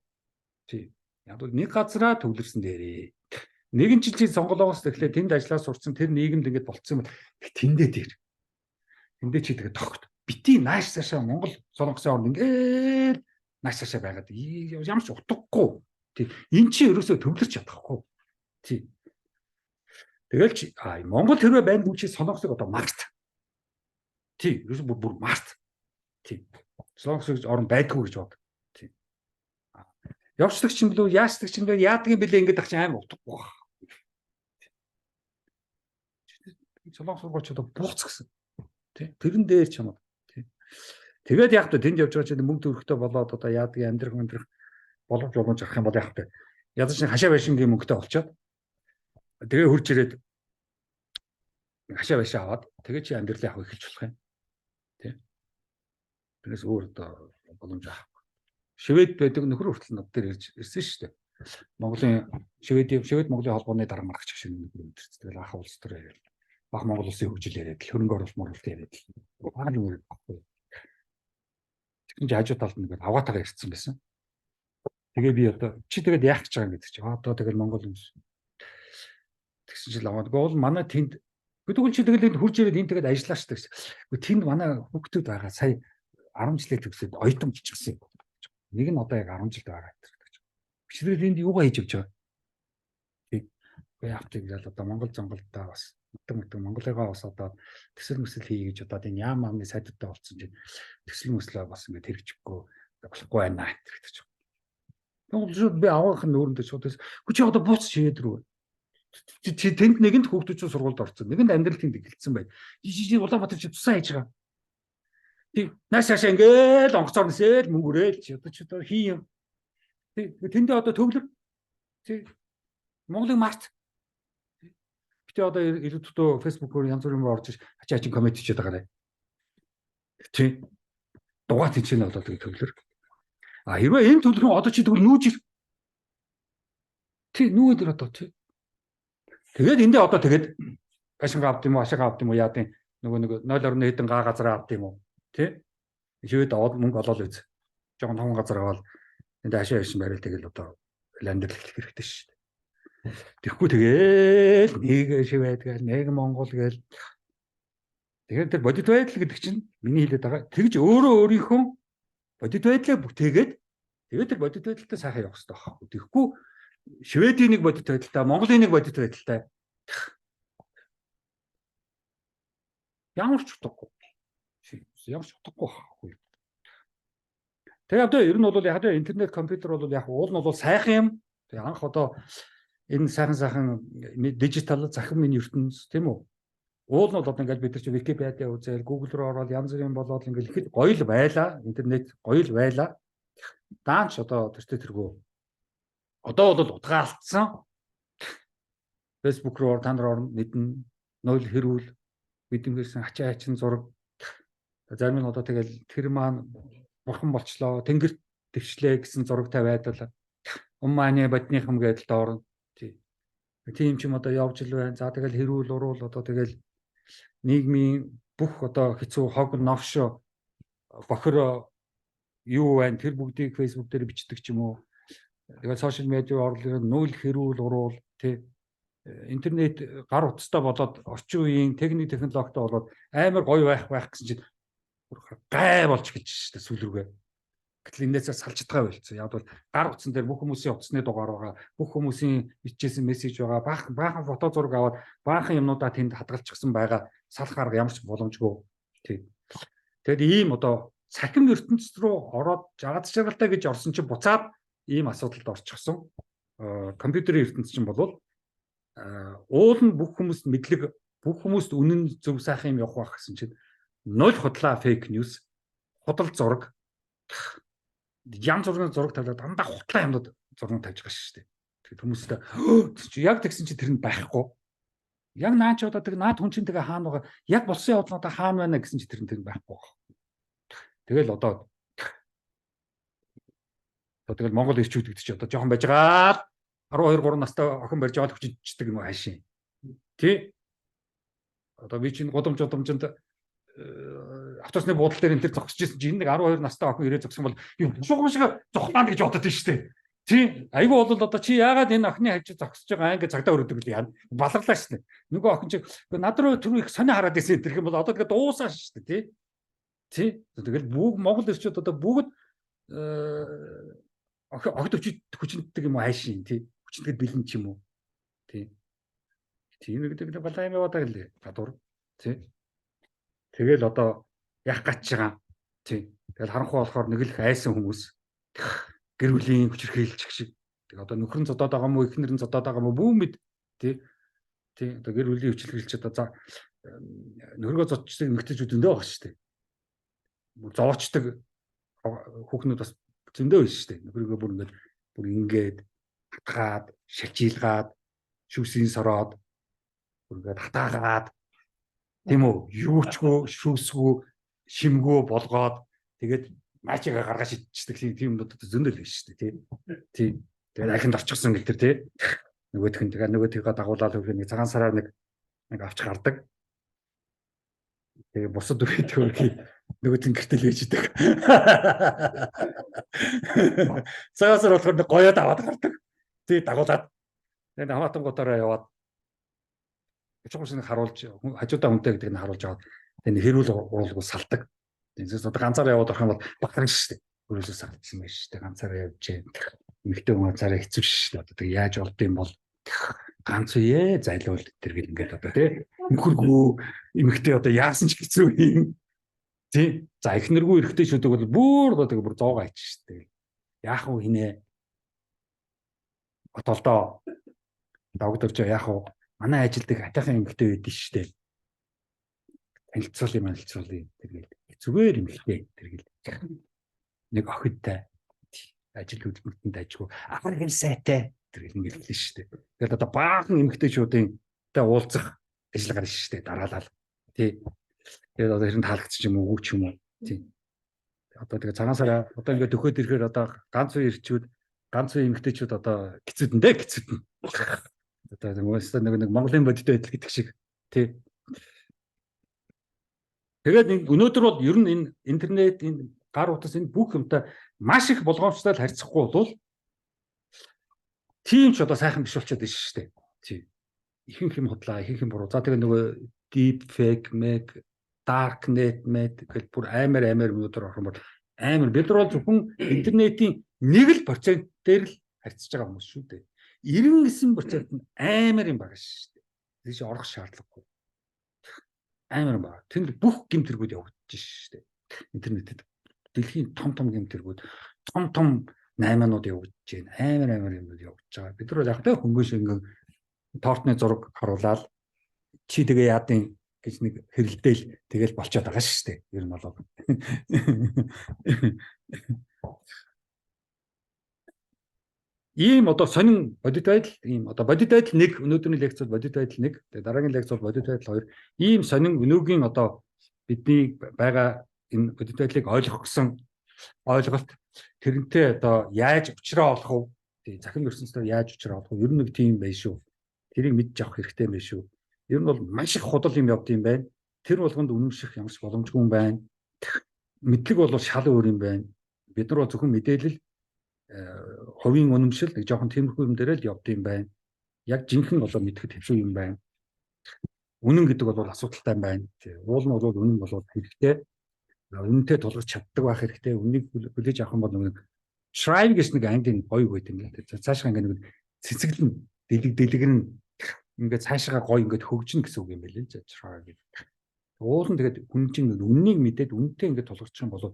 Тийм. Яг бол нэг газараа төвлөрсөн дээрээ. Нэгэн жил чи сонгологоос тэгэхээр тэнд ажиллаа сурцсан тэр нийгэмд ингэ болцсон юм. Тэндээ дээр. Тэндээ чи тэгээ тогт. Бити нааш цаашаа Монгол Солонгосын орнд ингээд нааш цаашаа байгаад ямар ч утгагүй. Тийм. Эн чи ерөөсөө төвлөрч чадахгүй. Тийм. Тэгэл чи Монгол хэрвээ байна гэж чи Солонгосыг одоо март. Тийм. Ерөөсөө бүр март. Тийм. Солонгос орн байдгүй гэж бод. Тийм. Явцдаг чинь билүү яасдаг чинь билүү яадаг юм бэлээ ингээд ах чи аим утгагүй. Солонгос руу ч одоо бууц гэсэн. Тийм. Тэрэн дээр ч юм уу. Тэгээд яг та тэнд явж байгаа чинь мөнгө төрөхтэй болоод одоо яадаг амьдрах боломж авах юм бол яг та ядаж хашаа байшингийн мөнгөтэй олцоод тэгээ хурж ирээд хашаа байшаа аваад тэгээ чи амьдралаа авах эхэлж болох юм. Тэ. Тэгээс өөр одоо боломж авахгүй. Швед байдаг нөхөр хүртэл над дээр ирсэн шүү дээ. Монголын Швед Монголын холбооны дарга маргач шиг нөхөр өдөрч тэгэл анх улс төр яриад баг Монгол улсын хөгжил яриад хөрөнгө оруулалт моруулалт яриад баг юм байхгүй. Тэгвэл хажуу талд нэг аваатайгаа ирсэн байсан. Тэгээ би одоо чи тэгээд яах гэж байгаа юм гэдэг чи. Одоо тэгэл Монгол юм. Тэгсэн чинь аваад гол манай тэнд тэгвэл чи тэгэл энд хурж ирээд энэ тэгээд ажиллаа шүү дээ. Гэхдээ тэнд манай хүүхдүүд байгаа сая 10 жилээ төгсөөд оюутан болчихсон юм. Нэг нь одоо яг 10 жил байгаа гэдэг ч. Бичрээд энд юугаа хийж явж байгаа. Тэг. Яах гэж одоо Монгол зонголтоо бас Монголыгаа бас одоо төсөл мөсөл хий гэж одоо энэ яам амны сайдтай болцсон чинь төсөл мөслөө бас ингээд хэрэгжихгүй болохгүй байна гэдэг ч. Монголчууд би авах нь өөрөндөө шууд хүч одоо бууц шийд рүү. Чи тэнд нэгэнд хүүхдүүд чинь сургуульд орсон. Нэгэнд амьдрал тэнд эхэлсэн бай. Чи Улаанбаатар чи тусаа хийж байгаа. Тэг. Нааш хаашаа ингээд онгоцоор нисээл мөнгөөрэл чи одоо хий юм. Тэг. Тэндээ одоо төвлөр. Тэг. Монголын март одоо ирээдүйдөө фэйсбүүкээр янз бүрийн орж ачаа чин коммент хийгээд байгаа. Тий. Дугаат хийчихнэ болоод тэгээ төвлөр. Хэрвээ энэ төлөвлөрөө одоо чи тэгвэл нүүж ир. Тий, нүүгээд ир одоо тий. Тэгээд эндээ одоо тэгээд ашингаа авд юм уу, ашигаа авд юм уу яа гэдэг нөгөө 0.1 хэдэн га газараа авд юм уу. Тий. Шивэд аваад мөнгө олоод үз. Жогон том газар аваад эндээ ашаа хийсэн байрал тэгэл одоо амьдрал эхлэх хэрэгтэй шүү дээ. Тэгэхгүй тэгээл нэг Швед гээл нэг Монгол гээл тэгэхээр тэр бодит байдал гэдэг чинь миний хэлээд байгаа тэгж өөрөө өөрийнхөө бодит байдлаа бүтээгээд тэгээд тэр бодит байдалтай сайхан явах хэрэгтэй байхгүй. Тэгэхгүй Шведийн нэг бодит байдалтай Монголын нэг бодит байдалтай ямар ч утгагүй. Ямар ч утгагүй байхгүй. Тэгээ одоо ер нь бол яг интернет компьютер бол яг уул нь бол сайхан юм. Тэгээ анх одоо энэ сайхан дижитал захин минь ертөнц тийм үү? Уул нь бол одоо ингээд бид нар чи Википедиа үзэл, Google руу ороод янз бүрийн болоод ингээд ихэд гоё л байла, интернет гоё л байла. Даанч одоо тэргөө. Одоо бол утгаалтсан. Facebook руу та нар орно мэднэ, нойл хэрүүл, биднэрсэн ачаа хачин зураг. Зарим нь одоо тэгэл тэр маань бурхан болчлоо, тэнгэрт төвчлээ гэсэн зураг тавиад л умманы бодныхам гэдэл доорно. Тийм ч юм одоо явж л байна. За тэгэл хэрүүл уруул одоо тэгэл нийгмийн бүх одоо хэцүү хог новш бохор юу байна тэр бүгдийг Facebook дээр бичдэг ч юм уу. Тэгээд сошиал медиа орлогын нүүл хэрүүл уруул тий интернет гар утастай болоод орчин үеийн техник технологитой болоод амар гоё байх гэсэн чинь гай болж эхэлж шүү дээ сүүл рүүгээ. Гэтэл энээсээ салж чадгаа байлцсан. Яг бол гар утсан дээр бүх хүмүүсийн утасны дугаар байгаа, бүх хүмүүсийн бичсэн мессеж байгаа, баахан фото зураг аваад баахан юмнуудаа тэнд хадгалчихсан байгаа. Салах арга ямар ч боломжгүй. Тий. Тэгэд ийм одоо цахим ертөнцид рүү ороод жаад жаргалтай гэж орсон чинь буцаад ийм асуудалд орчихсон. Компьютерийн ертөнц чинь болвол уул нь бүх хүмүүст мэдлэг, бүх хүмүүст үнэн зөв сайхан юм явах гэсэн чинь нөл худлаа фейк ньюс, худал зураг, янз бүрийн зураг тавьлаад дандаа хутлаа юмнууд зураг тавьж байгаа шүү дээ. Тэгэхээр хүмүүстэй яг тэгсэн чинь тэр нь байхгүй. Яг наач одоо тэг наад хүн чинь тэгээ хаана байгаа, яг болсон явдал одоо хаана байна гэсэн чинь тэр нь байхгүй. Тэгэл одоо тэгэл Монгол ирчүүд гэдэг чи одоо жоохон байж байгаа 12 3 настай охин барьж аваад хүчиждэг юм хаашийн. Тий? Одоо би чинь годомжинд автобусны буудлын дээр энэ төр зогсож ирсэн чинь нэг 12 настай охин ирээ зогсон бол юу шугам шиг зогтлаа гэж бодод тийм шүү дээ. Тий? Айгүй бол одоо чи яагаад энэ охины хажуу зогсож байгаа ингээ цагдаа өрөөдөг л яа. Баларлаа шүү дээ. Нөгөө охин чи над руу түрүү их сонио хараад ирсэн тэрх юм бол одоо тэгээ дуусаа шүү дээ. Тий? Тэгэл бүгд Монгол ирчүүд одоо бүгд огт хүчнэдэг юм уу хайшин тий хүчнэд бэлэн ч юм уу тий тийм нэг балаа юм яваад байгаа л гадуур тий тэгэл одоо яах гэж байгаа тий тэгэл харанхуй болохоор нэг л айсан хүмүүс гэр бүлийн хүчрхийлчих шиг тэг одоо нөхөр нь зодоод байгаа мó эхнэр нь зодоод байгаа мó бүү мэд тий одоо гэр бүлийн хүчрхийлч одоо за нөхргөө зодчдаг эмэгтэйчүүд өндөө байгаа шүү дээ зоочдаг хүүхнүүд бас зөндөө биш шүү дээ. Нөхрийгөө бүр ингээд хатгаад, шалжилгаад, шүүсийн сороод, бүргээд хатаагаад тийм үү? Юучгүй, шүүсгүй, шимгүү болгоод тэгээд маачигаа гаргаж ичдэг тийм юмнууд зөндөө л биш шүү дээ, тий. Тэгээд ахинд орчихсон гэл тэр тий. Нөгөөдхөө дагуулаад өгөх нэг цагаан сараар нэг авч гардаг. Тэгээ бусад үеийн төрхий нөгөөд нь гэртэл ээж идэг. Цагаасаар болохоор нэг гоёод аваад гардаг. Тий дагуулад. Тэгээд хамаатангуудаараа яваад чухамшиг харуулж хажуудаа хүнтэй гэдэг нь харуулж аваад тэгээд хэрүүл уруулгүй салдаг. Тэгээс одоо ганцаараа яваад орох юм бол багтарна шүү дээ. Хөрөөсөө салчихсан байж шүү дээ. Ганцаараа явж эмэгтэй хүн ганцаараа хэцүү шүү дээ. Одоо тэг яаж болд юм бол ганц үе зайлуул тэр гэл ингээд одоо тий нөхөргөө эмэгтэй одоо яасан ч хэцүү юм. Тий. За эхнэргүй эрэгтэйчүүдэг бол бүр одоо бүр 100 аач шүү дээ. Яах вэ хинэ? Отолдоо дагдарч яах вэ? Манай ажилдаг атайхан эмэгтэй байдсан шүү дээ. Танилцуулъя тэргээл зүгээр эмэгтэй тэргээл нэг охидтай ажил хөдөлмөртөнд ажгүй ахар хэл сайтай тэргээл ингээд хэлсэн шүү дээ. Тэгэл одоо баахан эмэгтэйчүүдийн уулзах ажил гарна шүү дээ. Дараалал. Тий. Тэгээд одоо хэрэг таалагдчих юм уу ч юм уу. Тий. Одоо тэгээ цагаан сараа одоо ингээд төхөөд ирэхээр одоо ганц үе ирчүүд ганц үе эмэгтэйчүүд одоо гизүүдэн. Одоо нэг Монголын бодит байдал гэдэг шиг тий. Тэгээд өнөөдөр бол ер нь энэ интернет энэ гар утас энэ бүх юмтай маш их болгоомжтой харьцахгүй бол тийм ч одоо сайхан биш болчиход байна шүү дээ. Тий. Ихэнх юм худлаа, ихэнх юм буруу. За тэгээ нөгөө deep fake, darknet гэл бүр амар юмудаар орох юм бол амар бид нар бол зөвхөн интернетийн 1% дээр л харьцаж байгаа хүмүүс шүү дээ. 99% нь амар юм байгаа шүү дээ. Тийш орох шаардлагагүй. Амар баг. Тэнд бүх гэмтэргүүд явагдаж шүү дээ. Интернетэд дэлхийн том гэмтэргүүд, том 8-нууд явагдаж байна. Амар юмуд явагдаж байгаа. Бид нар яг тэ хөнгөн шингэн тортны зураг харуулаад чи тэгээ яадын гэж нэг хэрэлдээл тэгэл болчиход байгаа шүү дээ. Ер нь болоо. Ийм одоо сонин бодит байдал, ийм одоо бодит байдал 1, өнөөдрийн лекц бол бодит байдал 1, тэгээ дараагийн лекц бол бодит байдал 2. Ийм сонин өнөөгийн одоо бидний байгаа энэ бодит байдлыг ойлгох гэсэн ойлголт тэрнтэй одоо яаж уучраа олох вэ? Тэгээ захин ертөнцийн яаж уучраа олох вэ? Ер нь нэг тийм байх шүү. Тэрийг мэдж авах хэрэгтэй байх шүү. Ер нь бол маш их худал юм явд юм байна. Тэр болгонд үнэмших ямарч боломжгүй юм байна. Мэдлэг бол шал өөр юм байна. Бид нар бол зөвхөн мэдээлэл хувийн үнэмшил нэг жоохон тиймэрхүү юм дээр л явд юм байна. Яг жинхэнэ болоо мэдхэд хэвшүү юм байна. Үнэн гэдэг бол асуудалтай юм байна. Уул нь бол үнэн болоод хэрэгтэй. Үнэнтэй тулгарч чаддаг байх хэрэгтэй. Үннийг хүлээж авах юм бол нэг Shrive гэж нэг английн гоё байт юм байна. Цаашаа ингээ нэг цэцэглэн дэлгэрэн ингээд цаашаа гоё ингээд хөгжин гэсэн үг юм байна лээ. Shrive гэдэг. Уул нь тэгээд хүн чинь үннийг мэдээд үнэнтэй ингээд тулгарчих юм бол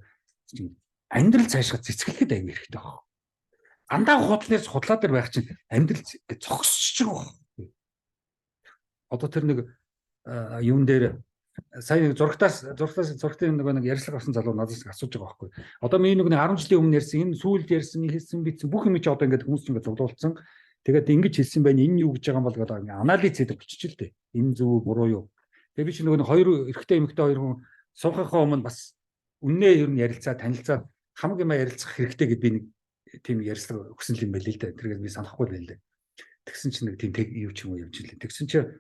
амьдрал цаашаа цэцгэлэхэд аяг хэрэгтэй байна. Андаа худлаас худлаа дээр байх чинь амьдрал зогсож байгаа. Одоо тэр нэг юун дээр сая нэг зургтын нэг ярьслага авсан залуу надаас асууж байгаа байхгүй. Одоо миний нэг 10 жилийн өмнө ярьсан энэ сүүлд ярьсан хэлсэн битсэн бүх юм чи одоо ингээд хүмүүс чинь ингээд зурлуулсан. Тэгээд ингэж хэлсэн байна. Энэ юу гэж байгаа юм бол гэдэг анализ хийдэг бичиж л дээ. Энэ зөв буруу юу. Тэгээд би чи нэг хоёр эрэгтэй эмэгтэй хоёр хүн суухынхаа өмнө бас үннээ ер нь ярилцаа танилцаад хамаг юм ярилцах хэрэгтэй гэд би нэг тийм ярьслага өгсөн юм байл л дээ. Тэргээд би санахгүй байл л дээ. Тэгсэн чинь нэг тийм юу ч юм уу явж илээ. Тэгсэн чинь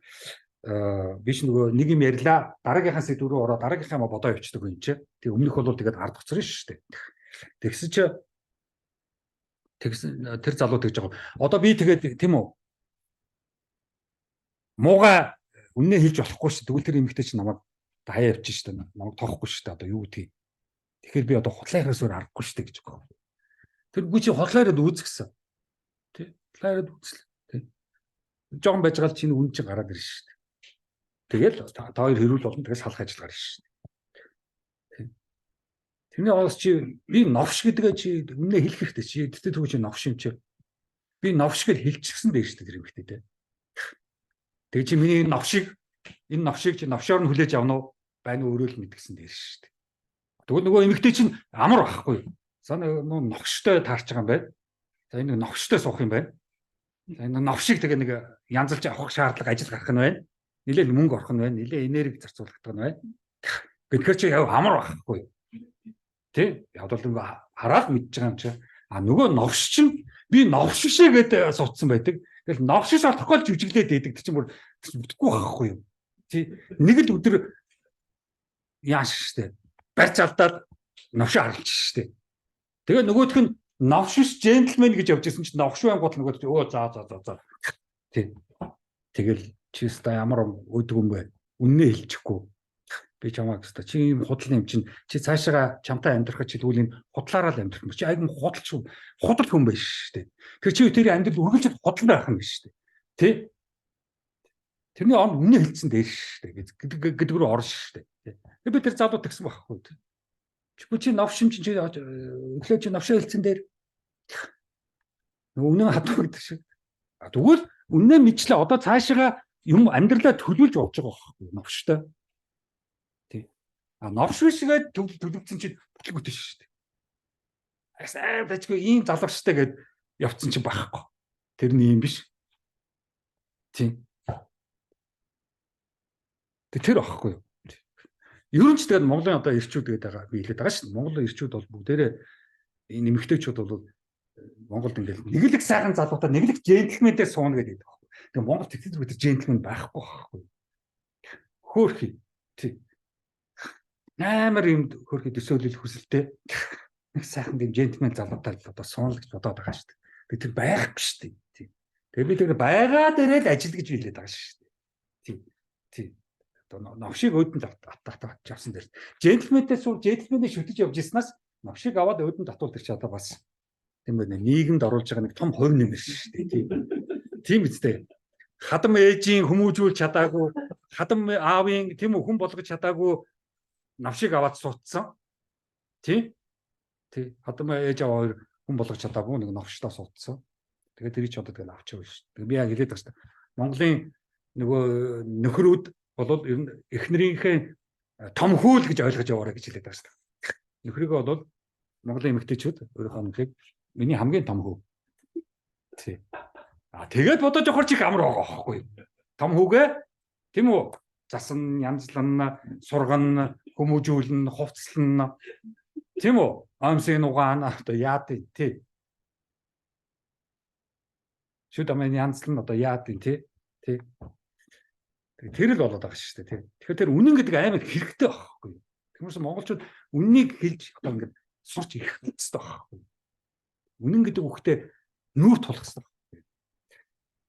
би ч нөгөө нэг юм ярьлаа. Дараагийнхаа сэдв рүү ороод дараагийнхаа юм бодоо явчихдаг юм чи. Тэг өмнөх бол тэгээд ард хоцрон шүү дээ. Тэгсэн чи тэр залуу тэгж байгаа. Одоо би тэгээд тийм үү. Мууга үннээ хэлж болохгүй шүү. Тэгвэл тэр эмэгтэй чи намайг хаяа явчих шүү дээ. Намайг тоохгүй шүү дээ. Одоо юу гэдгийг. Тэгэхээр би одоо хутлаа ихээс өөр аргагүй шүү дээ гэж байгаа. Тэр гү чи хутлаараа үүсгэсэн. Тэ. Хутлаараа үүслээ. Тэ. Жон байж гал чинь үн чи гараад ирж шүү дээ. Тэгэл та хоёр хэрүүл болно. Тэгээс салах ажил гарна шүү дээ. Тэрний оос чи би новш гэдгээ чи үнэ хэлэх хэрэгтэй чи. Тэгтээ түг чи новш юм чи. Би новш гэж хэлчихсэн дээ шүү дээ тэр эмэгтэй тэ. Тэгээ чи миний энэ новшийг чи новшоор нь хүлээж авна уу? Байна уу өөрөө л мэдгсэн дээр шүү дээ. Тэгвэл нөгөө эмэгтэй чинь амар байхгүй. За нөгөө новштой таарч байгаа юм байна. За энэ новштой суух юм байна. За энэ новшийг тэгээ нэг янзалж авах шаардлага ажил гарах нь байна. Нилээл мөнгө орох нь байна. Нилээ энерги зарцуулах нь байна. Тэгэхээр чи амар байхгүй. Тэ? Явдал нөгөө хараад мэдж байгаа юм чи. А нөгөө новш чинь би новш шээ гэдэг суудсан байдаг. Тэгэл новш шалтахгүй л жүжиглээд байдаг. Тэр чинь бүр мэдхгүй байхгүй юу. Чи нэг л өдөр яаш штэ. Барьц алдаад новш харалч штэ. Тэгээ нөгөөх нь новшш джентлмен гэж явж ирсэн чинь новш байнгут нөгөөд өө за. Тий. Тэгэл чи ста ямар өдөг юм бэ? Үннээ хэлчихгүй. Би чамайг ста чи ийм худал юм чинь чи цаашаа чамтай амьдрахад чи тэгвэл энэ худлаараа л амьдрах юм. Чи айгүй худал хүн байж штэ. Тэр чи тэр амьдрал үргэлж худал байх юм биш штэ. Тий? Тэрний он үнэ хэлсэн дээр штэ гэдэг рүү орно штэ. Тэгээ би тэр залуу тэгсэн байхгүй. Чи новшим чи өглөө чи новшоо хэлсэн дээр үнэн хатуу гэдэг шиг. Тэгвэл үнэ мэдчлээ одоо цаашаа юм амьдралаа төлөвлөж болж байгаа байхгүй новштой. Тий. А новш бишгээд төлөвлөсөн чи бүтлгүүтэй шүү дээ. Асаа бачгүй ийм залгаштай гэд явцсан чи байхгүй. Тэр нь юм биш. Тий. Тэр байхгүй юу? Ер нь ч тэгээд Монголын одоо ирчүүд гэдэг байгаа би хэлээд байгаа шүү дээ. Монголын ирчүүд бол бүгдээрээ энэ нэмэгтэйчүүд бол Монголд ингээл нэг л их сайхан залуутай нэг л их джентльментэй сууна гэдэг байхгүй. Тэгээ Монгол тэгтэр бид джентльмен байхгүй байхгүй. Хөөхий. Тий. Амар юм хөөхий төсөөлөл хүсэлтэй. Нэг сайхан тийм джентльмен залуутай одоо сууна гэж бодоод байгаа шүү дээ. Тэр байхгүй шүү дээ. Тий. Тэгээ би тэр байгаа дээрээ л ажил гэж хэлээд байгаа шүү дээ. Тий. Тий. Новшиг өөдөнд авсан дээр. Джентльментэй джентльменээ шүтэж явж ирснаас новшиг аваад өөдөнд татвал тэр чи одоо бас тийм байна. Нийгэмд оруулж байгаа нэг том хувь нэмэр шүү дээ. Тийм үстэй. Хадам ээжийн хүмүүжүүл чадаагүй, хадам аавын тийм үү хүн болгож чадаагүй новшиг аваад суудсан. Тий? Тий. Хадам ээж аваа хоёр хүн болгож чадаагүй нэг новчтоо суудсан. Тэгээд тэрий ч одоо тэгэл авчихсан шүү. Тэгээд би яг хэлээд байгаа шүү дээ. Монголын нөгөө нөхрүүд бол ер нь эхнэрийнхээ том хөл гэж ойлгож яваарай гэж хэлээд байгаа шүү дээ. Нөхрийгөө бол Монголын эмэгтэйчүүд өөрийнхөө нөхрийг миний хамгийн том хүү. Тий. Тэгээд бодож явахаар ч их амар байгаа байхгүй юу? Том хүүгээ тийм үү? Засан, янзлан, сурган, хүмүүжүүлэн, хувцлан тийм үү? Амсын угаана одоо яад тий. Шүдэмэн янзлан одоо яад тий. Тий. Тэр л болоод байгаа шүү дээ тий. Тэгэхээр тэр үнэн гэдэг амар хэрэгтэй байхгүй юу? Тиймээс монголчууд үннийг хэлж одоо ингээд сурч ирэх хэрэгтэй байхгүй юу? Үнэн гэдэг үгтээ нүүр тулах хэрэгтэй.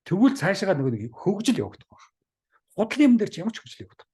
Тэгвэл цаашаа нэг хөгжил явагдах байх. Худлын юм дээр ч ямар ч хөгжил явагдах.